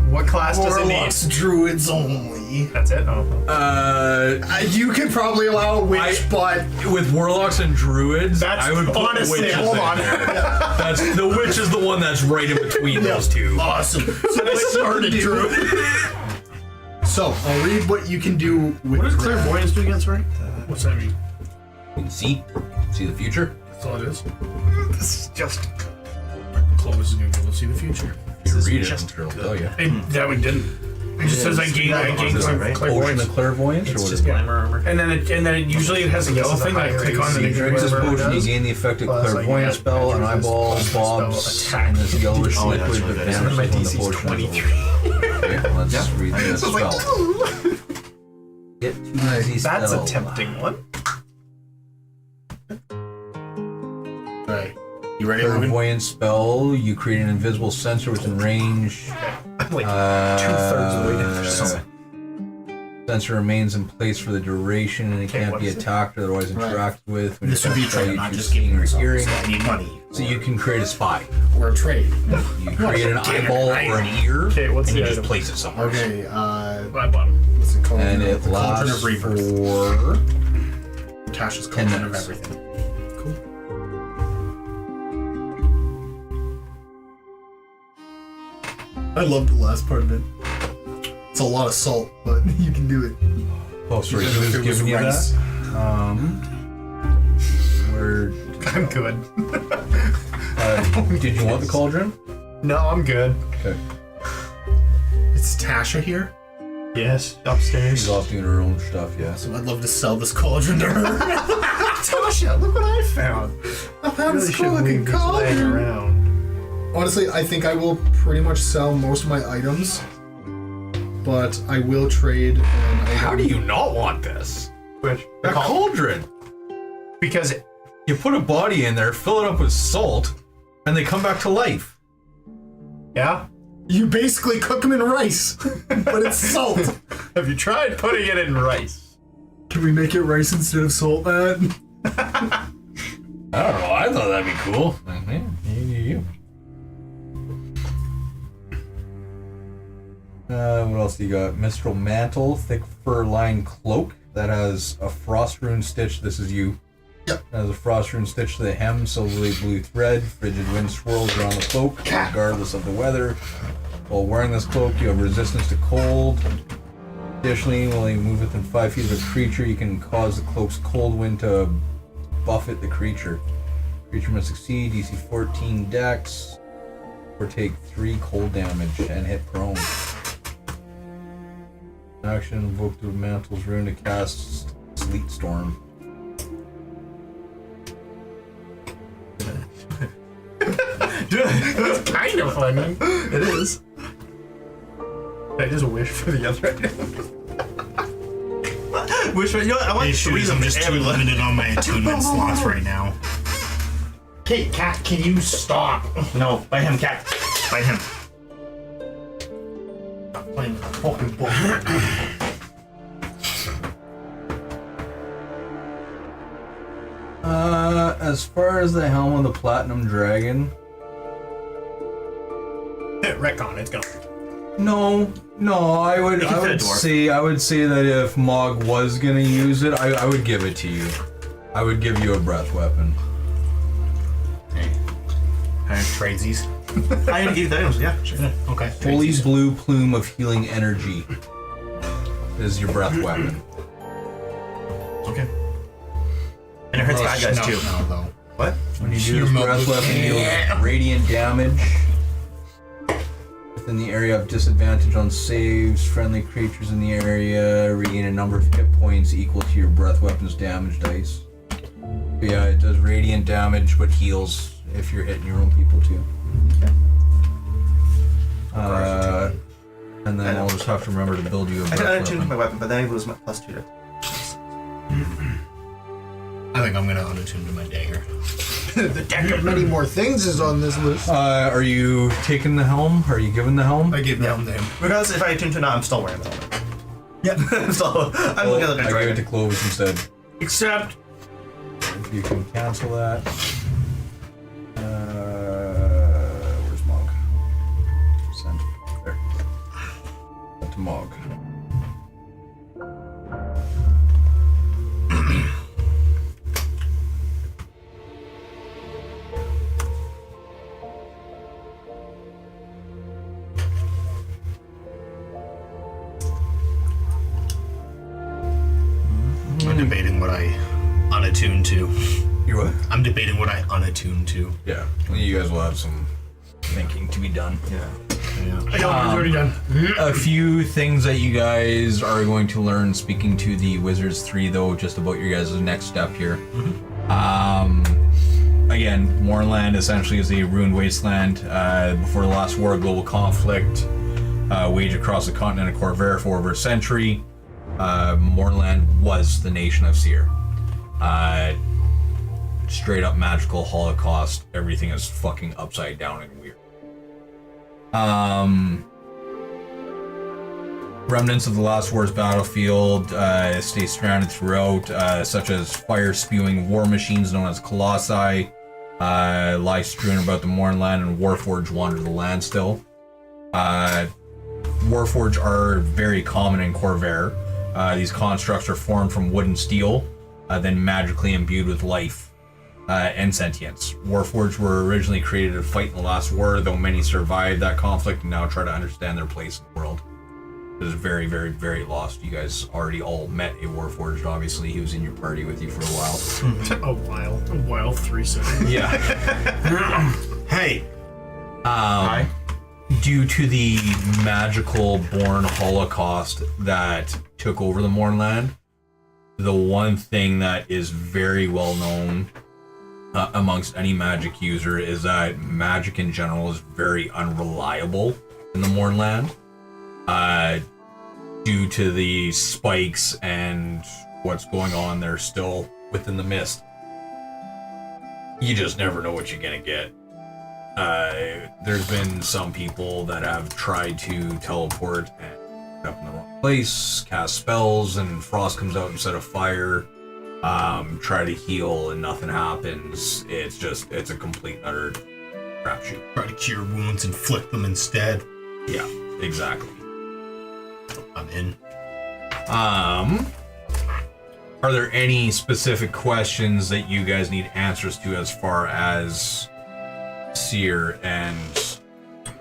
What class does it need? Warlocks, druids only. That's it? Oh. You could probably allow a witch, but With warlocks and druids, That's I would put honestly, witches hold in on. there. That's the witch is the one that's right in between those two. awesome. So I started Drew. So I'll read what you can do with. What does clairvoyance do again, sorry? What's that mean? You can see the future. That's all it is. This is just. Clovis is gonna be able to see the future. If you is read it, just I'm sure it'll tell you. Hey, that we didn't. It just says I gained right? clairvoyance. Potion of clairvoyance, or It's what just is it? glamour armor. And then it usually it has a yellow This is a thing that I higher click on and You it drink this whatever it potion, you does. gain the effective Plus, like, clairvoyance yeah, spell, an resist eyeball spell bobs, attack. and this yellowish Oh, yeah, liquid that's that really good. My vanishes when the DC's potion is 23. over. Okay, let's read this So it's spell. like, Get to easy That's spell. a tempting one. Alright. You ready, Logan? Clairvoyance spell, you create an invisible sensor within range. I'm like 2/3 of the way down. There's so many. Sensor remains in place for the duration and it Okay, can't what be is it? attacked or otherwise interacted with. When This you would be a cast spell, trade, you not choose just giving seeing or yourself. hearing. So I need money. So you can create a spy. Or a trade. You create an eyeball or an ear, Okay, what's and the you just item? place it somewhere. Okay, I bought 'em. what's it called? And it The Cauldron lasts of Rebirth. for Tasha's 10 Cauldron of minutes. everything. I love the last part of it. It's a lot of salt, but you can do it. Oh, sorry, Even if who's it was giving you rice. that? Where I'm good. did you want the cauldron? No, I'm good. Okay. It's Tasha here, Yes, upstairs. She's off doing her own stuff, yeah. so I'd love to sell this cauldron to her. Tasha, look what I found. I found Really this should cool looking leave these laying cauldron. around. Honestly, I think I will pretty much sell most of my items, but I will trade an item. How do you not want this? Which? That cauldron! Because You put a body in there, fill it up with salt, and they come back to life. yeah. You basically cook them in rice, but it's salt. Have you tried putting it in rice? Can we make it rice instead of salt, man? I don't know, I thought that'd be cool. You. What else do you got? Mistral mantle, thick fur-lined cloak that has a frost rune stitch. This is you. Yep. Has a frost rune stitch to the hem, silvery blue thread. Frigid wind swirls around the cloak, regardless of the weather. While wearing this cloak, you have resistance to cold. Additionally, while you move within 5 feet of a creature, you can cause the cloak's cold wind to buffet the creature. Creature must succeed DC 14 Dex, or take 3 cold damage and hit prone. Action, invoke the mantle's rune to cast Sleet Storm. It's kind of funny. it is. I just wish for the other item. Which one? You know what? I want three of them. I'm just too everyone. limited on my attunement slots right now. Okay, cat, can you stop? No, bite him, cat. Bite him. Stop playing fucking book. As far as the helm of the Platinum Dragon, Retcon, it's gone. No, I would You can fit a dwarf. I would say that if Mog was gonna use it, I would give it to you. I would give you a breath weapon. Hey. Tradesies. I'm gonna give you the items. Yeah, sure. Okay. Holy blue plume of healing energy is your breath weapon. Okay. And it hurts bad guys too. No, though. What? When you do this breath weapon, deals radiant damage within the area of disadvantage on saves. Friendly creatures in the area regain a number of hit points equal to your breath weapon's damage dice. But yeah, it does radiant damage, but heals if you're hitting your own people too. And then I'll just have to remember to build you a I breath can unattune weapon. my weapon, but then I lose my +2 to. I think I'm gonna unattune to my dagger. The deck of many more things is on this list. Are you taking the helm? Are you giving the helm? I gave them name. Regardless, if I attune to or not, I'm still wearing the helmet. Yeah. So I'm looking at the I gave it to dragon. Clovis instead. Except If you can cancel that. Where's Mog? Send. There. Send to Mog. I'm debating what I unattune to. You what? I'm debating what I unattune to. Yeah. Well, you guys will have some thinking to be done. Yeah. I don't already done. A few things that you guys are going to learn speaking to the Wizards 3, though, just about your guys' next step here. Again, Mournland essentially is a ruined wasteland. Before the last war, global conflict waged across the continent of Corvair for over a century. Mournland was the nation of Seer. Straight up magical holocaust. Everything is fucking upside down and weird. Remnants of the last war's battlefield stay stranded throughout, such as fire-spewing war machines known as colossi lie strewn about the Mournland, and Warforged wander the land still. Warforged are very common in Corvair. These constructs are formed from wood and steel, then magically imbued with life and sentience. Warforged were originally created to fight in the last war, though many survived that conflict and now try to understand their place in the world. It was very, very, very lost. You guys already all met a Warforged, obviously. He was in your party with you for a while. A while, 3 seconds. Yeah. Hey! Hi. Due to the magical born holocaust that took over the Mournland, the one thing that is very well known amongst any magic user is that magic in general is very unreliable in the Mournland. Due to the spikes and what's going on there still within the mist. You just never know what you're gonna get. There's been some people that have tried to teleport and end up in the wrong place, cast spells, and frost comes out instead of fire. Try to heal and nothing happens. It's a complete and utter crapshoot. Try to cure wounds and flick them instead. Yeah, exactly. I'm in. Are there any specific questions that you guys need answers to as far as Seer and the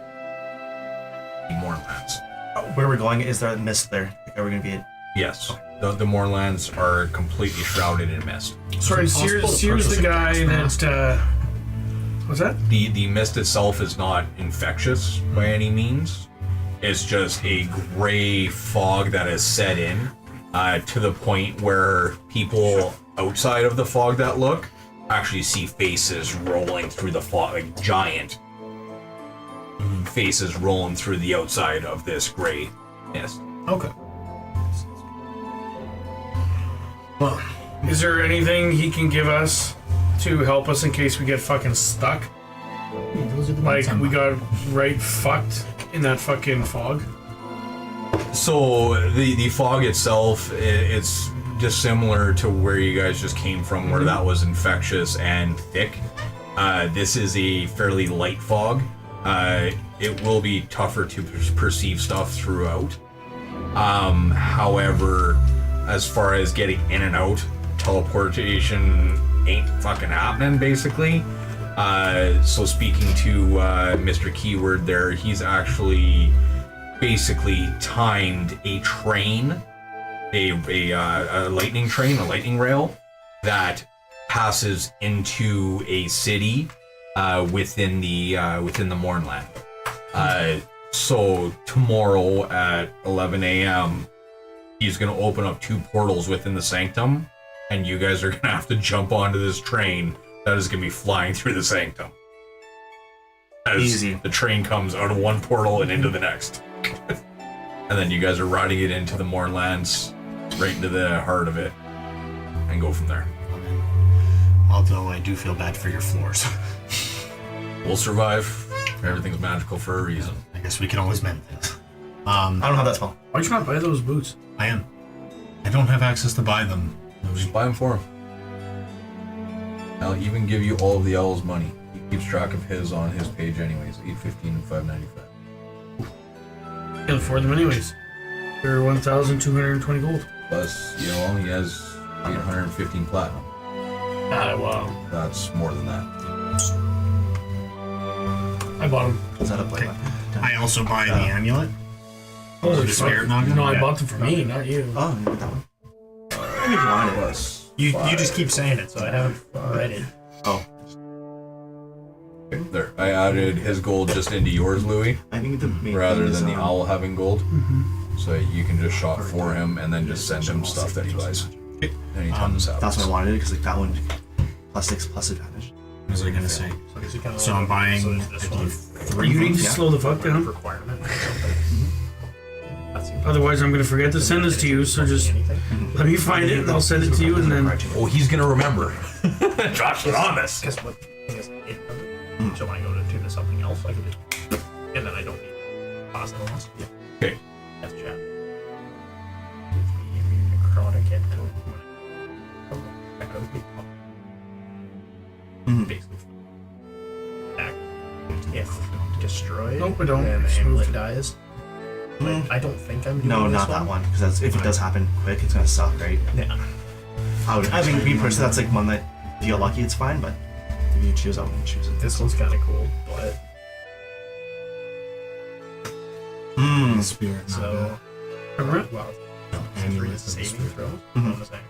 Mournlands? Where we're going, is there a mist there? Like, are we gonna be in? Yes. The Mournlands are completely shrouded in mist. Sorry, Seer's the guy that. What's that? The mist itself is not infectious by any means. It's just a gray fog that has set in to the point where people outside of the fog that look actually see faces rolling through the fog, like giant faces rolling through the outside of this gray mist. Okay. Well, Is there anything he can give us to help us in case we get fucking stuck? those are the Like, ones I'm we on. got right fucked in that fucking fog? So the fog itself, it's dissimilar to where you guys just came from, where that was infectious and thick. This is a fairly light fog. it will be tougher to perceive stuff throughout. However, as far as getting in and out, teleportation ain't fucking happening, basically. So speaking to Mr. Keyword there, he's actually basically timed a train, a lightning train, a lightning rail that passes into a city within the Mornland. So tomorrow at 11 a.m., he's going to open up 2 portals within the Sanctum, and you guys are going to have to jump onto this train that is going to be flying through the Sanctum. As Easy. The train comes out of one portal and into the next. And then you guys are riding it into the Mornlands, right into the heart of it, and go from there. Although I do feel bad for your floors. We'll survive. Everything's magical for a reason. I guess we can always mend things. I don't know how that's spelled. Why'd you not buy those boots? I am. I don't have access to buy them. Just buy them for him. I'll even give you all of the owl's money. He keeps track of his on his page anyways. 815 and 595. Can't afford them anyways. They're 1,220 gold. Plus, he has 815 platinum. Ah, wow. That's more than that. I bought them. Is that a play? I also buy the amulet. Holy the spirit noggin? No, I Yeah. bought them for me, not you. Oh, you got that one. I think you wanted it. Plus, You just keep saying it, so I haven't read it. Oh, okay, there. I added his gold just into yours, Louis, I think the main rather thing is, than the owl having gold. So you can just shop for him and then just send him stuff that he buys. Anytime this happens. That's why I wanted it, because like that one, +6 plus advantage. What was I gonna say? So, So I'm buying, I this believe, one. 3 You need to boots. slow the fuck down. Requirement. Otherwise, I'm gonna forget to send this to you, so just let me find it and I'll send it to you and then... Oh, he's gonna remember. Josh is on this. Guess what? Thing is, so when I go to tune to something else, I can just, and then I don't need positive ones. Yeah. Okay. That's chat. Necrotic and basically attack if destroyed. Nope, I don't. And the Just amulet moved. dies. But I don't think I'm doing No, this not that one, because if it does happen quick, it's gonna suck, right? Yeah. I think me personally, that's like one that if you get lucky, it's fine, but if you choose, I wouldn't choose it. This one's kind of cool, but Spirit. so Alright. well, Amulet 3 of the saving spirit. throws. Mhm. Bonus action.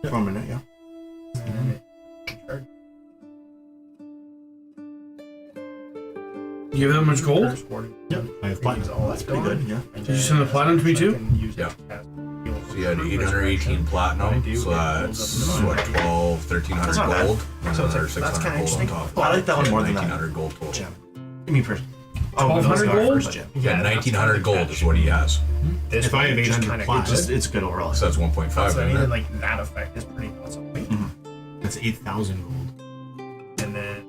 For a minute, yeah. Do you have that much gold? Yep. I have platinum. All That's pretty good, yeah. Did you send the platinum to me too? Yeah. So you had 818 platinum, so that's what, 1,300 That's not bad. gold, and So it's another like- that's 600 kinda gold on interesting. top. I like that one more than that. 1,900 gold total. Gem. Give me first. Oh, 1,200 gold? First gem. Yeah, 1,900 gold is what he has. This If I have one just 800 kinda platinum, gives Just, it's good overall. So that's 1.5, So I mean, isn't it? like that effect is pretty awesome. That's 8,000 gold. And then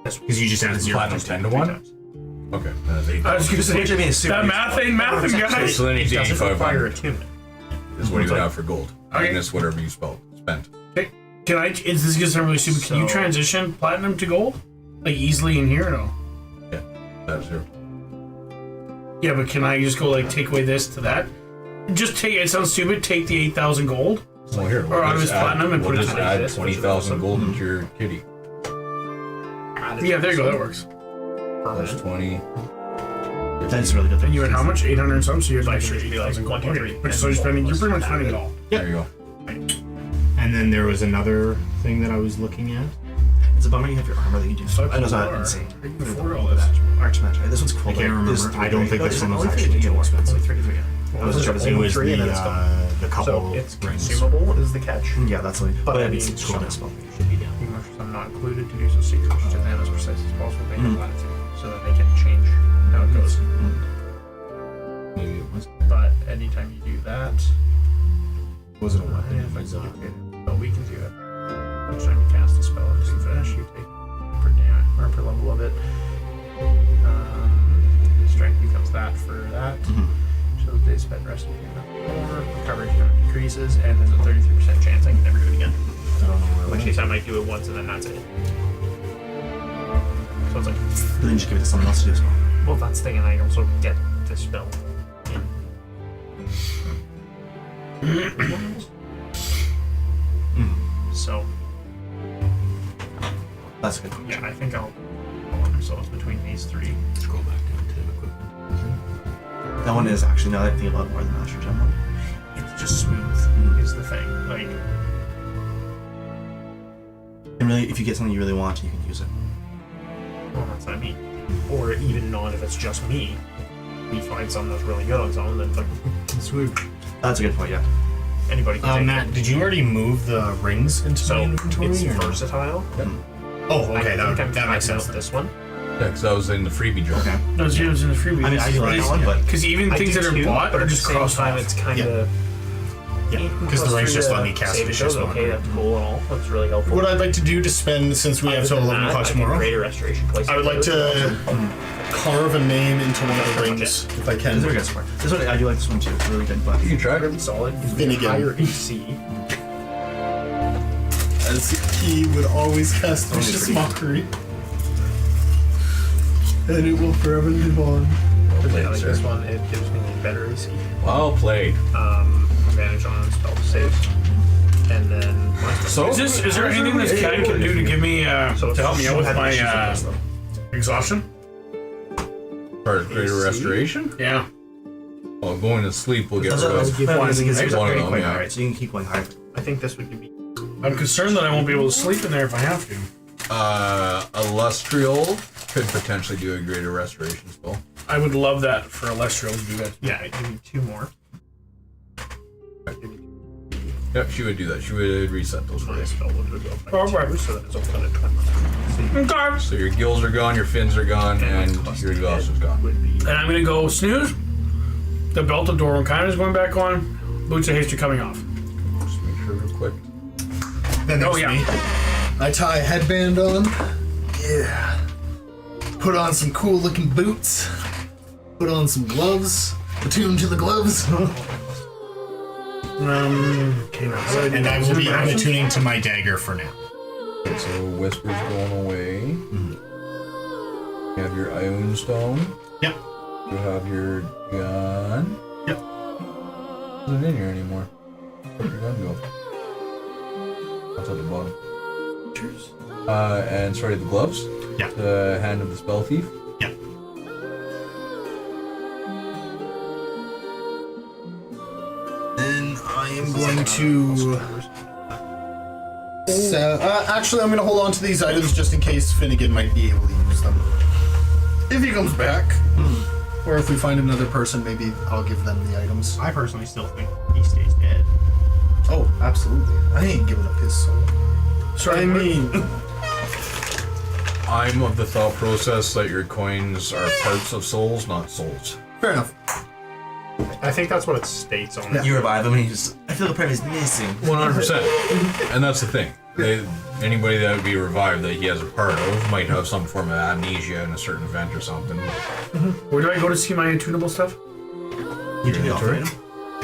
this Because you just added 0. Platinum 10 to 1? Okay, that's I was 8,000. gonna say, Which I mean is super that useful. math ain't mathing, guys. So then he's it doesn't require 8,500 attunement. is what he would have for gold. Okay. Minus whatever you spent. Can I, is this gonna sound really stupid, can you So- transition platinum to gold? Like easily in here or no? Yeah, that's zero. Yeah, but can I just go like take away this to that? Just take, it sounds stupid, take the 8,000 gold? Well, here, Or I was platinum and we'll put it just to add this, which is 20,000 awesome. gold into your kitty. Yeah, there you go, that works. Plus 20. That's really good. And you had how much? 800 and something, so you had So I like can just be like 8,000 gold. 1, 2, Okay, 3, but so you're spending, you're pretty much spending it all. There you go. And then there was another thing that I was looking at. It's a bummer you have your armor that you do. So I know it's not far, insane. I can afford all this. Archmage. This one's cool. I can't There's remember. three, I don't right? think No, this there's one was only actually three. too expensive. Only three, yeah. Well, I was this is sure it was only It was three, and then it's the couple So it's rings. consumable is the catch. Yeah, that's what. But I mean, it's cool to spell. should be down. I'm not included to do so secrets to them as precise as possible. They have latitude, so that they can change how it goes. Maybe it was. But anytime you do that, Was it a weapon? If I but got we can do it. Each time you cast a spell and just finish, you take per damage or per level of it. Strength becomes that for that. So the days spent resting more, coverage decreases, and there's a 33% chance I can never do it again. I don't know where it Which went. means I might do it once and then that's it. So it's like, But then just give it to someone else to do as well. well, that's the thing, and I also get the spell. So, That's good. yeah, I think I'll. So it's between these three. Scroll back down to equipment. That one is actually, now that I think about it, more than the Master Gem one. It's just smooth, is the thing. Like, And really, if you get something you really want, you can use it. well, that's what I mean. Or even not if it's just me. We find something that's really good on someone, then it's like, sweet. That's a good point, yeah. Anybody can take Matt, it. did you already move the rings into So my inventory? it's or no? versatile. Oh, I okay, think that makes sense. With this one. Yeah, because that was in the freebie jar. Okay. No, it's in the freebie. I mean, I do like that one, but because even things I that do are too, bought but are at just the same crossed time, off. it's kind of. Yeah, because the rings just let me cast Vicious Okay, Mockery. that's cool and all. That's really helpful. What I'd like to do to spend, since we have till 11 o'clock tomorrow, Greater restoration twice. I would like to carve a name into one of the rings, if I this can. is a good score. This one, I do like this one too. It's really good, but You can try. really solid. Finnegan. Higher AC. As he would always cast Vicious Mockery. And it will forever live on. I like this one. It gives me better AC. Well played. Advantage on spell saves. And then my spell So, Is there anything this cat can do to give me to help me out with my exhaustion? part of greater restoration. Yeah. Well, going to sleep will get rid that's of. one of the things One you're of getting them, quite yeah. high, right? So you can keep going higher. I think this would give me. I'm concerned that I won't be able to sleep in there if I have to. Illustrial could potentially do a greater restoration spell. I would love that for Alestral to do that. Yeah, it give me 2 more. Yep, she would do that. She would reset those for My you. spell would go up by Alright. 2, so that it's all kind of 20. Okay. So your gills are gone, your fins are gone, and your exhaust is gone. Would be. And I'm gonna go snooze. The belt of door kind of is going back on. Boots of haste are coming off. Just make sure real quick. Then there's Oh, yeah. me. I tie a headband on. Yeah. Put on some cool looking boots. Put on some gloves. Attune to the gloves. Okay, now how do I do And I that? will be unattuning to my dagger for now. Okay, so Whisper's going away. You have your Ion Stone. Yep. You have your gun. Yep. Isn't in here anymore. Where'd your gun go? That's at the bottom. Cheers. And sorry, the gloves. Yeah. The hand of the spell thief. Yep. Then I am going to. Actually, I'm going to hold on to these items just in case Finnegan might be able to use them. If he comes back. Or if we find another person, maybe I'll give them the items. I personally still think he stays dead. Oh, absolutely. I ain't giving up his soul. Sorry, I mean, I'm of the thought process that your coins are parts of souls, not souls. fair enough. I think that's what it states on it. You revive him and you just, I feel the premise missing. 100%. And that's the thing. Anybody that would be revived that he has a part of might have some form of amnesia in a certain event or something. where do I go to see my attunable stuff? You do the offering.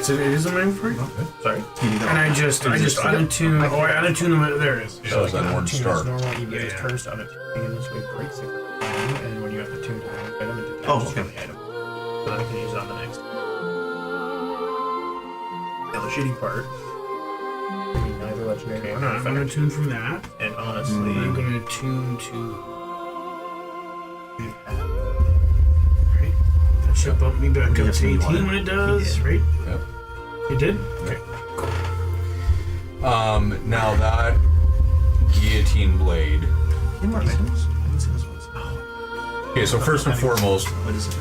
So it is in my inventory? Sorry. You do that And one. I just unattune. Oh, I unattune them. There it is. Shows that orange Attune is star. normal, you use turns to unattuning in this way breaks it. And when you have to tune to an item, it detaches Oh, okay. from the item. So then I can use it on the next. Now the shitty part. I mean, neither legendary nor I'm gonna tune from that. and honestly, I'm gonna tune to. Right. That should bump me back Yeah, up so to you 18 wanted- when it does, Yeah. right? Yep. It did? Okay. Now that guillotine blade. Any more items? I didn't see this one. Okay, so first and foremost, What is it?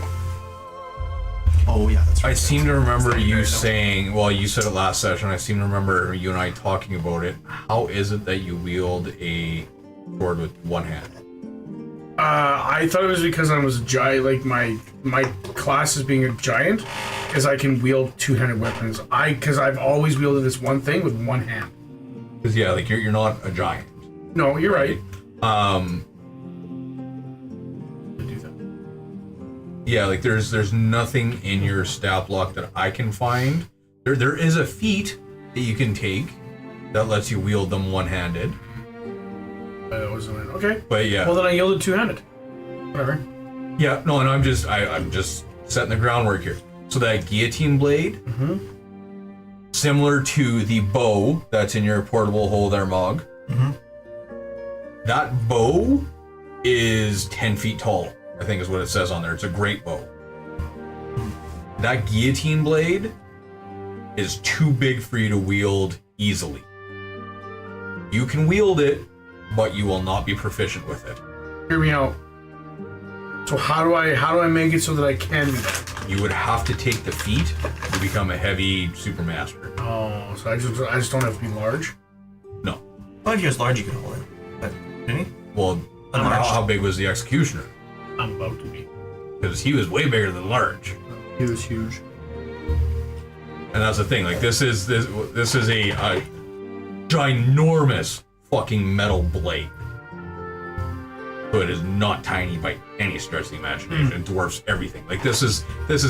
Oh, yeah, that's right. I seem to remember you saying, well, you said it last session, I seem to remember you and I talking about it. How is it that you wield a sword with one hand? I thought it was because I was a giant. Like my class as being a giant, is I can wield two-handed weapons. Because I've always wielded this one thing with one hand. Because, yeah, like, you're not a giant. No, you're right. Yeah, like, there's nothing in your stat block that I can find. There is a feat that you can take that lets you wield them one-handed. Wasn't it? Okay. But, yeah. Well, then I yielded two-handed. Whatever. Yeah, no, and I'm just setting the groundwork here. So that guillotine blade, similar to the bow that's in your portable hole there, Mog. That bow is 10 feet tall, I think is what it says on there. It's a great bow. That guillotine blade is too big for you to wield easily. You can wield it, but you will not be proficient with it. Hear me out. So how do I make it so that I can do that? You would have to take the feat to become a heavy supermaster. Oh, so I just don't have to be large? No. Well, if he was large, you could hold it. But didn't he? Well, how big was the executioner? I'm about to be. Because he was way bigger than large. He was huge. And that's the thing. Like this is a ginormous fucking metal blade. So it is not tiny by any stretch of the imagination. It dwarfs everything. Like this is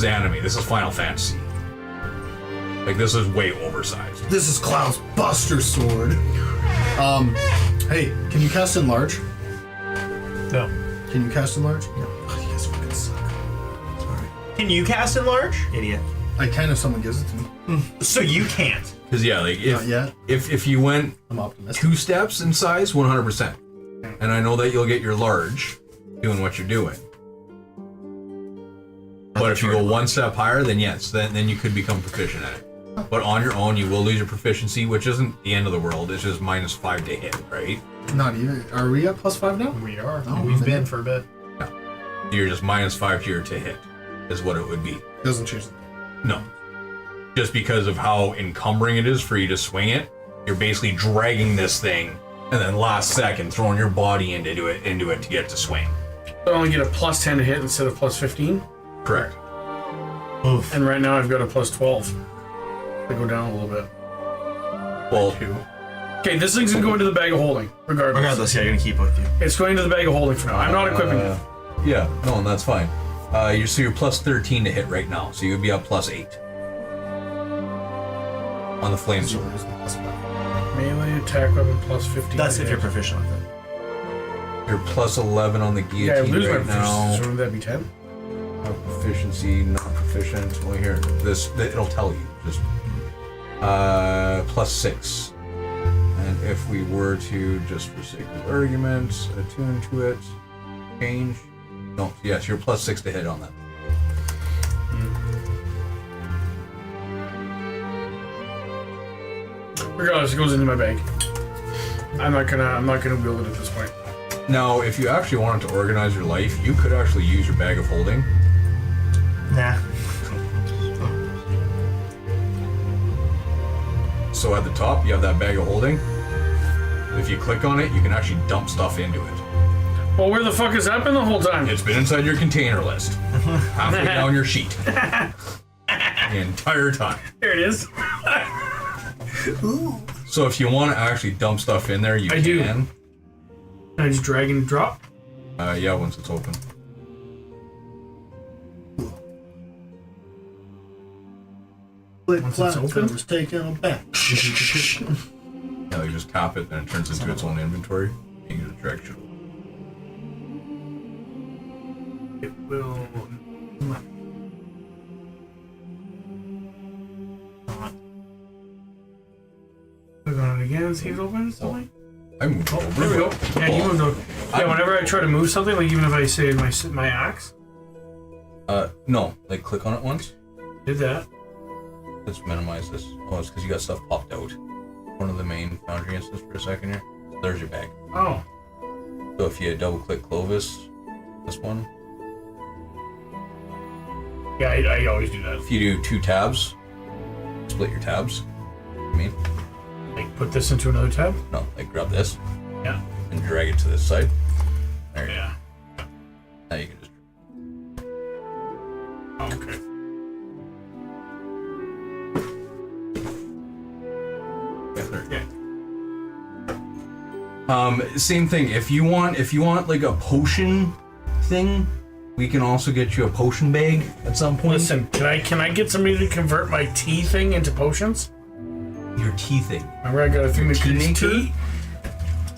anime. This is Final Fantasy. Like this is way oversized. This is Cloud's Buster Sword. Hey, can you cast Enlarge? No. Can you cast Enlarge? No. Oh, you guys fucking suck. Sorry. Can you cast Enlarge? Idiot. I can if someone gives it to me. So you can't. Because yeah, like Not yet. if you went I'm optimistic. 2 steps in size, 100%. And I know that you'll get your large doing what you're doing. But if you go 1 step higher, then yes, then you could become proficient at it. But on your own, you will lose your proficiency, which isn't the end of the world. It's just -5 to hit, right? Not even. Are we at +5 now? We are. Oh, We've okay. been for a bit. You're just -5 to hit, is what it would be. Doesn't change the No. Just because of how encumbering it is for you to swing it, you're basically dragging this thing, and then last second throwing your body into it to get it to swing. I only get a +10 to hit instead of +15. Correct. Oof. And right now I've got a +12. I go down a little bit. Well, Okay, this thing's gonna go into the bag of holding, regardless. Regardless, yeah, you're gonna keep it with you. It's going into the bag of holding for now. I'm not equipping it. yeah, no, and that's fine. You're +13 to hit right now, so you would be up +8 on the flame sword. Melee attack weapon +15. That's to if hit. you're proficient with it. You're +11 on the Yeah, I guillotine lose my right now. proficiency, so wouldn't that be 10? Proficiency, not proficient. Well, here, it'll tell you. Just +6. And if we were to, just for sake of argument, attune to it, change. No, yes, you're +6 to hit on that. Regardless, it goes into my bag. I'm not gonna wield it at this point. Now, if you actually wanted to organize your life, you could actually use your bag of holding. Nah. So at the top, you have that bag of holding. If you click on it, you can actually dump stuff into it. Well, where the fuck has that been the whole time? It's been inside your container list. Halfway down your sheet. The entire time. There it is. So if you want to actually dump stuff in there, you I can. do. Can I just drag and drop? Yeah, once it's open. Once it's open? was taken aback. Yeah, you just tap it, and it turns into its own inventory. You can just drag it. It will. Click on it again, see if it opens. Something. I moved over. There we go. Yeah, you moved over. Yeah, whenever I try to move something, like even if I say my axe, No, like click on it once. did that. Let's minimize this. Oh, it's because you got stuff popped out. One of the main foundry instance for a second here. There's your bag. Oh. So if you double click Clovis, this one. Yeah, I always do that. If you do 2 tabs, split your tabs. I mean, Like put this into another tab. no, like grab this Yeah. and drag it to this side. There you Yeah. go. Now you can just. Okay. Yeah, there you go. Same thing. If you want like a potion thing, we can also get you a potion bag at some point. Listen, can I get somebody to convert my tea thing into potions? Your tea thing. Remember, I got a thing that Tea creates maker? tea.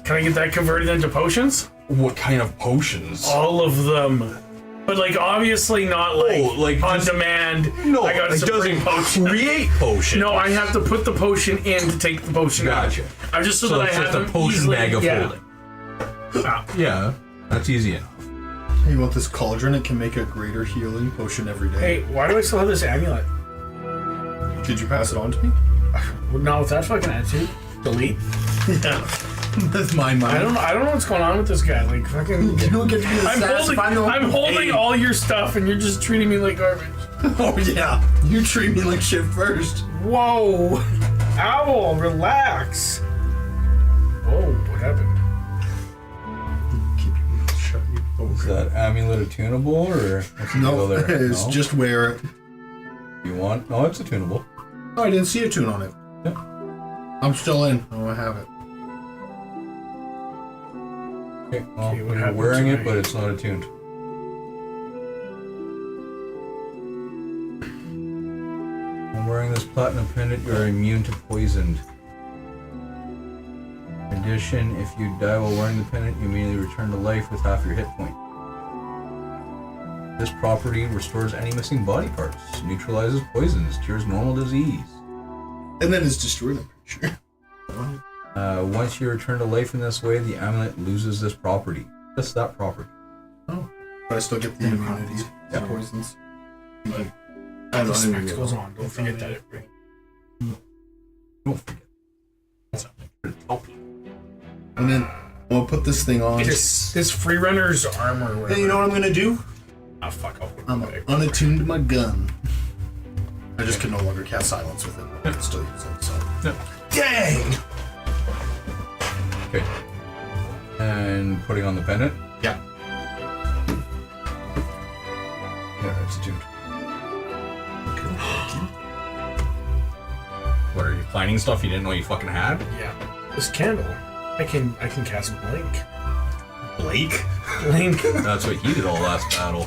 Can I get that converted into potions? What kind of potions? All of them. But like obviously not like on just, demand. No, I got a it supreme doesn't potion. create potions. No, I have to put the potion in to take the potion Gotcha. out. I'm just so So that it's I just have a them potion easily, bag of yeah. holding. Yeah, that's easy enough. You want this cauldron? It can make a greater healing potion every day. Hey, why do I still have this amulet? Did you pass it on to me? Well, not with that fucking attitude. Delete. Yeah. That's my mind. I don't know what's going on with this guy. Like fucking. You don't get to be the I'm holding all your stuff, and you're just treating me like garbage. Oh yeah, you treat me like shit first. Whoa, Owl, relax. Whoa, what happened? Keep your mouth shut, you Is ogre. that amulet a tunable or what's the deal No, there? it's No? just wear it. You want? Oh, it's a tunable. Oh, I didn't see a tune on it. Yeah. I'm still in. Oh, I have it. Okay, well, Okay, what you're happened wearing it, tonight? but it's not attuned. When wearing this platinum pendant, you are immune to poison. In addition, if you die while wearing the pendant, you immediately return to life with half your hit point. This property restores any missing body parts, neutralizes poisons, cures normal disease. And then it's destroyed, I'm pretty sure. Once you return to life in this way, the amulet loses this property. Just that property. Oh. But I still get the immunity to poisons. The I don't spectacles on. Don't forget that. Everybody. Don't forget. And then we'll put this thing on. This free runner's armor. Or whatever. Then you know what I'm gonna do? Ah, fuck off. I'm unattuned my gun. I just can no longer cast silence with it, but I can still use it, so. Dang! Okay. And putting on the pendant. Yeah. There, it's attuned. What are you finding stuff you didn't know you fucking had? Yeah. This candle. I can cast blink. Blake? Blink. That's what he did all last battle.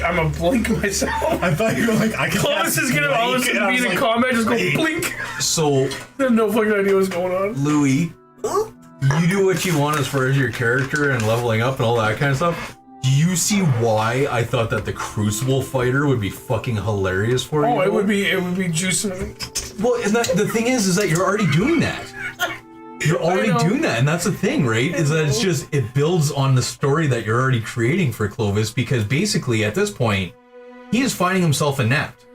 I'm a blink myself. I thought you were like, I can Clovis is gonna all of a sudden be in combat, just go blink. So, I have no fucking idea what's going on. Louis, you do what you want as far as your character and leveling up and all that kind of stuff. Do you see why I thought that the Crucible fighter would be fucking hilarious for you? Oh, it would be juicing. Well, and the thing is that you're already doing that. You're already doing that, and that's the thing, right? Is that it's just, it builds on the story that you're already creating for Clovis, because basically at this point, he is finding himself inept.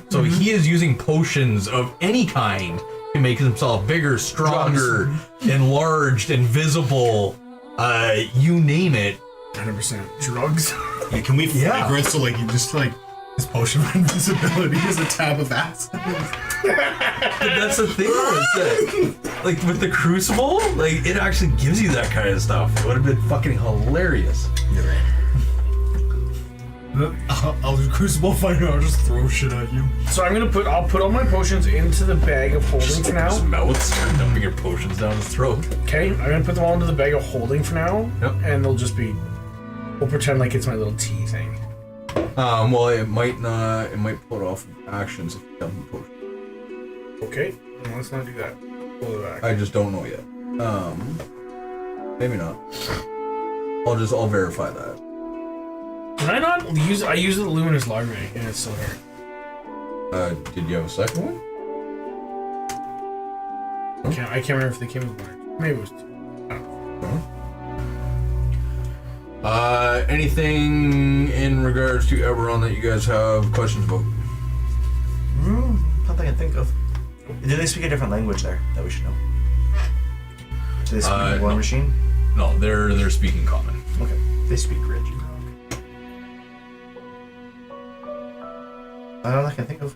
So he is using potions of any kind to make himself bigger, stronger, enlarged, invisible, you name it. 100% drugs. Yeah, can we flavor it so like you just like his potion of invisibility is a tab of acid? But that's the thing, though, is that, like, with the Crucible, like, it actually gives you that kind of stuff. It would have been fucking hilarious. You're right. I'll do Crucible fighter. I'll just throw shit at you. So I'll put all my potions into the bag of holding for now. Just melts, start dumping your potions down his throat. Okay, I'm gonna put them all into the bag of holding for now. Yep. And they'll just be. We'll pretend like it's my little tea thing. Well, it might not. It might put off actions if you dump the potion. Okay, well, let's not do that. Pull it back. I just don't know yet. Maybe not. I'll verify that. Can I not use? I use the Luminous Larvae and it's still here. Did you have a second one? I can't remember if they came with one. Maybe it was two. I don't know. Anything in regards to Eberron that you guys have questions about? Nothing I can think of. Do they speak a different language there that we should know? Do they speak War no. Machine? No, they're speaking common. Okay. They speak Ridge. Okay. I don't know I can think of.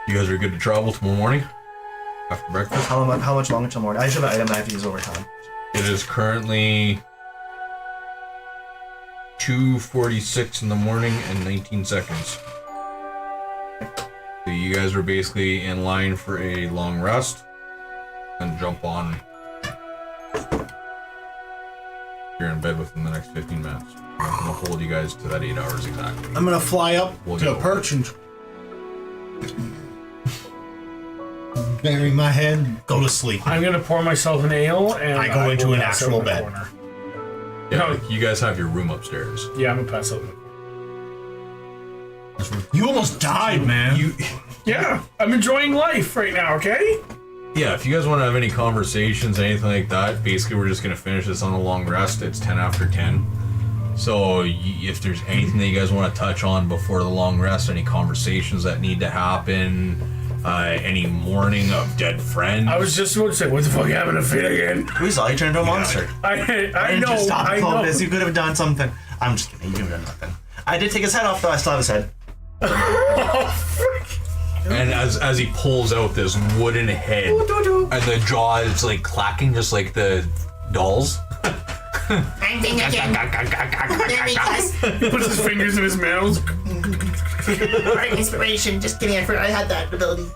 You guys are good to travel tomorrow morning after breakfast. How much longer till morning? I should have an item I have to use over time. It is currently 2:46 in the morning and 19 seconds. So you guys are basically in line for a long rest and jump on. You're in bed within the next 15 minutes. I'm gonna hold you guys to that 8 hours exactly. I'm gonna fly up We'll to go. a perch and bury my head, go to sleep. I'm gonna pour myself an ale, and I go into will an pass out actual in the bed. corner. Yeah, No. you guys have your room upstairs. Yeah, I'm gonna pass out. You almost died, man. Yeah, I'm enjoying life right now. Okay. Yeah, if you guys want to have any conversations, anything like that, basically we're just going to finish this on a long rest. It's 10 after 10. So if there's anything that you guys want to touch on before the long rest, any conversations that need to happen, any mourning of dead friends. I was just about to say, what the fuck happened to Finn again? We saw you turned into a monster. I And know. just stop I know. Clovis. You could have done something. I'm just kidding. You could have done nothing. I did take his head off, though. I still have his head. And as he pulls out this wooden head, and the jaw is like clacking just like the dolls. I'm thinking again. There he goes. He puts his fingers in his mouth. Art inspiration. Just kidding. I forgot I had that ability.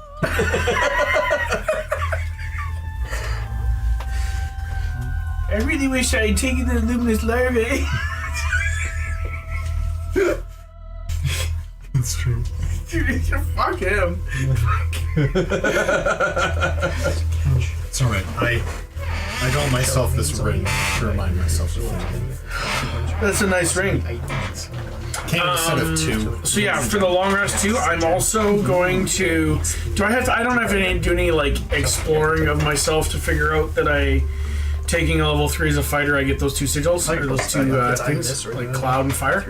I really wish I had taken the luminous larvae. It's true. Fuck him. It's alright. I got myself this ring to remind myself of things. That's a nice ring. Came in a set of 2. So yeah, for the long rest too, I'm also going to. Do I have to? I don't have to do any like exploring of myself to figure out that taking a level 3 as a fighter, I get those 2 sigils or those 2 things like cloud and fire.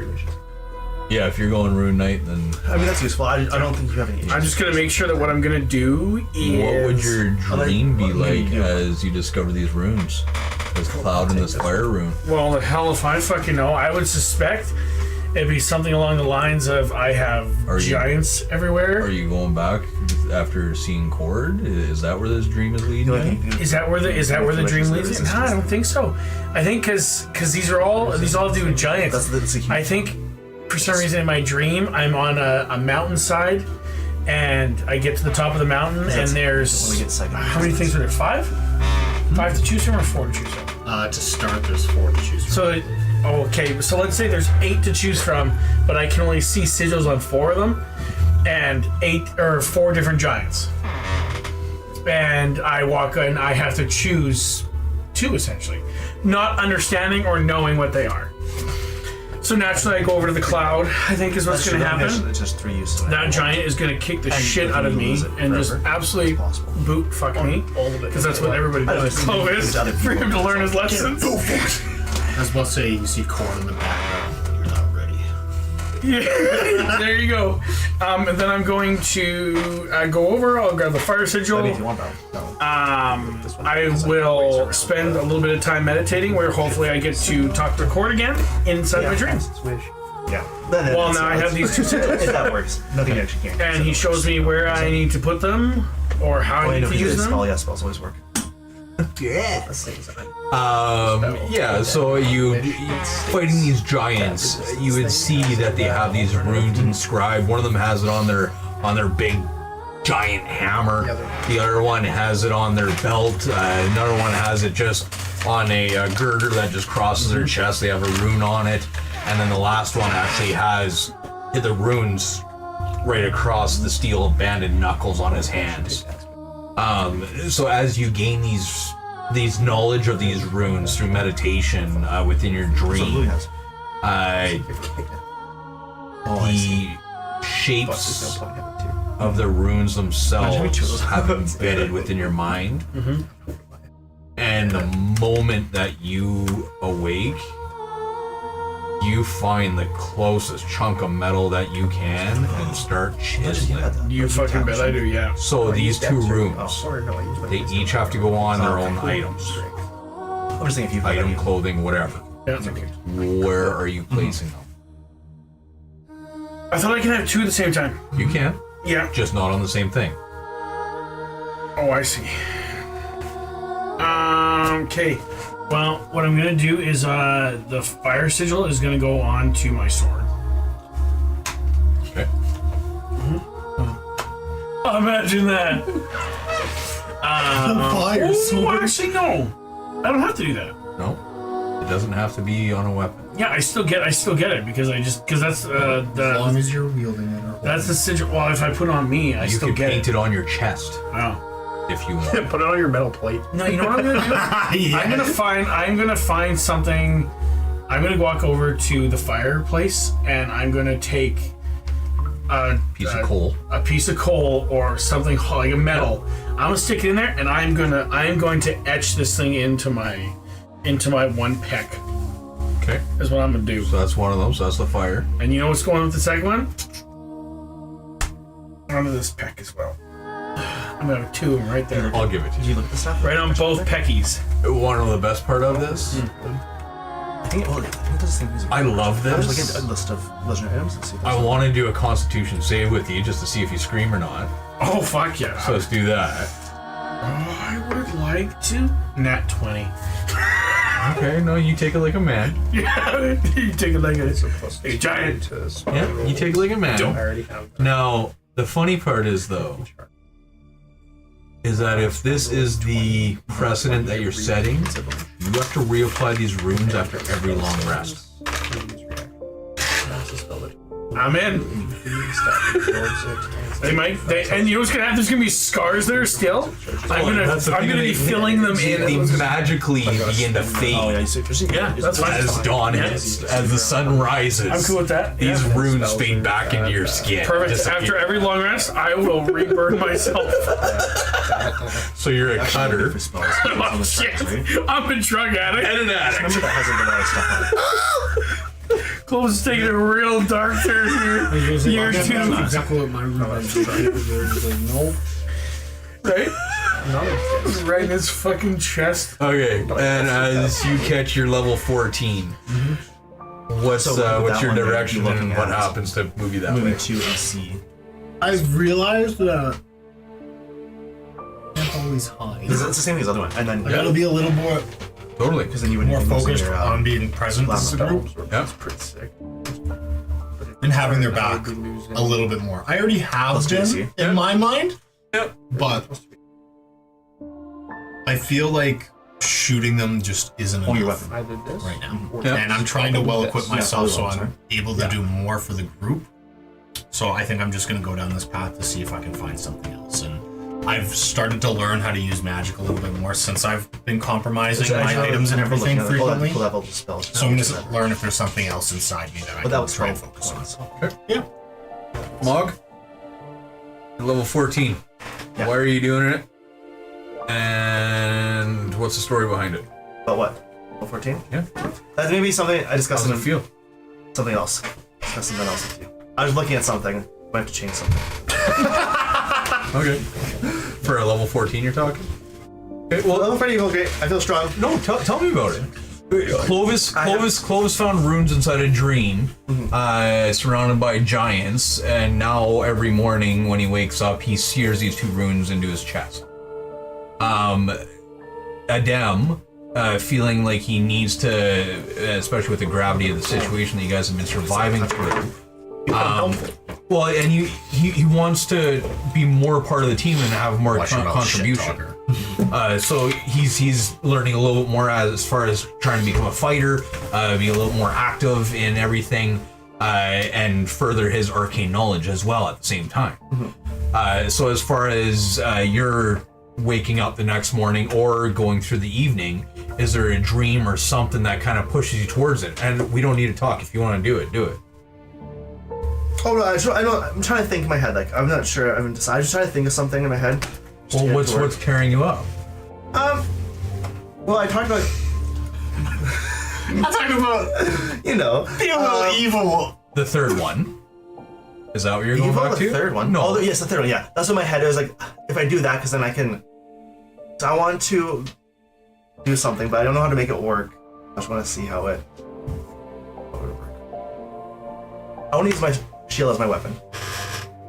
Yeah, if you're going Rune Knight, then I mean, that's useful. I don't think you have any issues. I'm just gonna make sure that what I'm gonna do is. what would your dream be what would you like do? as you discover these runes? This cloud and this fire rune. Well, the hell if I fucking know. I would suspect it'd be something along the lines of I have Are you- giants everywhere. Are you going back after seeing Cord? Is that where this dream is leading you? Is that where the dream leads? No, I don't think so. I think because these all do with giants. That's a huge. I think for some reason in my dream I'm on a mountainside, and I get to the top of the mountain, and when there's we get second. how many things are there? 5? 5 to choose from, or 4 to choose from? To start, there's 4 to choose from. So, okay, so let's say there's 8 to choose from, but I can only see sigils on 4 of them, and 4 different giants. And I walk in, I have to choose 2 essentially, not understanding or knowing what they are. So naturally, I go over to the cloud. I think is what's going to happen. It's just 3 uses. That giant is going to kick the shit out of me and just absolutely boot fuck me, because that's what everybody does to Clovis for him to learn his lessons. I was about to say, you see Cord in the background, but you're not ready. Yeah, there you go. And then I'm going to go over. I'll grab the fire sigil. If you want that. No. I will spend a little bit of time meditating, where hopefully I get to talk to Cord again inside my dreams. Yeah. Well, now I have these 2 sigils, If that works. Nothing actually can. and he shows me where I need to put them or how I need to use them. Spell, yeah, spells always work. Yeah, so you fighting these giants, you would see that they have these runes inscribed. One of them has it on their big giant hammer. The other one has it on their belt. Another one has it just on a girder that just crosses their chest. They have a rune on it. And then the last one actually has the runes right across the steel banded knuckles on his hands. So as you gain these knowledge of these runes through meditation within your dream, the shapes of the runes themselves have embedded within your mind. And the moment that you awake, you find the closest chunk of metal that you can and start chiseling. You fucking bet I do, yeah. So these 2 runes, they each have to go on their own items. I'm just thinking if you Item, clothing, whatever. Yeah. Where are you placing them? I thought I could have 2 at the same time. You can, Yeah. just not on the same thing. Oh, I see. Okay. Well, what I'm gonna do is the fire sigil is gonna go on to my sword. Okay. Imagine that. Fire sword. Actually, no. I don't have to do that. No, it doesn't have to be on a weapon. Yeah, I still get it because that's As long the as you're wielding it. that's the sigil. Well, if I put it on me, I You still could get paint it on your chest. Oh. if you want. Put it on your metal plate. No, you know what I'm gonna do? I'm gonna find something. I'm gonna walk over to the fireplace and I'm gonna take a Piece of coal. a piece of coal or something like a metal. I'm gonna stick it in there and I am going to etch this thing into my one peck. Okay. Is what I'm gonna do. So that's one of those. So that's the fire. And you know what's going on with the second one? Onto this peck as well. I'm gonna have two of them right there. I'll give it to Did you. you look at this stuff? Right on both peckies. Want to know the best part of this? I think this thing is. I love I was this. looking at a list of legendary items and see if I want to do a Constitution save with you just to see if you scream or not. Oh fuck yeah. So let's do that. I would like to. Nat 20. Okay, no, you take it like a man. Yeah, you take it like a giant. Yeah, you take it like a man. I already have. Now, the funny part is, though, is that if this is the precedent that you're setting, you have to reapply these runes after every long rest. I'm in. And you know what's gonna happen? There's gonna be scars there still. I'm gonna be filling them in. They magically begin to fade. Oh, yeah, you see, Yeah, that's fine. As dawn hits, as the sun rises. I'm cool with that. These Yeah. runes fade back into your skin. Perfect. Disappear. After every long rest, I will reburn myself. So you're a cutter. for spells. Oh shit! I'm a drug addict. And an addict. Remember that hasn't been a lot of stuff on it. Close is taking a real dark turn here. Year That's 2. exactly what my revenge is. Like, nope. Right? Right in his fucking chest. Okay, and as you catch your level 14, what's So with what's that your one, you're direction looking and what at- happens to move you that way? Moving to a C. I've realized that I can't always hide. It's the same as the other one, and then I gotta be a little more Totally. because then you would More focused on being present as a group Yeah. Pretty sick. and having their back a little bit more. I already have Let's do been see. in my mind, Yep. but I feel like shooting them just isn't Only your enough weapon. right now. Yeah. And I'm trying to well equip myself so probably I'm able to do more for the group. So I think I'm just gonna go down this path to see if I can find something else. And I've started to learn how to use magic a little bit more since I've been compromising my items and everything frequently. Pull that spells. So I'm gonna learn if there's something else inside me that I But can that was try and 12 focus on. points. Yeah. Mog, you're level 14. Yeah. Why are you doing it? And what's the story behind it? But what? Level 14? Yeah. That may be something I discussed How's it feel? something else. Discuss something else with you. I was looking at something. Might have to change something. Okay. For a level 14 you're talking? Okay, well, Level 14 feels great. I feel strong. no, tell me about it. Clovis found runes inside a dream, surrounded by giants, and now every morning when he wakes up, he sears these 2 runes into his chest. Adam, feeling like he needs to, especially with the gravity of the situation that you guys have been surviving through. Well, and he wants to be more part of the team and have more contribution. So he's learning a little bit more as far as trying to become a fighter, be a little more active in everything, and further his arcane knowledge as well at the same time. So as far as you're waking up the next morning or going through the evening, is there a dream or something that kind of pushes you towards it? And we don't need to talk. If you want to do it, do it. Oh no, I'm trying to think in my head. Like I'm not sure. I haven't decided. I'm just trying to think of something in my head. just to Well, get it what's to work. what's tearing you up? Well, I talked about. I'm talking about You know. being a little evil. The third one. Is that what you're going Evil, back the to? third one. No. Oh, yes, the third one. Yeah, that's what my head is like. If I do that, because then I can. So I want to do something, but I don't know how to make it work. I just want to see how it would work. I want to use my shield as my weapon.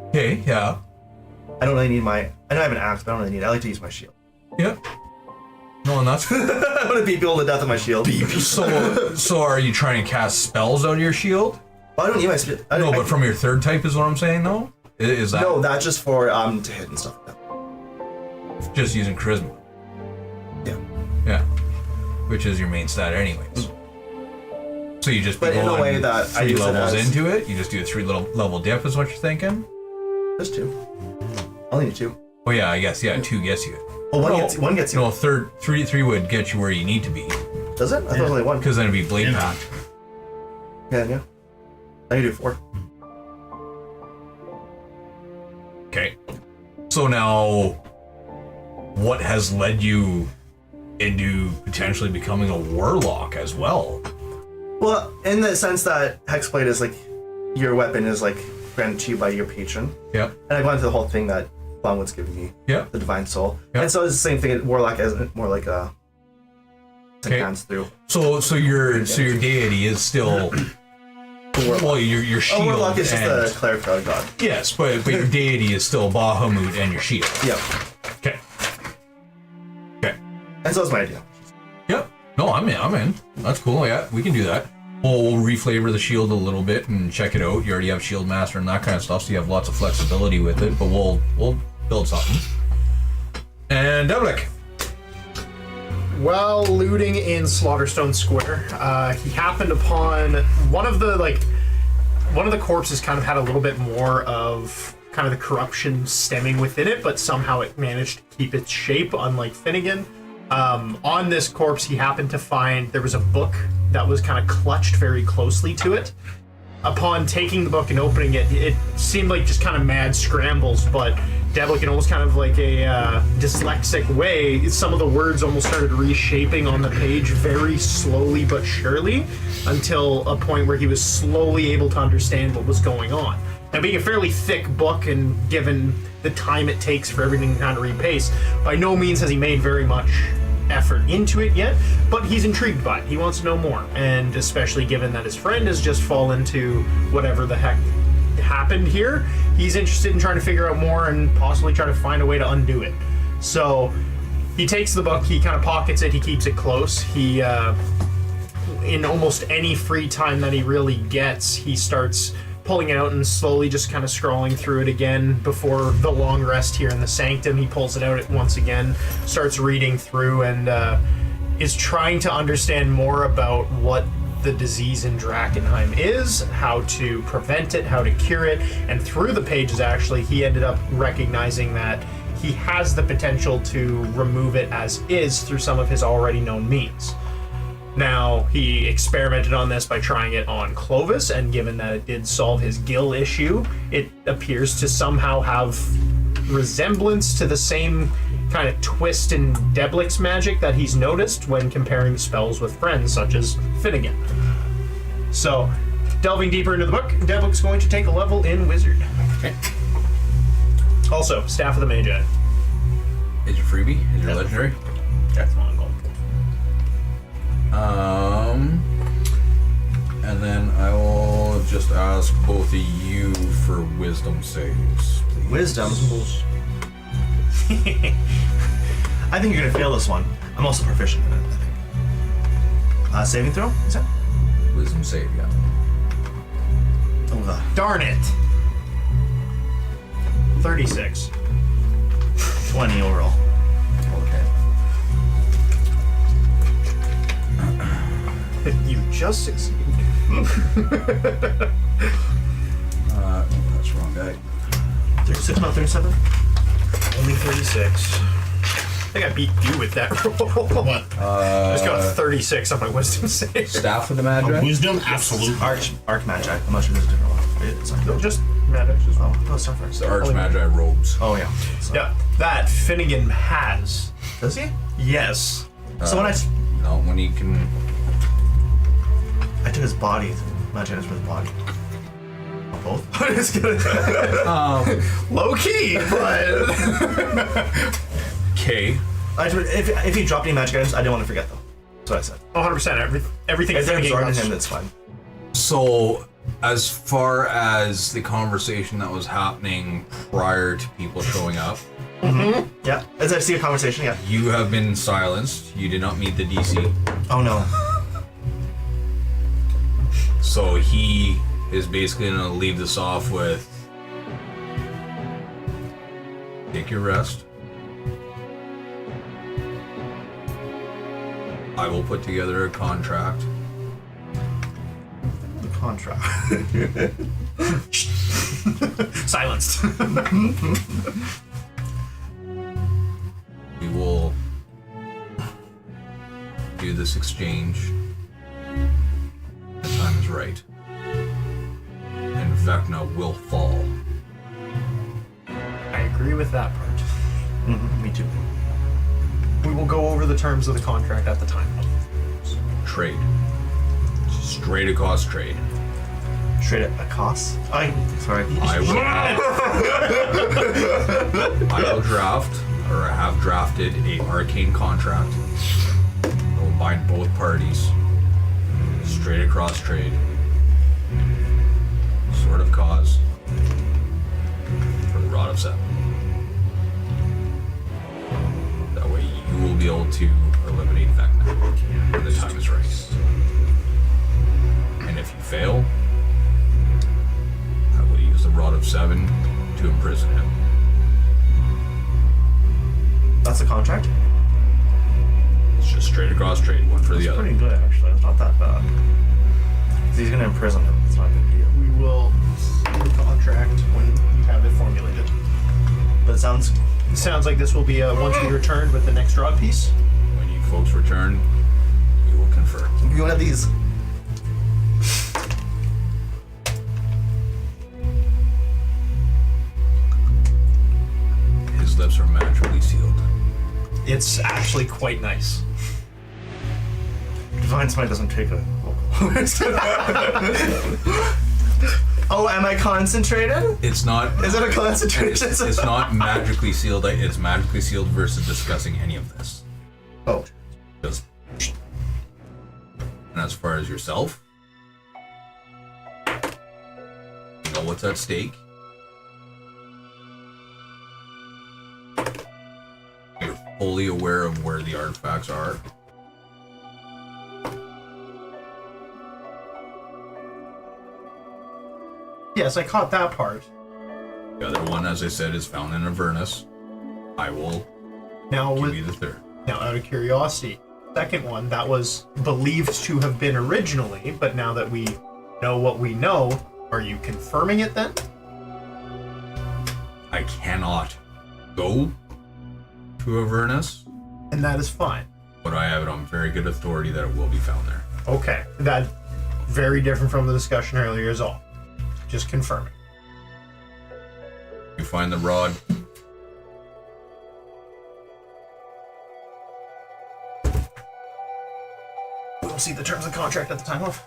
Okay, yeah. I don't really need my. I know I have an axe, but I don't really need it. I like to use my shield. Yep. No, and that's I want to beat people to death with my shield. so are you trying to cast spells out of your shield? Well, I don't need my shield. No, but from your third type is what I'm saying, though? Is that No, that's just for to hit and stuff like that. just using charisma? Yeah. Yeah. Which is your main stat anyways. So you just be But in a going way that I 3 use it levels as- into it? You just do a 3 level dip is what you're thinking? Just 2. I only need 2. Oh yeah, I guess 2 gets you. Oh, one gets you. No, three would get you where you need to be. Does it? I thought it was only one. Because then it'd be blade pack. Yeah. I can do 4. Okay. So now, what has led you into potentially becoming a warlock as well? Well, in the sense that Hexblade is like your weapon is like granted to you by your patron. Yep. And I went through the whole thing that Bongwood's giving me. Yep. The divine soul. Yep. And so it's the same thing. Warlock is more like a. Okay. Hands through. So your deity is still. Well, your shield. Oh, Warlock is just a cleric god. Yes, but your deity is still Bahamut and your shield. Yep. Okay. And so that's my idea. Yep. No, I'm in. That's cool. Yeah, we can do that. We'll reflavor the shield a little bit and check it out. You already have Shield Master and that kind of stuff, so you have lots of flexibility with it. But we'll build something. And Devlik. While looting in Slaughterstone Square, he happened upon one of the corpses. Kind of had a little bit more of kind of the corruption stemming within it, but somehow it managed to keep its shape, unlike Finnegan. On this corpse, he happened to find there was a book that was kind of clutched very closely to it. Upon taking the book and opening it, it seemed like just kind of mad scrambles, but Devlik, in almost kind of like a dyslexic way, some of the words almost started reshaping on the page very slowly but surely, until a point where he was slowly able to understand what was going on. Now, being a fairly thick book, and given the time it takes for everything to kind of repace, by no means has he made very much effort into it yet, but he's intrigued by it. He wants to know more, and especially given that his friend has just fallen to whatever the heck happened here, he's interested in trying to figure out more and possibly try to find a way to undo it. So he takes the book, he kind of pockets it, he keeps it close. He in almost any free time that he really gets, he starts pulling it out and slowly just kind of scrolling through it again before the long rest here in the sanctum. He pulls it out once again, starts reading through, and is trying to understand more about what the disease in Drakenheim is, how to prevent it, how to cure it, and through the pages actually he ended up recognizing that he has the potential to remove it as is through some of his already known means. Now, he experimented on this by trying it on Clovis, and given that it did solve his gill issue, it appears to somehow have resemblance to the same kind of twist in Devlik's magic that he's noticed when comparing spells with friends such as Finnegan. So, delving deeper into the book, Devlik's going to take a level in Wizard. Okay. Also, Staff of the Magi. Is your freebie? Is your legendary? That's what I'm going for. And then I will just ask both of you for wisdom saves, please. Wisdom? I think you're gonna fail this one. I'm also proficient in it, I think. Saving throw? Is that? Wisdom save, yeah. Oh god. Darn it! 36. 20 overall. Okay. You just succeeded. That's wrong guy. 36, not 37? Only 36. I think I beat you with that roll. What? I just got a 36 on my wisdom save. Staff of the Magi? Wisdom? Absolutely. Arch Magi. I'm not sure there's a different one. Right? It's not No, just magic. Oh, Starfire. The Arch Magi robes. Oh, yeah. So. Yeah, that Finnegan has. Does he? Yes. So when No, when he can. I took his body, Magi for his body. Oh, both? I'm just kidding. Low key, but. Okay. If he dropped any magic items, I didn't want to forget them. That's what I said. 100%. Everything If they're Finnegan absorbed in got- him, that's fine. So, as far as the conversation that was happening prior to people showing up, Yeah. As I see a conversation, yeah. you have been silenced. You did not meet the DC. Oh no. So he is basically going to leave this off with take your rest. I will put together a contract. The contract. Silenced. this exchange. The time is right. And Vecna will fall. I agree with that part. Me too. We will go over the terms of the contract at the time. Trade. Straight across trade. Straight at a cost? Sorry. I will draft, or have drafted, a arcane contract that will bind both parties. Straight across trade. Sword of cause. For the Rod of Seven. That way you will be able to eliminate Vecna when the time is right. And if you fail, I will use the Rod of Seven to imprison him. That's a contract? It's just straight across trade, one for the other. Pretty good, actually. It's not that bad. 'Cause he's gonna imprison him. It's not a big deal. We will see the contract when you have it formulated. But it sounds... It sounds like this will be once we return with the next draw piece. When you folks return, we will confer. You want these? His lips are magically sealed. It's actually quite nice. Divine Smite doesn't take a Oh, am I concentrated? It's not. Is it a concentration? It's not magically sealed. It's magically sealed versus discussing any of this. Oh. Just. And as far as yourself, you know what's at stake. You're fully aware of where the artifacts are. Yes, I caught that part. The other one, as I said, is found in Avernus. I will Now, give you the third. now, out of curiosity, second one that was believed to have been originally, but now that we know what we know, are you confirming it then? I cannot go to Avernus, And that is fine. but I have it on very good authority that it will be found there. Okay, that very different from the discussion earlier is all. Just confirming. You find the rod. We'll see the terms of the contract at the time of.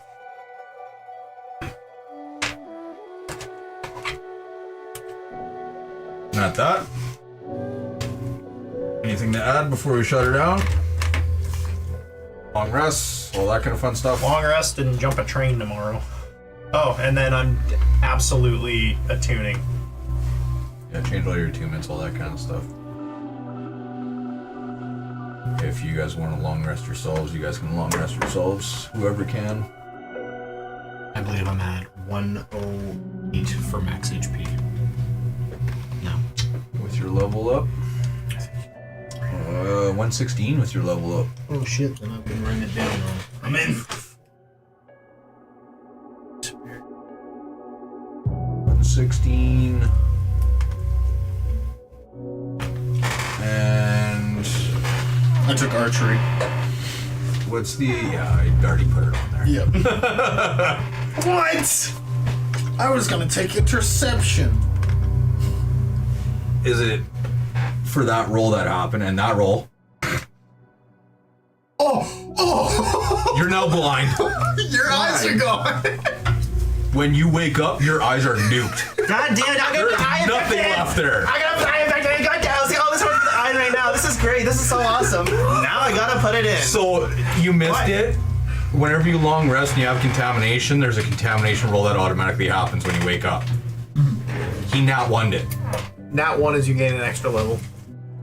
Not that. Anything to add before we shut her down? Long rests, all that kind of fun stuff. Long rest and jump a train tomorrow. Oh, and then I'm absolutely attuning. Yeah, change all your attunements, all that kind of stuff. If you guys want to long rest yourselves, you guys can long rest yourselves. Whoever can. I believe I'm at 108 for max HP. No. With your level up. 116 with your level up. Oh shit, then I've been writing it down wrong. I'm in. 116. And I took archery. what's the... Yeah, I already put it on there. Yep. What? I was gonna take interception. Is it for that roll that happened and that roll? Oh! You're now blind. Your eyes are going. When you wake up, your eyes are nuked. God damn it! I There's got eye nothing infected! left there. I got eye infected! I got down! See all this work with the eye right now. This is great. This is so awesome. Now I gotta put it in. So you missed What? it. Whenever you long rest and you have contamination, there's a contamination roll that automatically happens when you wake up. He nat one it. Nat 1 is you gain an extra level.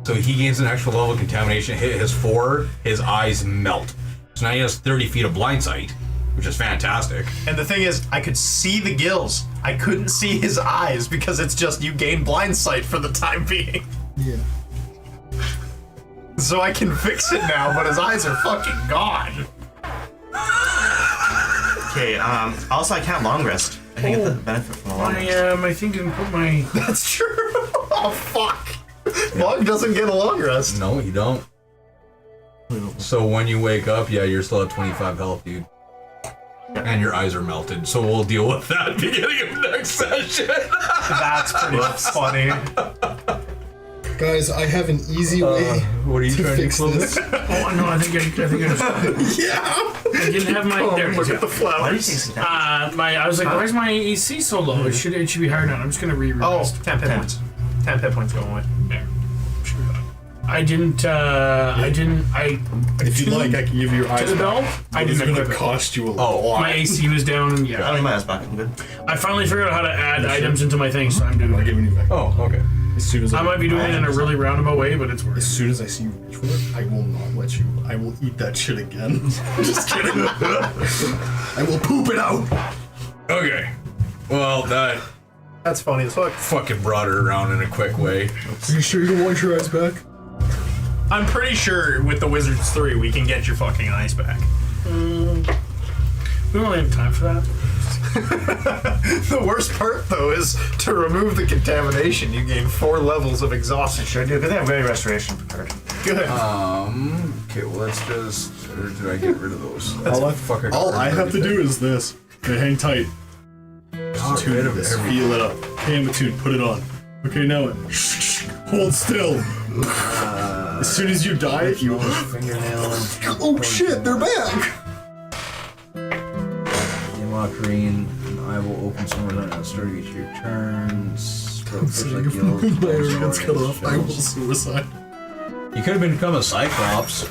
So he gains an extra level of contamination. Hit his 4, his eyes melt. So now he has 30 feet of blind sight, which is fantastic. And the thing is, I could see the gills. I couldn't see his eyes because it's just you gain blind sight for the time being. Yeah. So I can fix it now, but his eyes are fucking gone. Okay, also I can't long rest. I can get the benefit from the long rest. My thing didn't put my... That's true. Oh, fuck. Long doesn't get a long rest. No, you don't. So when you wake up, yeah, you're still at 25 health, dude. And your eyes are melted, so we'll deal with that beginning of next session. That's pretty funny. Guys, I have an easy way What are you to trying fix to this. Oh no, I think I just. Yeah! I didn't have my. There it Look is. at the Why do you flowers. say that? I was like, why is my AC so low? It should be higher now. I'm just gonna Oh, re-rest. 10 hit points. 10 hit points going away. There. Should be fine. I didn't. If you like, I can give you your eyes to the back. bell. I It's didn't gonna equip it. cost you a Oh, lot. My AC was down, and I don't yeah, need my ass back. I'm good. I finally figured out how to add items into my thing, so I'm doing I'm it. giving you back. Oh, okay. As soon as I might be doing it in a really roundabout way, but it's As working. soon as I see you reach for it, I will not let you. I will eat that shit again. Just kidding. I will poop it out. Okay. Well, that That's funny as fuck. fucking brought it around in a quick way. Are you sure you don't want your eyes back? I'm pretty sure with the Wizards 3 we can get your fucking eyes back. We don't really have time for that. The worst part though is to remove the contamination, you gain 4 levels of exhaustion. Sure do. Good thing I have very restoration prepared. Good. Okay, well, let's just. Or did I get rid of those? All I have to do is this. Okay, hang tight. Just tune this. Feel it up. Okay, I'm attuned. Put it on. Okay, now it. Hold still. As soon as you die, you. Oh shit! They're back. Green, and I will open somewhere at the start of each of your turns. Saying if my arm gets cut off, I will suicide. You could have become a Cyclops.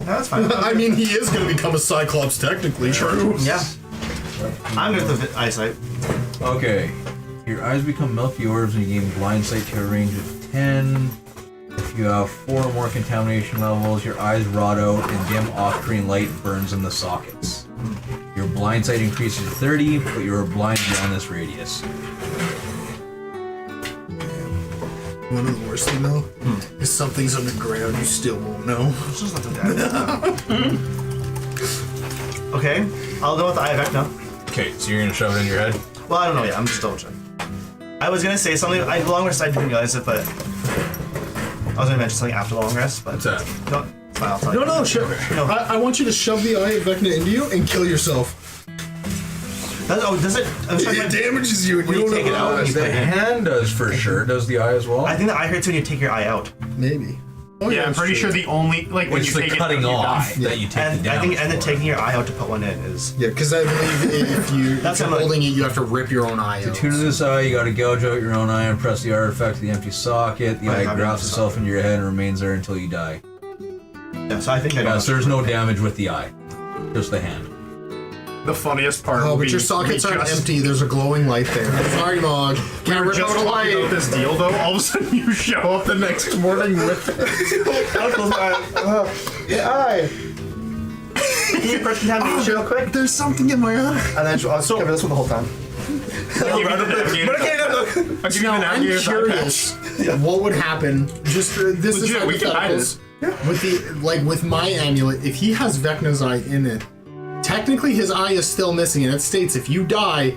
No, that's fine. I mean, he is going to become a Cyclops, technically. True. Yeah. I'm good with the eyesight. Okay. Your eyes become milky orbs and you gain blind sight to a range of 10. If you have 4 or more contamination levels, your eyes rot out and dim off-screen light burns in the sockets. Your blind sight increases to 30, but you are blind beyond this radius. One of the worst thing though is something's underground. You still won't know. It's just not that bad. Okay, I'll go with the eye of Vecna. Okay, so you're gonna shove it in your head? Well, I don't know yet. I'm just double checking. I was gonna say something. The long rest I didn't realize it, but I was gonna mention something after the long rest. But What's that? no, it's fine, I'll tell you. No, shove. No. I want you to shove the eye of Vecna into you and kill yourself. Does it? I was trying It to damages you and when you you don't take it know. out. When you put The it in. hand does for sure. Does the eye as well? I think the eye hurts when you take your eye out, Maybe. Oh, Yeah, I'm that's pretty true. sure the only when it's you the take cutting it, you off die. that you take and the I damage. think then taking your eye out to put one in is. Yeah, because I believe if you're That's what I'm holding it, you have to rip your own eye out. To tune to this eye, you gotta gouge out your own eye and press the artifact to the empty socket. The I eye have grafts empty itself into your head and remains there until you die. Yeah, so I think I know. Yes, there's no damage with the eye. Just the hand. The funniest part Oh, will but be your sockets we aren't just- empty. There's a glowing light there. Sorry, Mog. Can't We're rip just out a talking about light. this deal though. All of a sudden you show up the next morning with it. I'll close my eye. Yeah, eye. Can you press contamination real quick? There's something in my eye. And then I'll cover this one the whole time. I'll give you the navigator. But okay, no, look. I'll give you Now, the I'm navigator's eye curious what would happen. Just this Legit, is we can hide hypotheticals. With the with my amulet, if he has Vecna's eye in it, technically his eye is still missing, and it states if you die,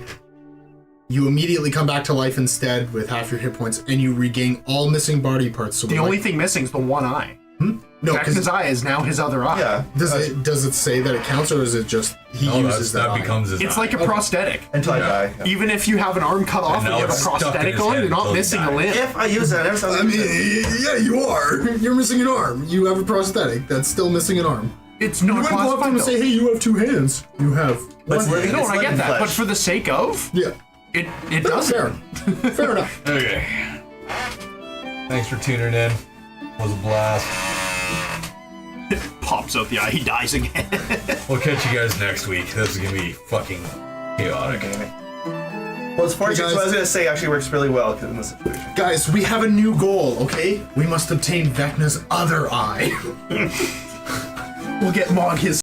you immediately come back to life instead with half your hit points, and you regain all missing body parts. So The only thing missing is the one eye. no, Vecna's because eye is now his other eye. Yeah. does it say that it counts, or is it just he No, uses that eye? becomes his It's eye. like a prosthetic. Until I die. Yeah. Even if you have an arm cut off and now you have a it's stuck in prosthetic his on, head you're not until he missing a dies. limb. If I use it, I never saw I mean, yeah, you are. You're missing an arm. You have a prosthetic that's still missing an arm. It's You not wouldn't go up to him classified and say, though. "Hey, you have 2 hands." You have But it's one living- hand. No, I get living that, flesh. but for the sake of Yeah, it that's doesn't. fair. Fair enough. Okay. Thanks for tuning in. It was a blast. Pops out the eye, he dies again. We'll catch you guys next week. This is gonna be fucking chaotic. Well, it's fortunate. Hey, So I guys. was gonna say actually works really well in this situation. Guys, we have a new goal, okay? We must obtain Vecna's other eye. We'll get Mog his